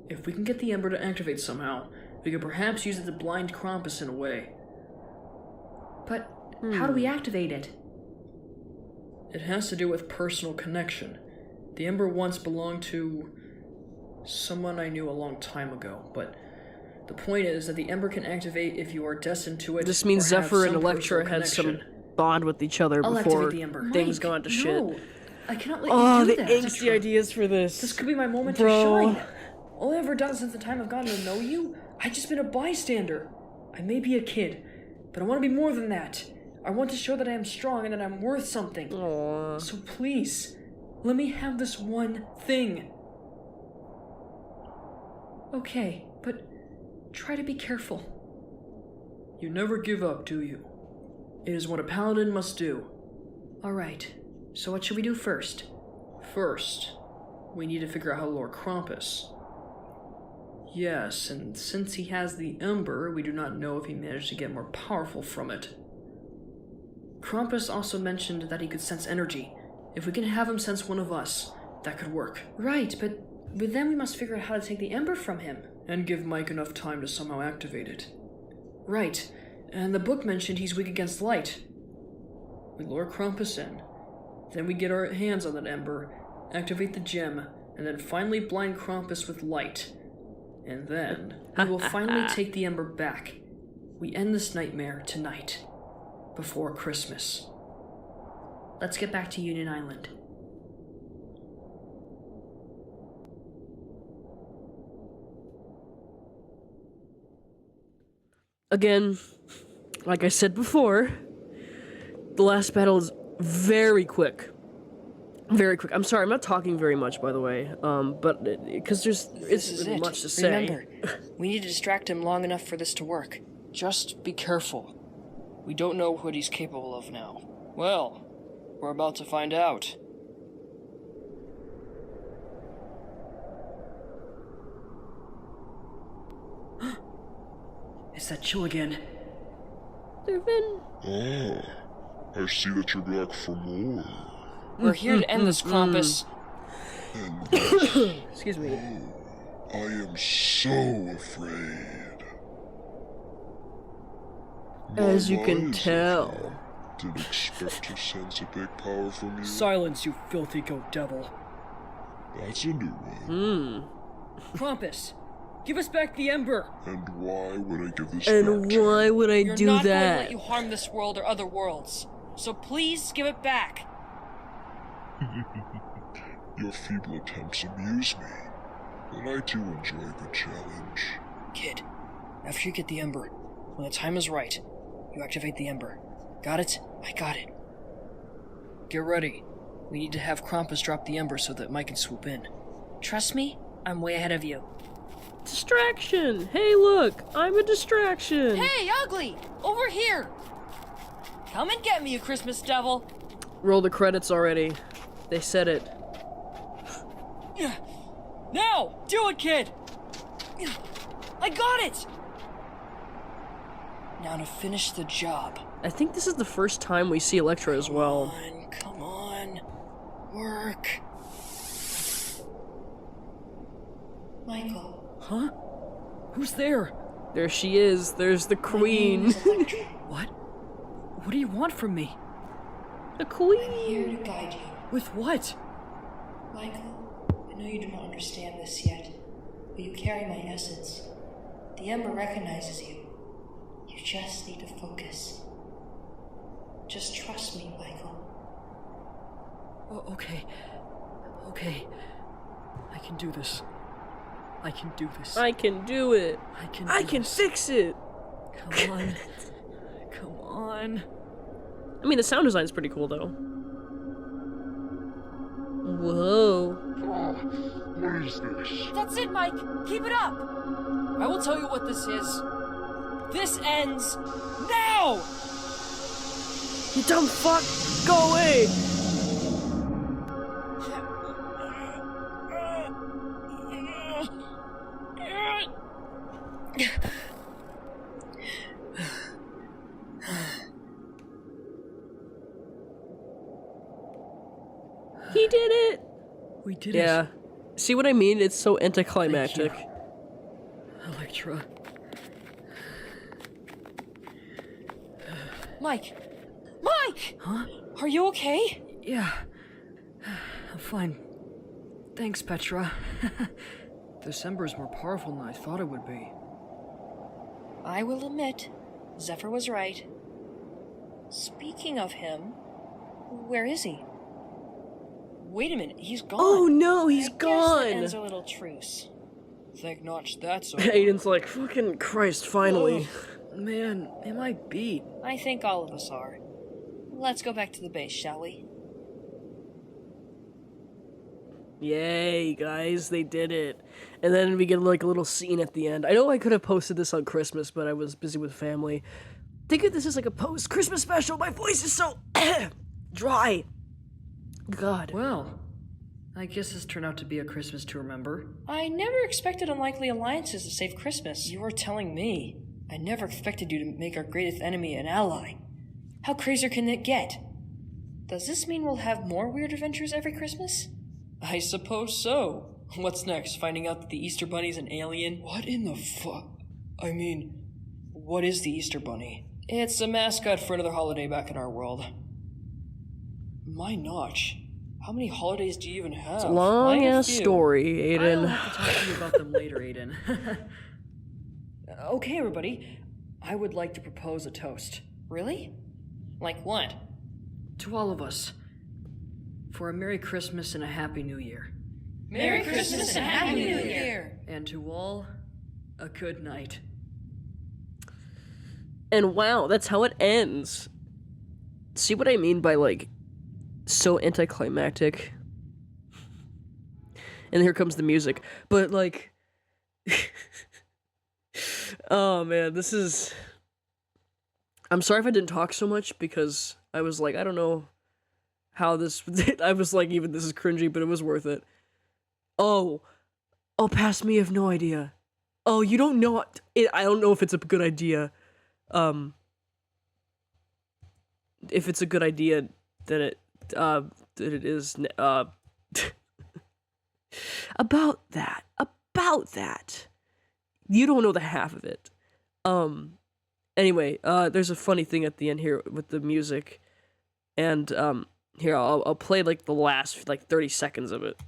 [SPEAKER 13] If we can get the Ember to activate somehow, we could perhaps use it to blind Krampus in a way.
[SPEAKER 2] But how do we activate it?
[SPEAKER 13] It has to do with personal connection. The Ember once belonged to someone I knew a long time ago, but the point is that the Ember can activate if you are destined to it.
[SPEAKER 1] This means
[SPEAKER 13] or have
[SPEAKER 1] Zephyr and
[SPEAKER 13] some
[SPEAKER 1] Electra
[SPEAKER 13] personal
[SPEAKER 1] had some
[SPEAKER 13] connection.
[SPEAKER 1] bond with each other
[SPEAKER 2] I'll
[SPEAKER 1] before
[SPEAKER 2] activate the Ember.
[SPEAKER 1] things
[SPEAKER 2] Mike,
[SPEAKER 1] gone to shit.
[SPEAKER 2] no. I cannot let
[SPEAKER 1] Oh,
[SPEAKER 2] you
[SPEAKER 1] the
[SPEAKER 2] do that.
[SPEAKER 1] angsty ideas for this.
[SPEAKER 13] This could be my moment
[SPEAKER 1] Bro.
[SPEAKER 13] to shine. All I've ever done since the time I've gotten to know you, I've just been a bystander. I may be a kid, But I want to be more than that. I want to show that I am strong and that I'm worth something.
[SPEAKER 1] Aww.
[SPEAKER 13] So please, let me have this one thing. Okay, but try to be careful. You never give up, do you? It is what a paladin must do. Alright, so what should we do first? First, we need to figure out how to lure Krampus. Yes, and since he has the Ember, we do not know if he managed to get more powerful from it. Krampus also mentioned that he could sense energy. If we can have him sense one of us, that could work. Right, but then we must figure out how to take the Ember from him. And give Mike enough time to somehow activate it. Right, and the book mentioned he's weak against light. We lure Krampus in. Then we get our hands on that Ember, activate the gem, and then finally blind Krampus with light. And then, we will finally take the Ember back. We end this nightmare tonight. Before Christmas. Let's get back to Union Island.
[SPEAKER 1] Again, like I said before, the last battle is very quick. Very quick. I'm sorry, I'm not talking very much, by the way. But because
[SPEAKER 12] This is
[SPEAKER 1] isn't
[SPEAKER 12] it.
[SPEAKER 1] much to say.
[SPEAKER 12] Remember, we need to distract him long enough for this to work. Just be careful. We don't know what he's capable of now. Well, we're about to find out.
[SPEAKER 13] It's that chill again.
[SPEAKER 1] Durvin.
[SPEAKER 10] Ah, I see that you're back for more.
[SPEAKER 12] We're here to end this, Krampus.
[SPEAKER 10] And this,
[SPEAKER 1] Excuse me.
[SPEAKER 10] I am so afraid.
[SPEAKER 1] As you can
[SPEAKER 10] Wise
[SPEAKER 1] tell.
[SPEAKER 10] Didn't expect to sense a big power from you.
[SPEAKER 13] Silence, you filthy goat devil.
[SPEAKER 10] That's a new one.
[SPEAKER 13] Krampus, give us back the Ember.
[SPEAKER 10] And why would I give this
[SPEAKER 1] And
[SPEAKER 10] back to
[SPEAKER 1] why
[SPEAKER 10] you?
[SPEAKER 1] would I
[SPEAKER 12] You're
[SPEAKER 1] do
[SPEAKER 12] not going to
[SPEAKER 1] that?
[SPEAKER 12] let you harm this world or other worlds. So please give it back.
[SPEAKER 10] Your feeble attempts amuse me, and I do enjoy a good challenge.
[SPEAKER 12] Kid, after you get the Ember, when the time is right, you activate the Ember. Got it? I got it. Get ready. We need to have Krampus drop the Ember so that Mike can swoop in. Trust me, I'm way ahead of you.
[SPEAKER 1] Distraction! Hey, look! I'm a distraction!
[SPEAKER 12] Hey, Ugly! Over here! Come and get me, you Christmas devil!
[SPEAKER 1] Roll the credits already. They said it.
[SPEAKER 12] Now! Do it, kid! I got it! Now to finish the job.
[SPEAKER 1] I think this is the first time we see Electra as well.
[SPEAKER 12] Come on. Work. Michael.
[SPEAKER 13] Huh? Who's there?
[SPEAKER 1] There she is. There's the queen.
[SPEAKER 13] What? What do you want from me?
[SPEAKER 1] The queen.
[SPEAKER 12] I'm here to guide you.
[SPEAKER 13] With what?
[SPEAKER 12] Michael, I know you do not understand this yet, but you carry my essence. The Ember recognizes you. You just need to focus. Just trust me, Michael.
[SPEAKER 13] Oh, okay. Okay. I can do this. I can do this.
[SPEAKER 1] I can do it.
[SPEAKER 13] I can
[SPEAKER 1] fix it.
[SPEAKER 13] Come on. Come on.
[SPEAKER 1] I mean, the sound design is pretty cool, though. Whoa.
[SPEAKER 10] What is this?
[SPEAKER 12] That's it, Mike! Keep it up! I will tell you what this is. This ends now!
[SPEAKER 1] You dumb fuck! Go away! He did it!
[SPEAKER 13] We did it.
[SPEAKER 1] Yeah. See what I mean? It's so anticlimactic.
[SPEAKER 13] Electra.
[SPEAKER 12] Mike! Mike!
[SPEAKER 13] Huh?
[SPEAKER 12] Are you okay?
[SPEAKER 13] Yeah. I'm fine. Thanks, Petra. This Ember is more powerful than I thought it would be.
[SPEAKER 12] I will admit, Zephyr was right. Speaking of him, where is he? Wait a minute, he's gone.
[SPEAKER 1] Oh no, he's
[SPEAKER 12] I guess
[SPEAKER 1] gone!
[SPEAKER 12] that ends our little truce. Think not that's over.
[SPEAKER 1] Aiden's like, fucking Christ, finally.
[SPEAKER 13] Man, am I beat.
[SPEAKER 12] I think all of us are. Let's go back to the base, shall we?
[SPEAKER 1] Yay, guys, they did it. And then we get like a little scene at the end. I know I could have posted this on Christmas, but I was busy with family. Think of this as like a post-Christmas special. My voice is so dry. God.
[SPEAKER 13] Well, I guess this turned out to be a Christmas to remember.
[SPEAKER 12] I never expected unlikely alliances to save Christmas. You are telling me. I never expected you to make our greatest enemy an ally. How crazier can it get? Does this mean we'll have more weird adventures every Christmas?
[SPEAKER 13] I suppose so. What's next? Finding out that the Easter Bunny's an alien? What in the fuck? I mean, what is the Easter Bunny? It's a mascot for another holiday back in our world. My notch. How many holidays do you even have?
[SPEAKER 1] It's a long-ass story, Aiden.
[SPEAKER 13] I'll have to talk to you about them later, Aiden. Okay, everybody. I would like to propose a toast.
[SPEAKER 12] Really? Like what?
[SPEAKER 13] To all of us. For a Merry Christmas and a Happy New Year.
[SPEAKER 12] Merry Christmas and Happy New Year!
[SPEAKER 13] And to all, a good night.
[SPEAKER 1] And wow, that's how it ends. See what I mean by, like, so anticlimactic? And here comes the music. But, like... oh, man, this is... I'm sorry if I didn't talk so much, because I was like, I don't know how this... I was like, even this is cringy, but it was worth it. Oh, past me, I have no idea. Oh, you don't know... I don't know if it's a good idea. If it's a good idea, then it is... About that. You don't know the half of it. Anyway, there's a funny thing at the end here with the music. And, here, I'll play, like, the last, like, 30 seconds of it.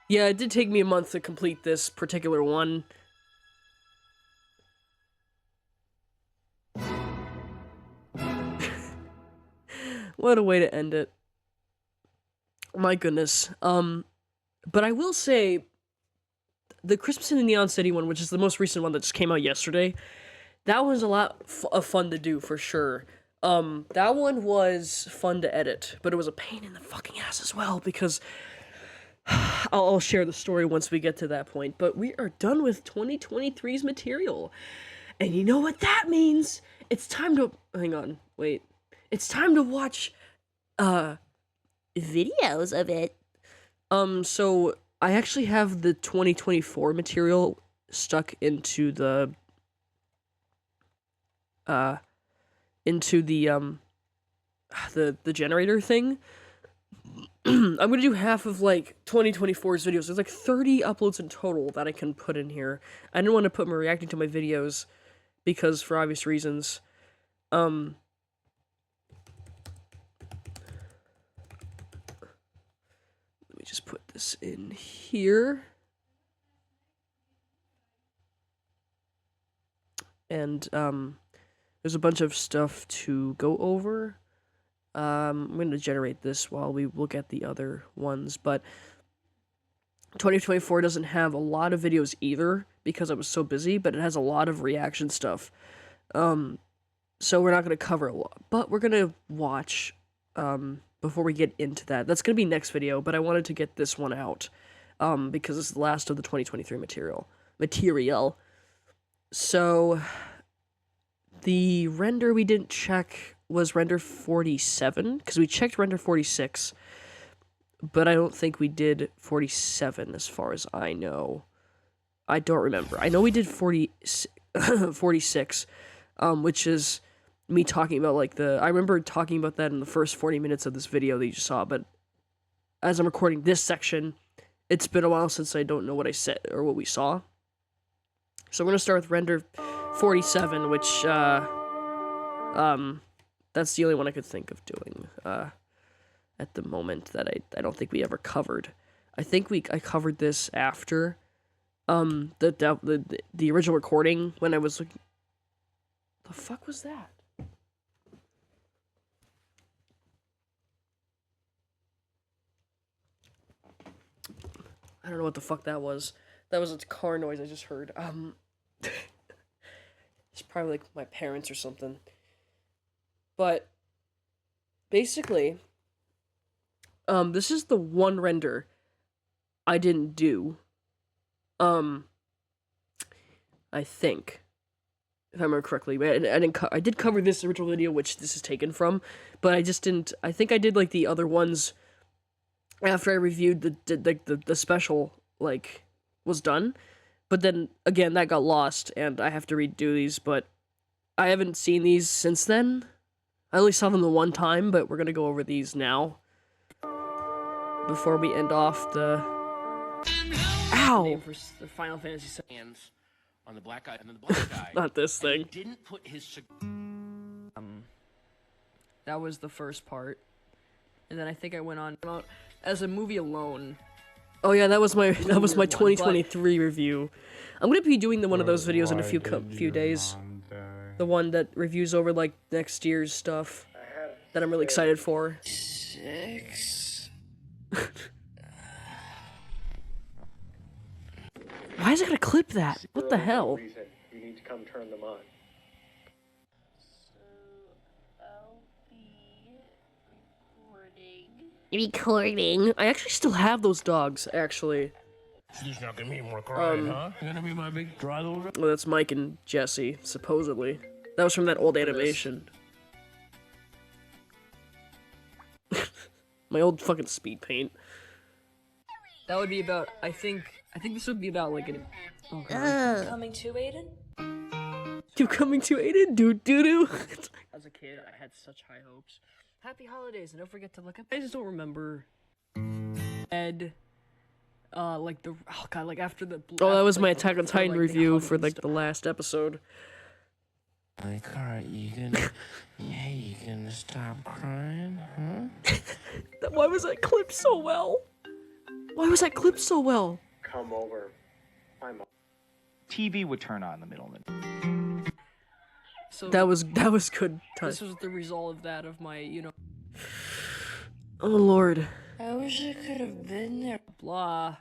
[SPEAKER 1] Yeah, it did take me a month to complete this particular one. What a way to end it. My goodness. But I will say, the Christmas in the Neon City one, which is the most recent one that just came out yesterday, that was a lot of fun to do, for sure. That one was fun to edit, but it was a pain in the fucking ass as well, because... I'll share the story once we get to that point, but we are done with 2023's material. And you know what that means? It's time to... Hang on, wait. It's time to watch, videos of it. So, I actually have the 2024 material stuck into the, the generator thing. I'm gonna do half of, like, 2024's videos. There's, like, 30 uploads in total that I can put in here. I didn't want to put me reacting to my videos, because, for obvious reasons. Let me just put this in here. And, there's a bunch of stuff to go over. I'm going to generate this while we look at the other ones, but 2024 doesn't have a lot of videos either, because I was so busy, but it has a lot of reaction stuff. So we're not going to cover a lot, but we're going to watch, before we get into that. That's going to be next video, but I wanted to get this one out, because it's the last of the 2023 material. So, the render we didn't check was render 47, because we checked render 46, but I don't think we did 47 as far as I know. I don't remember. I know we did 46, which is me talking about, like, I remember talking about that in the first 40 minutes of this video that you just saw, but as I'm recording this section, it's been a while since I don't know what I said, or what we saw. So I'm going to start with render 47, which, that's the only one I could think of doing, at the moment, that I don't think we ever covered. I think I covered this after, the original recording, when I was looking... The fuck was that? I don't know what the fuck that was.
[SPEAKER 13] That was a car noise I just heard. It's probably like my parents or something. But basically, this is the one render I didn't do. I think, if I remember correctly, but I did cover this original video, which this is taken from, but I just didn't. I think I did like the other ones after I reviewed the special, like, was done. But then again, that got lost, and I have to redo these. But I haven't seen these since then. I only saw them the one time, but we're gonna go over these now before we end off the. Ow!
[SPEAKER 14] Name for the Final Fantasy hands on the black guy and then the black guy.
[SPEAKER 13] Not this thing.
[SPEAKER 14] Didn't put his.
[SPEAKER 13] That was the first part, and then I think I went on as a movie alone. Oh yeah, that was my 2023 review. I'm gonna be doing one of those videos in a few days. The one that reviews over like next year's stuff that I'm really excited for.
[SPEAKER 2] 6.
[SPEAKER 13] Why is it gonna clip that? What the hell?
[SPEAKER 8] Reason. You need to come turn them on.
[SPEAKER 3] Recording.
[SPEAKER 13] I actually still have those dogs, actually.
[SPEAKER 14] She's not gonna be more crying, huh? You're gonna be my big dry little.
[SPEAKER 13] Well, that's Mike and Jesse, supposedly. That was from that old animation. My old fucking speed paint. That would be about. I think this would be about like an. Oh god.
[SPEAKER 4] Coming to Aiden?
[SPEAKER 13] You coming to Aiden? Doo. As a kid, I had such high hopes. Happy holidays, and don't forget to look up. I just don't remember. Ed. Like the. Oh god, like after the. Oh, that was my Attack on Titan review for like the last episode.
[SPEAKER 14] Like, alright, you gonna stop crying, huh?
[SPEAKER 13] Why was that clipped so well? Why was that clipped so well?
[SPEAKER 8] Come over. I'm.
[SPEAKER 7] TV would turn on in the middle of it.
[SPEAKER 13] So that was good. This was the result of that, of my, you know. Oh lord.
[SPEAKER 2] I wish I could have been there.
[SPEAKER 13] Blah.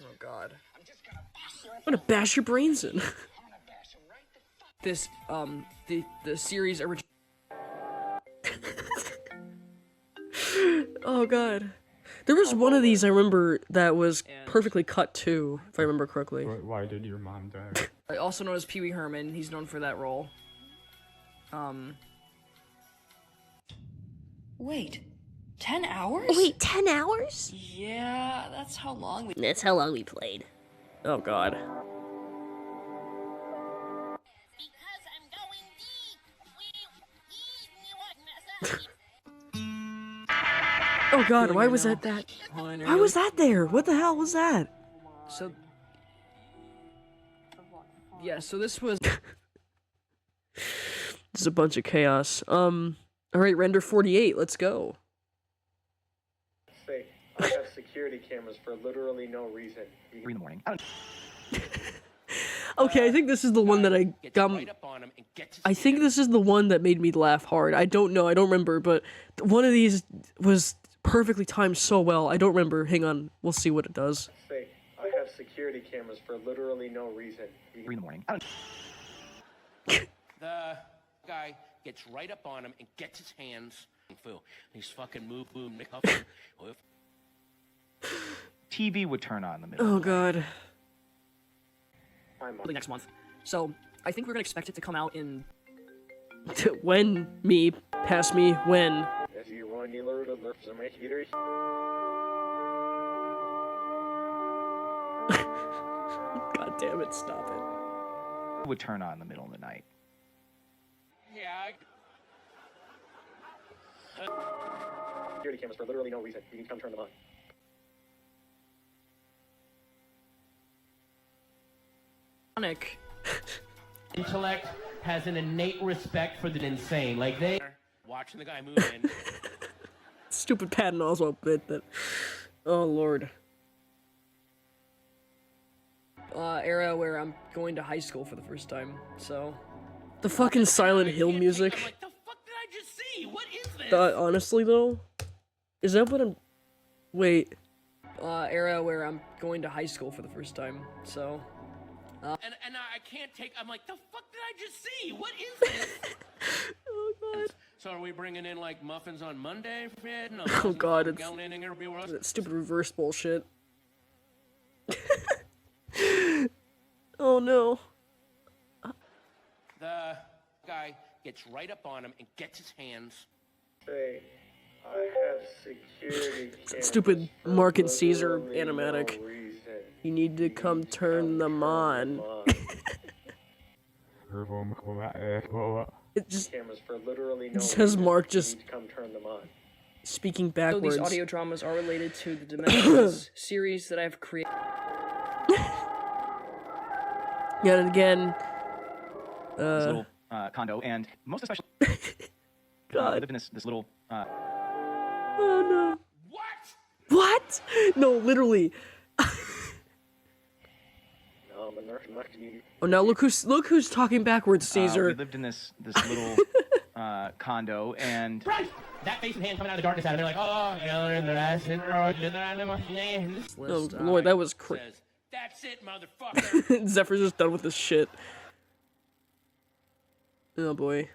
[SPEAKER 13] Oh god. I'm gonna bash your brains in. This the series original. Oh god. There was one of these I remember that was perfectly cut too, if I remember correctly.
[SPEAKER 9] Why did your mom die?
[SPEAKER 13] Also known as Pee Wee Herman, he's known for that role.
[SPEAKER 4] Wait, 10 hours?
[SPEAKER 3] Wait, 10 hours?
[SPEAKER 4] Yeah, that's how long we.
[SPEAKER 3] That's how long we played.
[SPEAKER 13] Oh god. Oh god, why was that? Why was that there? What the hell was that? So. Yeah, so this was. This is a bunch of chaos. Alright, render 48, let's go.
[SPEAKER 8] Say, I have security cameras for literally no reason.
[SPEAKER 7] 3 in the morning.
[SPEAKER 13] Okay, I think this is the one that I got. I think this is the one that made me laugh hard. I don't know, I don't remember, but one of these was perfectly timed so well. I don't remember. Hang on, we'll see what it does.
[SPEAKER 8] Say, I have security cameras for literally no reason.
[SPEAKER 7] 3 in the morning.
[SPEAKER 14] The guy gets right up on him and gets his hands. He's fucking boom.
[SPEAKER 7] TV would turn on in the middle.
[SPEAKER 13] Oh god.
[SPEAKER 8] The
[SPEAKER 13] next month. So, I think we're gonna expect it to come out in. When? Me. Pass me. When? God damn it, stop it.
[SPEAKER 7] Would turn on in the middle of the night.
[SPEAKER 14] Yeah.
[SPEAKER 8] Security cameras for literally no reason. You need to come turn them on.
[SPEAKER 13] Sonic.
[SPEAKER 14] Intellect has an innate respect for the insane. Like they watching the guy move in.
[SPEAKER 13] Stupid Patton Oswalt bit that. Oh lord. Era where I'm going to high school for the first time, so. The fucking Silent Hill music.
[SPEAKER 14] I'm like, the fuck did I just see? What is this?
[SPEAKER 13] Honestly though, is that what I'm? Wait.
[SPEAKER 1] era where I'm going to high school for the first time, so...
[SPEAKER 14] And I can't take. I'm like, the fuck did I just see? What is this?
[SPEAKER 1] Oh god.
[SPEAKER 14] So are we bringing in like muffins on Monday, Fred? No,
[SPEAKER 1] Oh god, it's
[SPEAKER 14] that
[SPEAKER 1] that stupid reverse bullshit. Oh no.
[SPEAKER 14] The guy gets right up on him and gets his hands.
[SPEAKER 8] Say, I have security cameras
[SPEAKER 1] Stupid
[SPEAKER 8] for
[SPEAKER 1] Mark and Caesar
[SPEAKER 8] literally
[SPEAKER 1] animatic.
[SPEAKER 8] no reason.
[SPEAKER 1] You need to come turn them on. It just
[SPEAKER 8] Cameras for literally no
[SPEAKER 1] says
[SPEAKER 8] reason.
[SPEAKER 1] Mark
[SPEAKER 8] You
[SPEAKER 1] just
[SPEAKER 8] need to come turn them on.
[SPEAKER 1] speaking
[SPEAKER 13] So
[SPEAKER 1] backwards.
[SPEAKER 13] these audio dramas are related to the Dimensions series that I've created.
[SPEAKER 1] Yet again,
[SPEAKER 7] this little condo, and most especially,
[SPEAKER 1] God.
[SPEAKER 7] we lived in this little.
[SPEAKER 1] Oh no. What? No, literally. Oh, now look who's talking backwards, Caesar.
[SPEAKER 7] We lived in this little condo, and
[SPEAKER 14] That face and hand coming out of the darkness out, and they're like, oh,
[SPEAKER 1] Oh Lord, that was crazy.
[SPEAKER 14] That's it, motherfucker.
[SPEAKER 1] Zephyr's just done with this shit. Oh boy.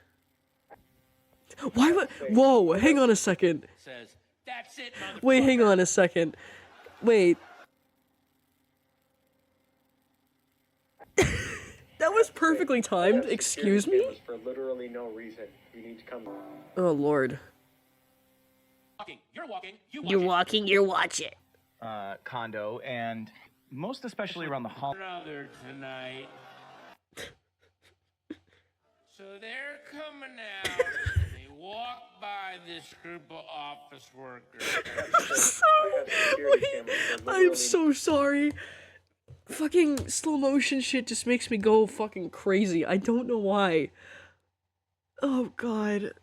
[SPEAKER 1] Why would? Whoa! Hang on a second.
[SPEAKER 14] Says, that's it, motherfucker.
[SPEAKER 1] Wait, hang on a second. Wait. That was perfectly timed. Excuse me?
[SPEAKER 8] For literally no reason. You need to come.
[SPEAKER 1] Oh Lord.
[SPEAKER 14] You're walking.
[SPEAKER 1] You're walking. You're watching.
[SPEAKER 7] Condo, and most especially around the hall.
[SPEAKER 14] Brother tonight. So they're coming out. They walk by this group of office workers.
[SPEAKER 1] I'm so sorry. Fucking slow motion shit just makes me go fucking crazy. I don't know why. Oh god.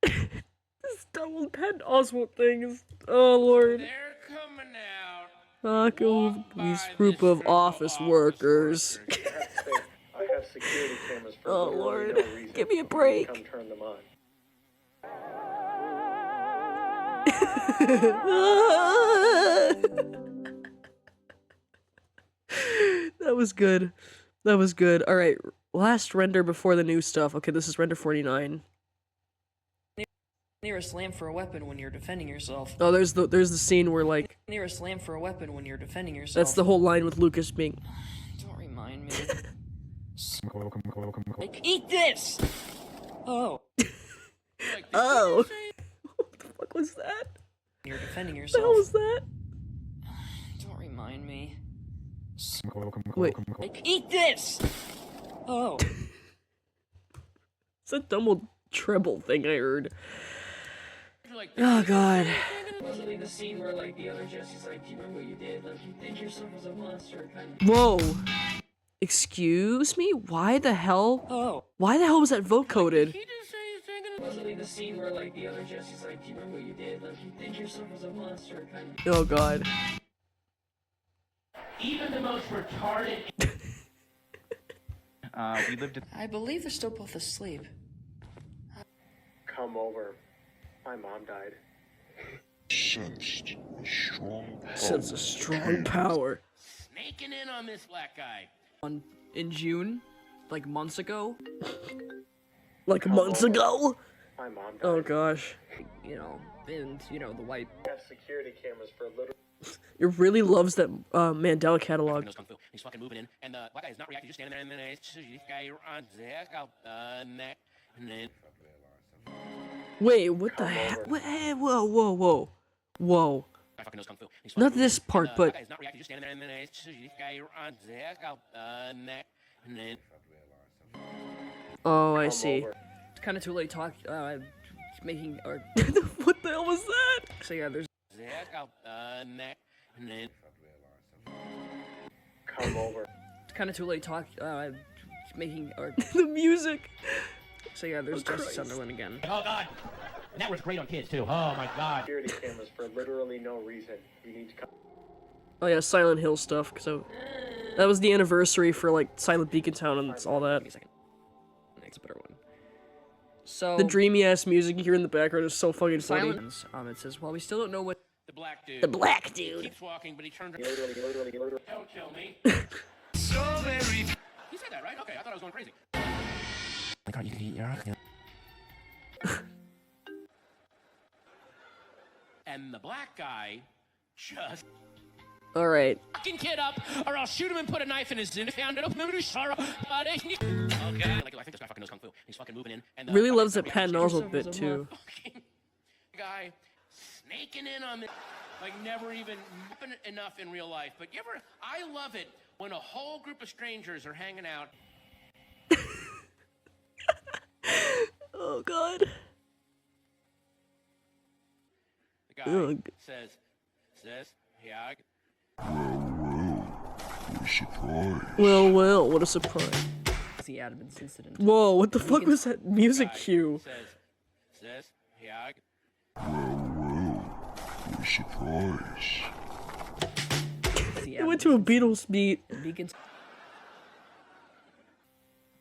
[SPEAKER 1] This double pen Oswald thing is. Oh Lord.
[SPEAKER 14] They're coming out.
[SPEAKER 1] Fucking this group of office workers.
[SPEAKER 8] I have security cameras for
[SPEAKER 1] Oh
[SPEAKER 8] literally
[SPEAKER 1] Lord.
[SPEAKER 8] no reason.
[SPEAKER 1] Give me a
[SPEAKER 8] You
[SPEAKER 1] break.
[SPEAKER 8] Come turn them on.
[SPEAKER 1] That was good. That was good. Alright, last render before the new stuff. Okay, this is render 49.
[SPEAKER 13] Near a slam for a weapon when you're defending yourself.
[SPEAKER 1] Oh, there's the scene where, like...
[SPEAKER 13] Near a slam for a weapon when you're defending yourself.
[SPEAKER 1] That's the whole line with Lucas being...
[SPEAKER 13] Don't remind me. Eat this! Oh.
[SPEAKER 1] Oh. What the fuck was that?
[SPEAKER 13] You're defending
[SPEAKER 1] What
[SPEAKER 13] yourself.
[SPEAKER 1] the hell was that?
[SPEAKER 13] Don't remind me.
[SPEAKER 1] Wait.
[SPEAKER 13] Eat this! Oh.
[SPEAKER 1] It's a double treble thing I heard. Oh god.
[SPEAKER 13] Wasn't the scene where like the other Jesse's like, do you remember what you did? Like you think yourself as a monster kind of.
[SPEAKER 1] Whoa. Excuse me? Why the hell?
[SPEAKER 13] Oh.
[SPEAKER 1] Why the hell was that vote coded?
[SPEAKER 13] Wasn't the scene where like the other Jesse's like, do you remember what you did? Like you think yourself as a monster kind of.
[SPEAKER 1] Oh god.
[SPEAKER 14] Even the most retarded.
[SPEAKER 7] We lived in.
[SPEAKER 13] I believe they're still both asleep.
[SPEAKER 8] Come over. My mom died.
[SPEAKER 10] Sensed a strong power.
[SPEAKER 1] Sense a strong power.
[SPEAKER 14] Snaking in on this black guy.
[SPEAKER 1] In June? Like months ago? Like months ago?
[SPEAKER 8] My mom died.
[SPEAKER 1] Oh gosh. You know, and, you know, the white...
[SPEAKER 8] I have security cameras for literally.
[SPEAKER 1] It really loves that Mandela catalog.
[SPEAKER 14] He's fucking moving in, and the black guy is not reacting, just standing there, and then this guy runs out and then.
[SPEAKER 1] Wait, what the heck? Hey, whoa, whoa, whoa. Whoa. Not this part, but... Oh, I see.
[SPEAKER 13] It's kind of too late talk. Making or.
[SPEAKER 1] What the hell was that?
[SPEAKER 13] So yeah, there's.
[SPEAKER 8] Come over.
[SPEAKER 13] It's kind of too late talk. Making or.
[SPEAKER 1] The music.
[SPEAKER 13] So yeah, there's Justice Sunderland again.
[SPEAKER 14] Oh god, and that was great on kids too. Oh my god.
[SPEAKER 8] Security cameras for literally no reason. You need to come.
[SPEAKER 1] Oh yeah, Silent Hill stuff, so... That was the anniversary for, like, Silent Beacon Town and all that.
[SPEAKER 13] Next better one. So...
[SPEAKER 1] The dreamy-ass music you hear in the background is so fucking funny.
[SPEAKER 13] Silence. It says, while we still don't know what...
[SPEAKER 14] black dude.
[SPEAKER 11] The black dude.
[SPEAKER 14] He keeps walking, but he turns around.
[SPEAKER 8] Literally.
[SPEAKER 14] Don't kill me. So very. You said that, right? Okay, I thought I was going crazy.
[SPEAKER 11] I thought you could eat your
[SPEAKER 14] And the black guy just
[SPEAKER 1] All right.
[SPEAKER 14] fucking kid up, or I'll shoot him and put a knife in his hand. Okay, like, I think this guy fucking knows kung fu. He's fucking moving in. And
[SPEAKER 1] Really loves that Pat nozzle bit too.
[SPEAKER 14] Guy snaking in on me, like never even enough in real life. But I love it when a whole group of strangers are hanging out.
[SPEAKER 1] Oh God.
[SPEAKER 14] The guy says, yeah.
[SPEAKER 1] Well, what a surprise. The Adamance incident. Whoa, what the fuck was that music cue?
[SPEAKER 14] Says, yeah.
[SPEAKER 10] What a surprise.
[SPEAKER 1] It went to a Beatles beat.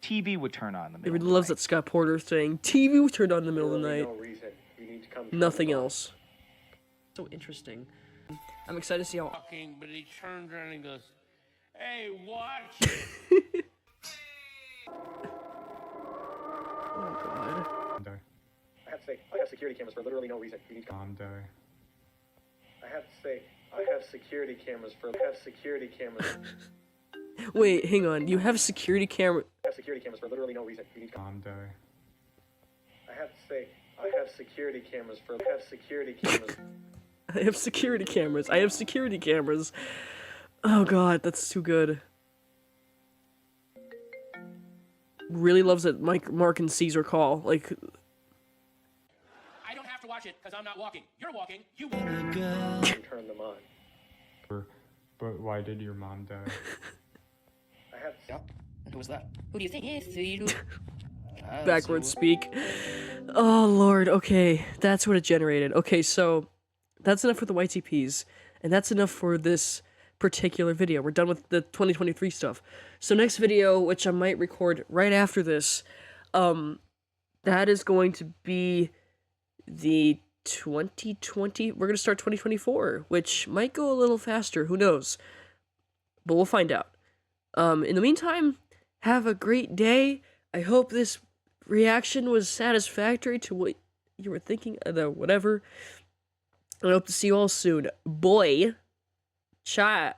[SPEAKER 7] TV would turn on in the middle.
[SPEAKER 1] Everybody loves that Scott Porter thing. TV would turn on in the middle of the night.
[SPEAKER 8] No reason. You need to come
[SPEAKER 1] Nothing else. So interesting. I'm excited to see how.
[SPEAKER 14] Talking, but he turns around and goes, "Hey, watch."
[SPEAKER 1] Oh God.
[SPEAKER 8] I have to say, I have security cameras for literally no reason. You need to come. I have to say, I have security cameras for. I have security cameras.
[SPEAKER 1] Wait, hang on. You have security camera.
[SPEAKER 8] I have security cameras for literally no reason. You need to come. I have to say, I have security cameras for. I have security cameras.
[SPEAKER 1] I have security cameras. I have security cameras. Oh God, that's too good. Really loves that Mark and Caesar call. Like.
[SPEAKER 14] I don't have to watch it because I'm not walking. You're walking. You
[SPEAKER 8] Turn them on.
[SPEAKER 9] But why did your mom die?
[SPEAKER 8] I have.
[SPEAKER 12] Yep. And who was that? Who do you think is?
[SPEAKER 1] Backwards speak. Oh Lord. Okay, that's what it generated. Okay, so that's enough for the YTPs, and that's enough for this particular video. We're done with the 2023 stuff. So next video, which I might record right after this, that is going to be the 2020. We're gonna start 2024, which might go a little faster. Who knows? But we'll find out. In the meantime, have a great day. I hope this reaction was satisfactory to what you were thinking. Whatever. I hope to see you all soon. Boy. Ciao.